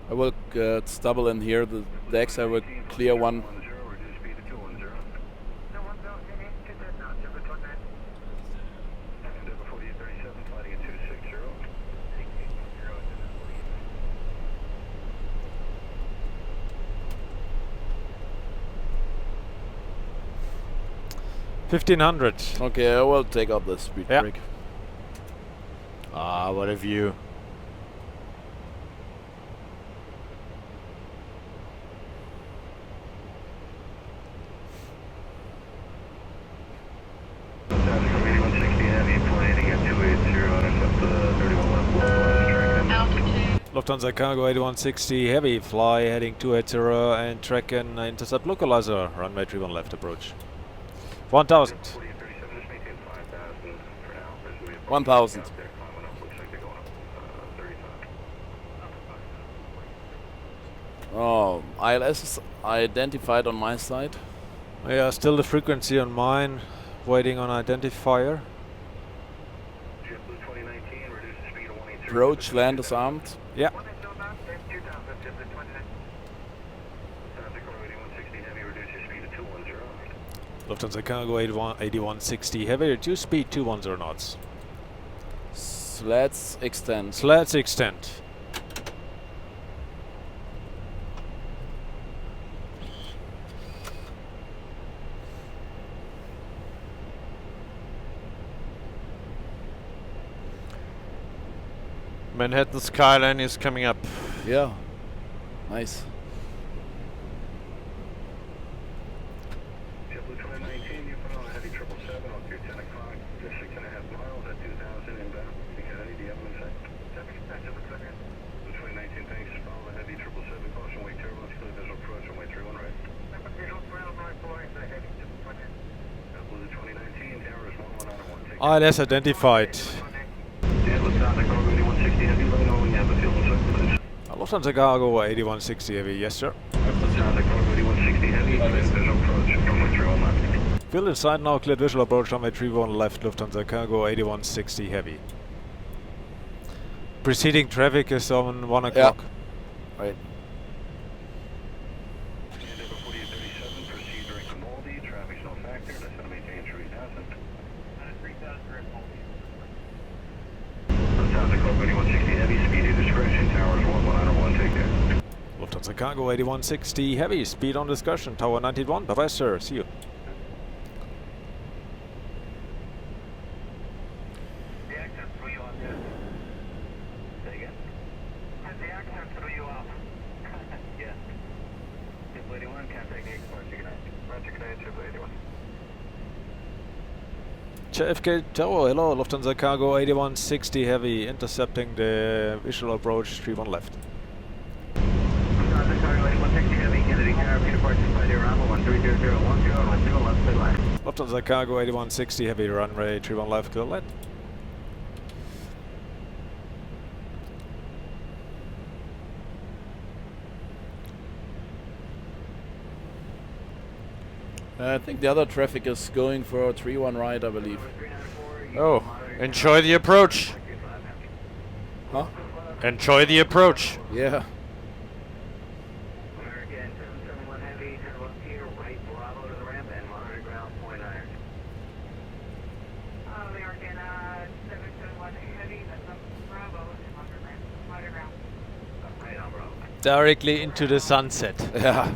Speaker 4: I will stubble in here the decks. I will clear one.
Speaker 8: $1,500.
Speaker 4: Okay, I will take up the speed
Speaker 8: Yeah.
Speaker 4: brake.
Speaker 10: Ah, what a view.
Speaker 8: Lufthansa Cargo 8160, heavy fly heading 280 and track and intercept localizer, runway 31 left approach. 1000.
Speaker 4: 1000. Oh, ILS is identified on my side.
Speaker 8: Yeah, still the frequency on mine, waiting on identifier.
Speaker 4: Approach, land is armed.
Speaker 8: Yeah. Lufthansa Cargo 8160, heavy, reduce speed 210 knots.
Speaker 4: Let's extend.
Speaker 8: Let's extend.
Speaker 10: Manhattan skyline is coming up.
Speaker 4: Yeah, nice.
Speaker 8: ILS identified. Lufthansa Cargo 8160 heavy, yes sir. Fill inside now, cleared visual approach, runway 31 left, Lufthansa Cargo 8160 heavy. Preceding traffic is on 1 o'clock.
Speaker 4: Right.
Speaker 8: Lufthansa Cargo 8160 heavy, speed on discussion, tower 91. Bye bye sir, see you. JFK Tower, hello, Lufthansa Cargo 8160 Heavy, intercepting the visual approach 31 left.
Speaker 11: Lufthansa Cargo 8160 Heavy, Kennedy Tower, departure flight around 13010, left, clear left.
Speaker 8: Lufthansa Cargo 8160 Heavy, runway 31 left, clear left.
Speaker 4: I think the other traffic is going for a 3-1 right, I believe.
Speaker 10: Oh, enjoy the approach.
Speaker 4: Huh?
Speaker 10: Enjoy the approach.
Speaker 4: Yeah.
Speaker 11: American 771 Heavy, turn left here, right, Bravo to the ramp, and monitor ground, point iron.
Speaker 12: American 771 Heavy, that's up Bravo, monitor ground.
Speaker 11: Right on, Bravo.
Speaker 8: Directly into the sunset.
Speaker 4: Yeah.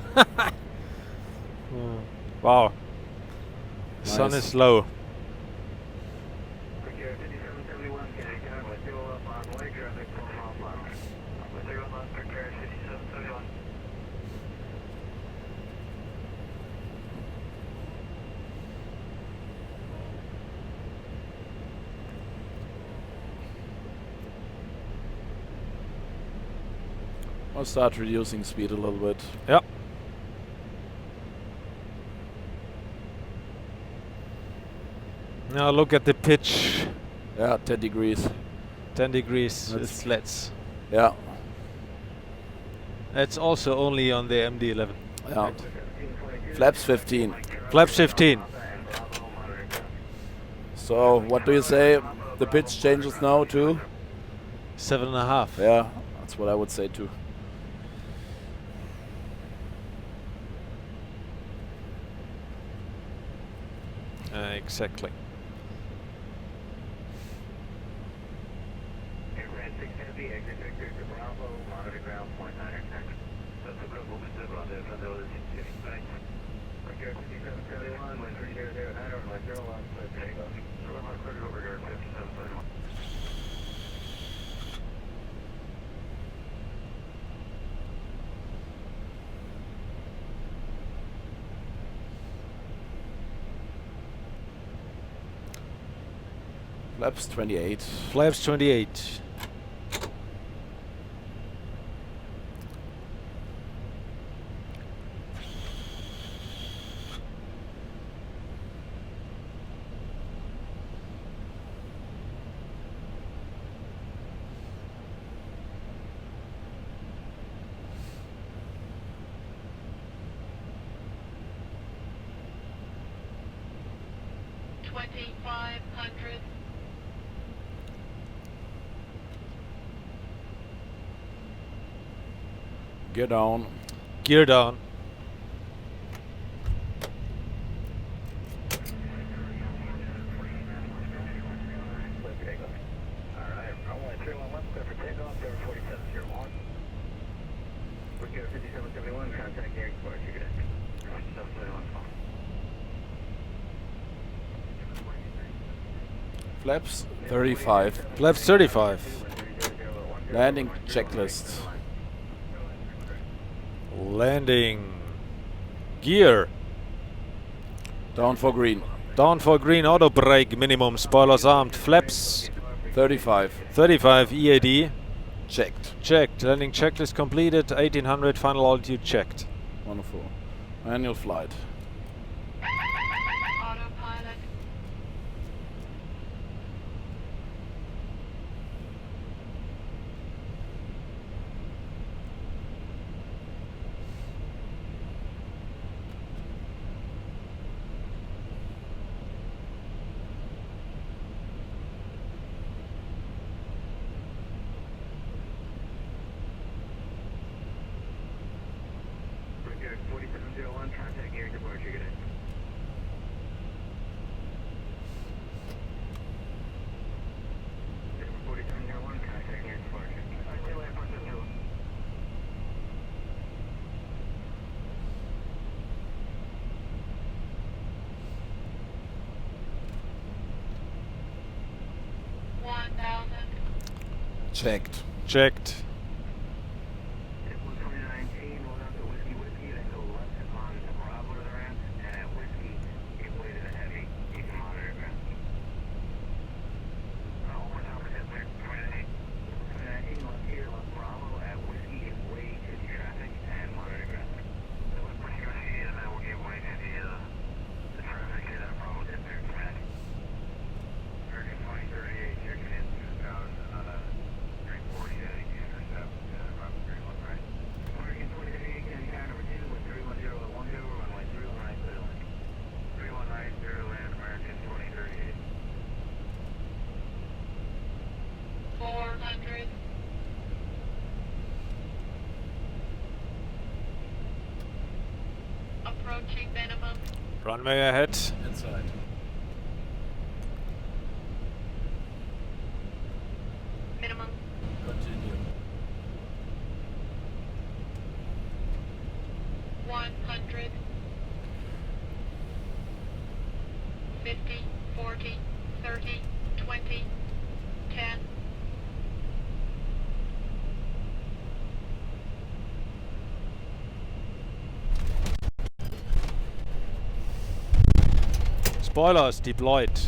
Speaker 8: Wow.
Speaker 4: Nice.
Speaker 8: Sun is low.
Speaker 11: Procure 5771, Kennedy Tower, with 0 left on way, traffic 4 miles per hour. With 0 left, procure 5771.
Speaker 4: I'll start reducing speed a little bit.
Speaker 8: Yep. Now look at the pitch.
Speaker 4: Yeah, 10 degrees.
Speaker 8: 10 degrees.
Speaker 4: That's
Speaker 8: It's slats.
Speaker 4: Yeah.
Speaker 8: That's also only on the MD-11.
Speaker 4: Yeah. Flaps 15.
Speaker 8: Flaps 15.
Speaker 4: So what do you say? The pitch changes now to?
Speaker 8: 7.5.
Speaker 4: Yeah, that's what I would say too.
Speaker 8: Exactly.
Speaker 11: Aircraft 6 Heavy, exit Victor to Bravo, monitor ground, point iron. That's a good move to Bravo, for those right. Procure 5771, when 3009, or like 0 left, for takeoff. So I'm going to put it over here, 5771.
Speaker 4: Flaps 28.
Speaker 8: Flaps 28.
Speaker 4: Gear down.
Speaker 8: Gear down.
Speaker 11: Alright, runway 311, clear for takeoff, over 4701. Procure 5771, contact near departure, good. 5771.
Speaker 4: Flaps 35.
Speaker 8: Flaps 35.
Speaker 4: Landing checklist.
Speaker 8: Landing. Gear.
Speaker 4: Down for green.
Speaker 8: Down for green, auto brake minimum, spoilers armed. Flaps
Speaker 4: 35.
Speaker 8: 35 EAD.
Speaker 4: Checked.
Speaker 8: Checked. Landing checklist completed. 1800 final altitude checked.
Speaker 4: Wonderful. Manual flight.
Speaker 12: Autopilot.
Speaker 11: Procure 4701, contact near departure, good. 4701, contact near departure.
Speaker 4: Checked.
Speaker 8: Checked.
Speaker 11: 2019, we'll have to whiskey, then go left on the Bravo to the ramp, and at whiskey, give way to the heavy, you can monitor ground.
Speaker 8: Runway ahead.
Speaker 4: Inside.
Speaker 12: Minimum.
Speaker 4: Continue.
Speaker 12: 100. 50, 40, 30, 20, 10.
Speaker 8: Spoilers deployed.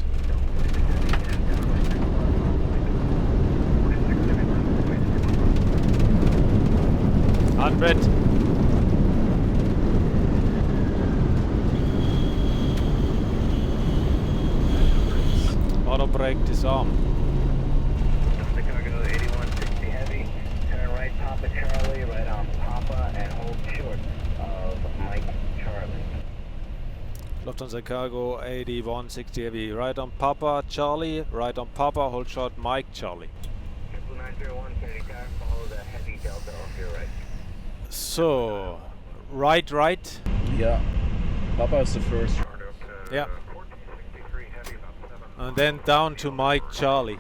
Speaker 8: Hundred. Auto brake disarm.
Speaker 11: Lufthansa Cargo 8160 heavy. Turn right, Papa Charlie, right on Papa, and hold short of Mike Charlie.
Speaker 8: Lufthansa Cargo 8160 heavy. Right on Papa Charlie, right on Papa, hold short Mike Charlie.
Speaker 11: 901 Kennedy car, follow the heavy Delta off your right.
Speaker 8: So, right.
Speaker 4: Yeah. Papa is the first.
Speaker 8: Yeah. And then down to Mike Charlie.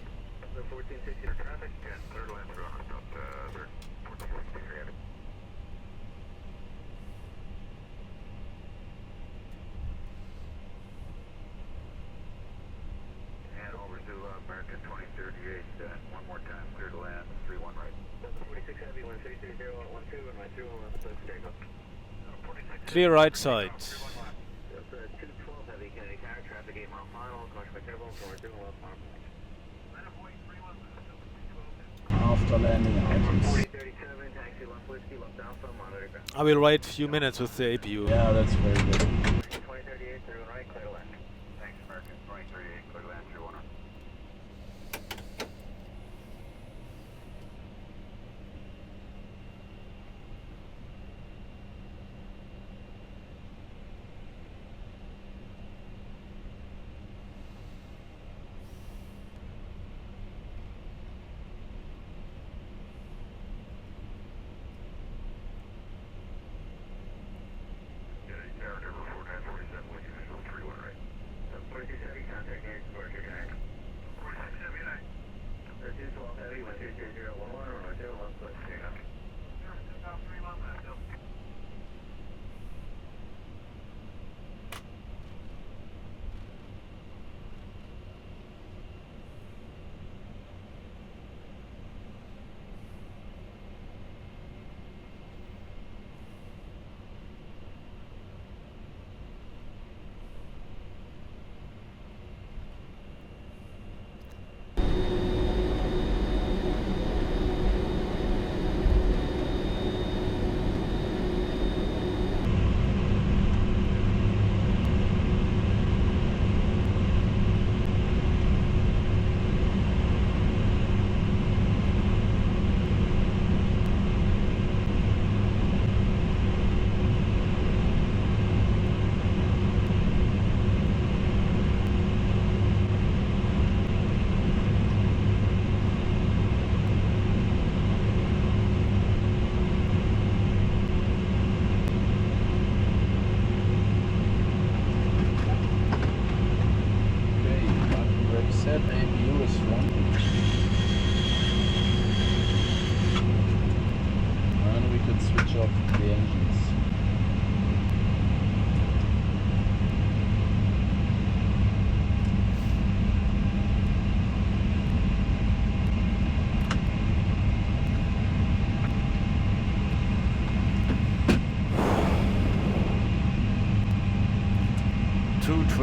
Speaker 11: And over to American 2038, one more time, clear to land, 31 right. 46 heavy, 133.012, and my 31 left, clear for takeoff.
Speaker 8: Clear right side.
Speaker 11: 212 heavy, Kennedy car, traffic 8 mile final, commercial interval, forward 2 left, final.
Speaker 4: After landing items.
Speaker 11: 4037, taxi left whiskey, left alpha, monitor ground.
Speaker 8: I will wait a few minutes with the APU.
Speaker 4: Yeah, that's very good.
Speaker 11: 2038, through and right, clear to land. Thanks, American 2038, clear to land, 31.
Speaker 4: Set APU is 1. And we can switch off the engines.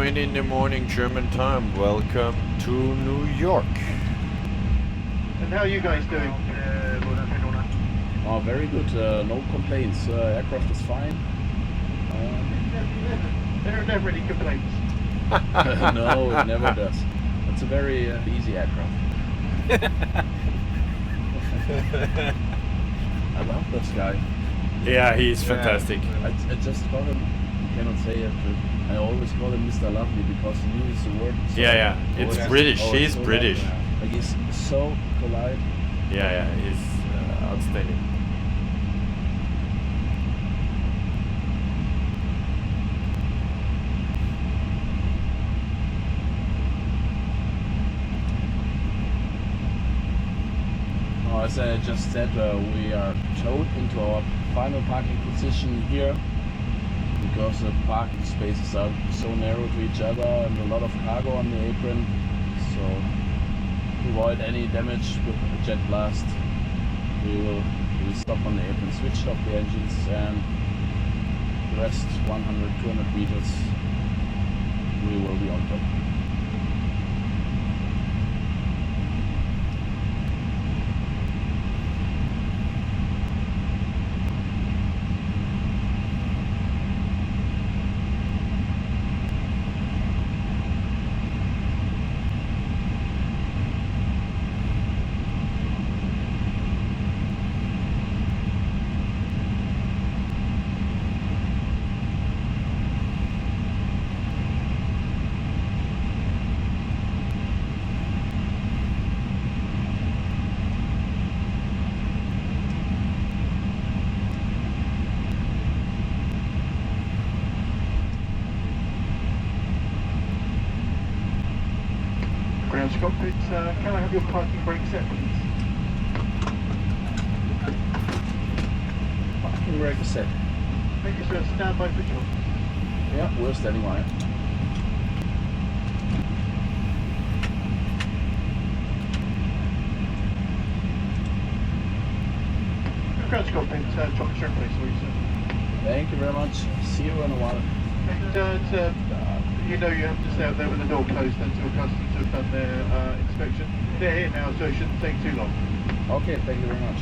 Speaker 10: In the morning German time. Welcome to New York.
Speaker 9: And how are you guys doing?
Speaker 4: Oh, very good. No complaints. Aircraft is fine.
Speaker 9: There are never any complaints.
Speaker 4: No, it never does. It's a very easy aircraft. I love this guy.
Speaker 10: Yeah, he's fantastic.
Speaker 4: I just call him, cannot say it, but I always call him Mr. Lovely because he uses the word. So
Speaker 10: Yeah. It's British. He's
Speaker 4: so
Speaker 10: British.
Speaker 4: Like he's so polite.
Speaker 10: Yeah. He's outstanding.
Speaker 4: as I just said, we are towed into our final parking position here because the parking spaces are so narrow to each other and a lot of cargo on the apron. So to avoid any damage with a jet blast, we will stop on the apron, switch off the engines, and the rest 100-200 meters we will be on top.
Speaker 13: Cockpit, can I have your parking brake set, please?
Speaker 4: Parking brake set.
Speaker 13: Thank you, sir. Stand by for job.
Speaker 4: Yeah, we're standing by.
Speaker 13: Ground Cockpit, drop the trim place for you, sir.
Speaker 4: Thank you very much. See you in a while.
Speaker 13: And you know you have to stay out there with the door closed until customs have done their inspection. They're here now, so it shouldn't take too long.
Speaker 4: Okay, thank you very much.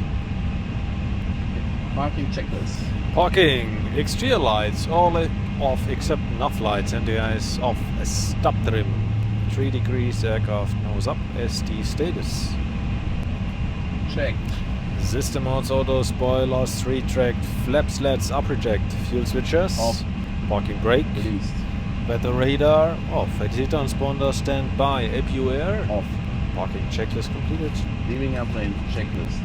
Speaker 4: Parking checklist.
Speaker 8: Parking, exterior lights, all off except nav lights, and the eyes off. Stop trim, 3 degrees, aircraft nose up, SD status.
Speaker 4: Checked.
Speaker 8: System mounts, auto, spoilers, 3 tracked, flap slats, up reject, fuel switches.
Speaker 4: Off.
Speaker 8: Parking brake.
Speaker 4: Released.
Speaker 8: Weather radar, off. Aviator transponder, stand by. APU air,
Speaker 4: off.
Speaker 8: Parking checklist completed.
Speaker 4: Leaving airplane checklist.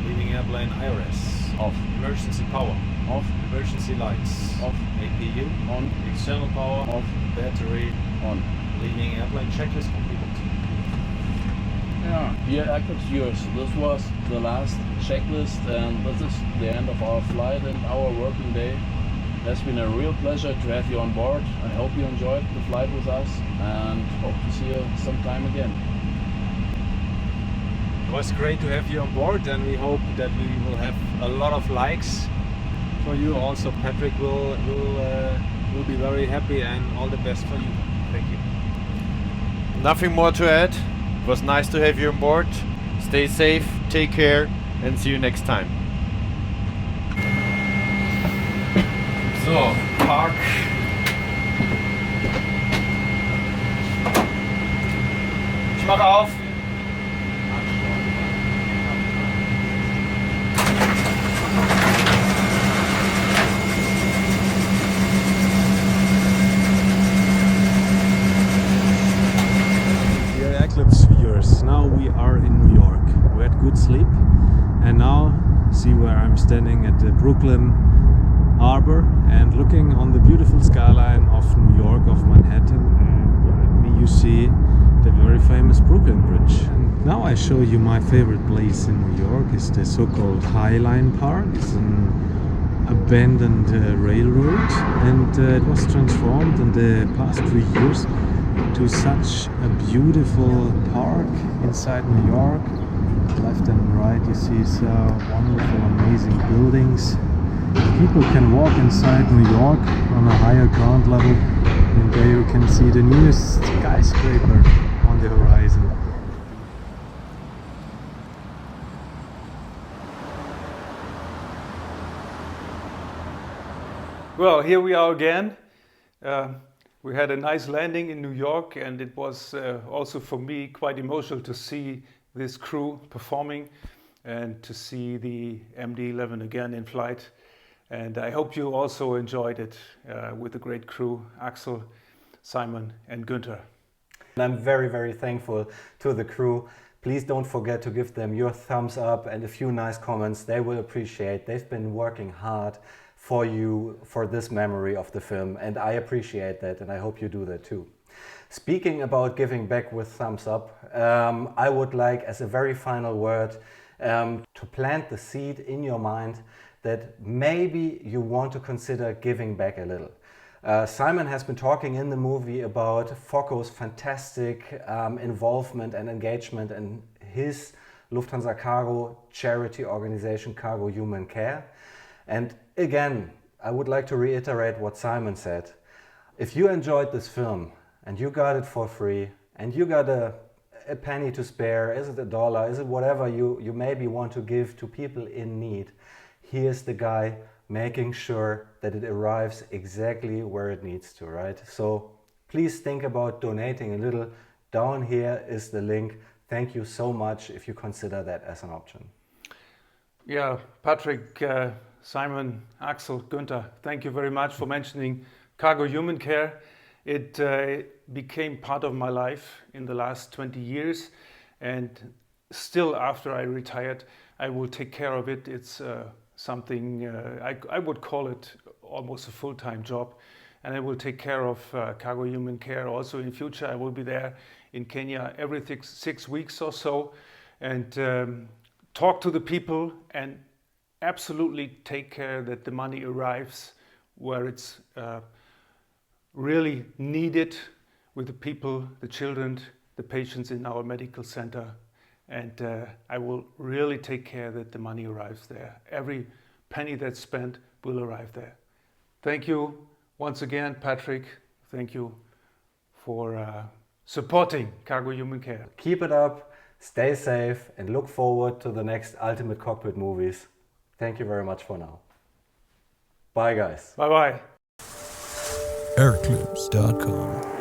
Speaker 8: Leaving airplane IRS.
Speaker 4: Off.
Speaker 8: Emergency power.
Speaker 4: Off.
Speaker 8: Emergency lights.
Speaker 4: Off.
Speaker 8: APU.
Speaker 4: On.
Speaker 8: External power.
Speaker 4: Off.
Speaker 8: Battery.
Speaker 4: On.
Speaker 8: Leaving airplane checklist completed.
Speaker 4: Yeah, dear Air-Clips viewers, this was the last checklist and this is the end of our flight and our working day. It has been a real pleasure to have you on board. I hope you enjoyed the flight with us and hope to see you sometime again.
Speaker 8: It was great to have you on board, and we hope that we will have a lot of likes for you. Also, Patrick will be very happy, and all the best for you. Thank you.
Speaker 10: Nothing more to add. It was nice to have you on board. Stay safe, take care, and see you next time. So, park. Ich mache auf.
Speaker 8: Dear Air-Clips viewers, now we are in New York. We had good sleep, and now see where I'm standing at the Brooklyn Harbor and looking on the beautiful skyline of New York, of Manhattan, and behind me you see the very famous Brooklyn Bridge. And now I show you my favorite place in New York. Is the so-called High Line Park. It's an abandoned railroad, and it was transformed in the past 3 years to such a beautiful park inside New York. Left and right you see some wonderful, amazing buildings. People can walk inside New York on a higher ground level, and there you can see the newest skyscraper on the horizon.
Speaker 3: Well, here we are again. We had a nice landing in New York, and it was also for me quite emotional to see this crew performing and to see the MD-11 again in flight. And I hope you also enjoyed it with the great crew, Axel, Simon and Günter.
Speaker 2: And I'm very, very thankful to the crew. Please don't forget to give them your thumbs up and a few nice comments. They will appreciate. They've been working hard for you for this memory of the film, and I appreciate that, and I hope you do that too. Speaking about giving back with thumbs up, I would like, as a very final word, to plant the seed in your mind that maybe you want to consider giving back a little. Simon has been talking in the movie about Focko's fantastic involvement and engagement in his Lufthansa Cargo charity organization, Cargo Human Care. And again, I would like to reiterate what Simon said. If you enjoyed this film and you got it for free and you got a penny to spare, is it $1, is it whatever you maybe want to give to people in need, here's the guy making sure that it arrives exactly where it needs to, right? So please think about donating a little. Down here is the link. Thank you so much if you consider that as an option.
Speaker 3: Yeah, Patrick, Simon, Axel, Günter, thank you very much for mentioning Cargo Human Care. It became part of my life in the last 20 years, and still after I retired, I will take care of it. It's something, I would call it almost a full-time job, and I will take care of Cargo Human Care also in future. I will be there in Kenya every 6 weeks or so, and talk to the people and absolutely take care that the money arrives where it's really needed, with the people, the children, the patients in our medical center. And I will really take care that the money arrives there. Every penny that's spent will arrive there. Thank you once again, Patrick. Thank you for supporting Cargo Human Care.
Speaker 2: Keep it up, stay safe, and look forward to the next Ultimate Cockpit movies. Thank you very much for now. Bye, guys.
Speaker 3: Bye-bye.
Speaker 14: Air-Clips.com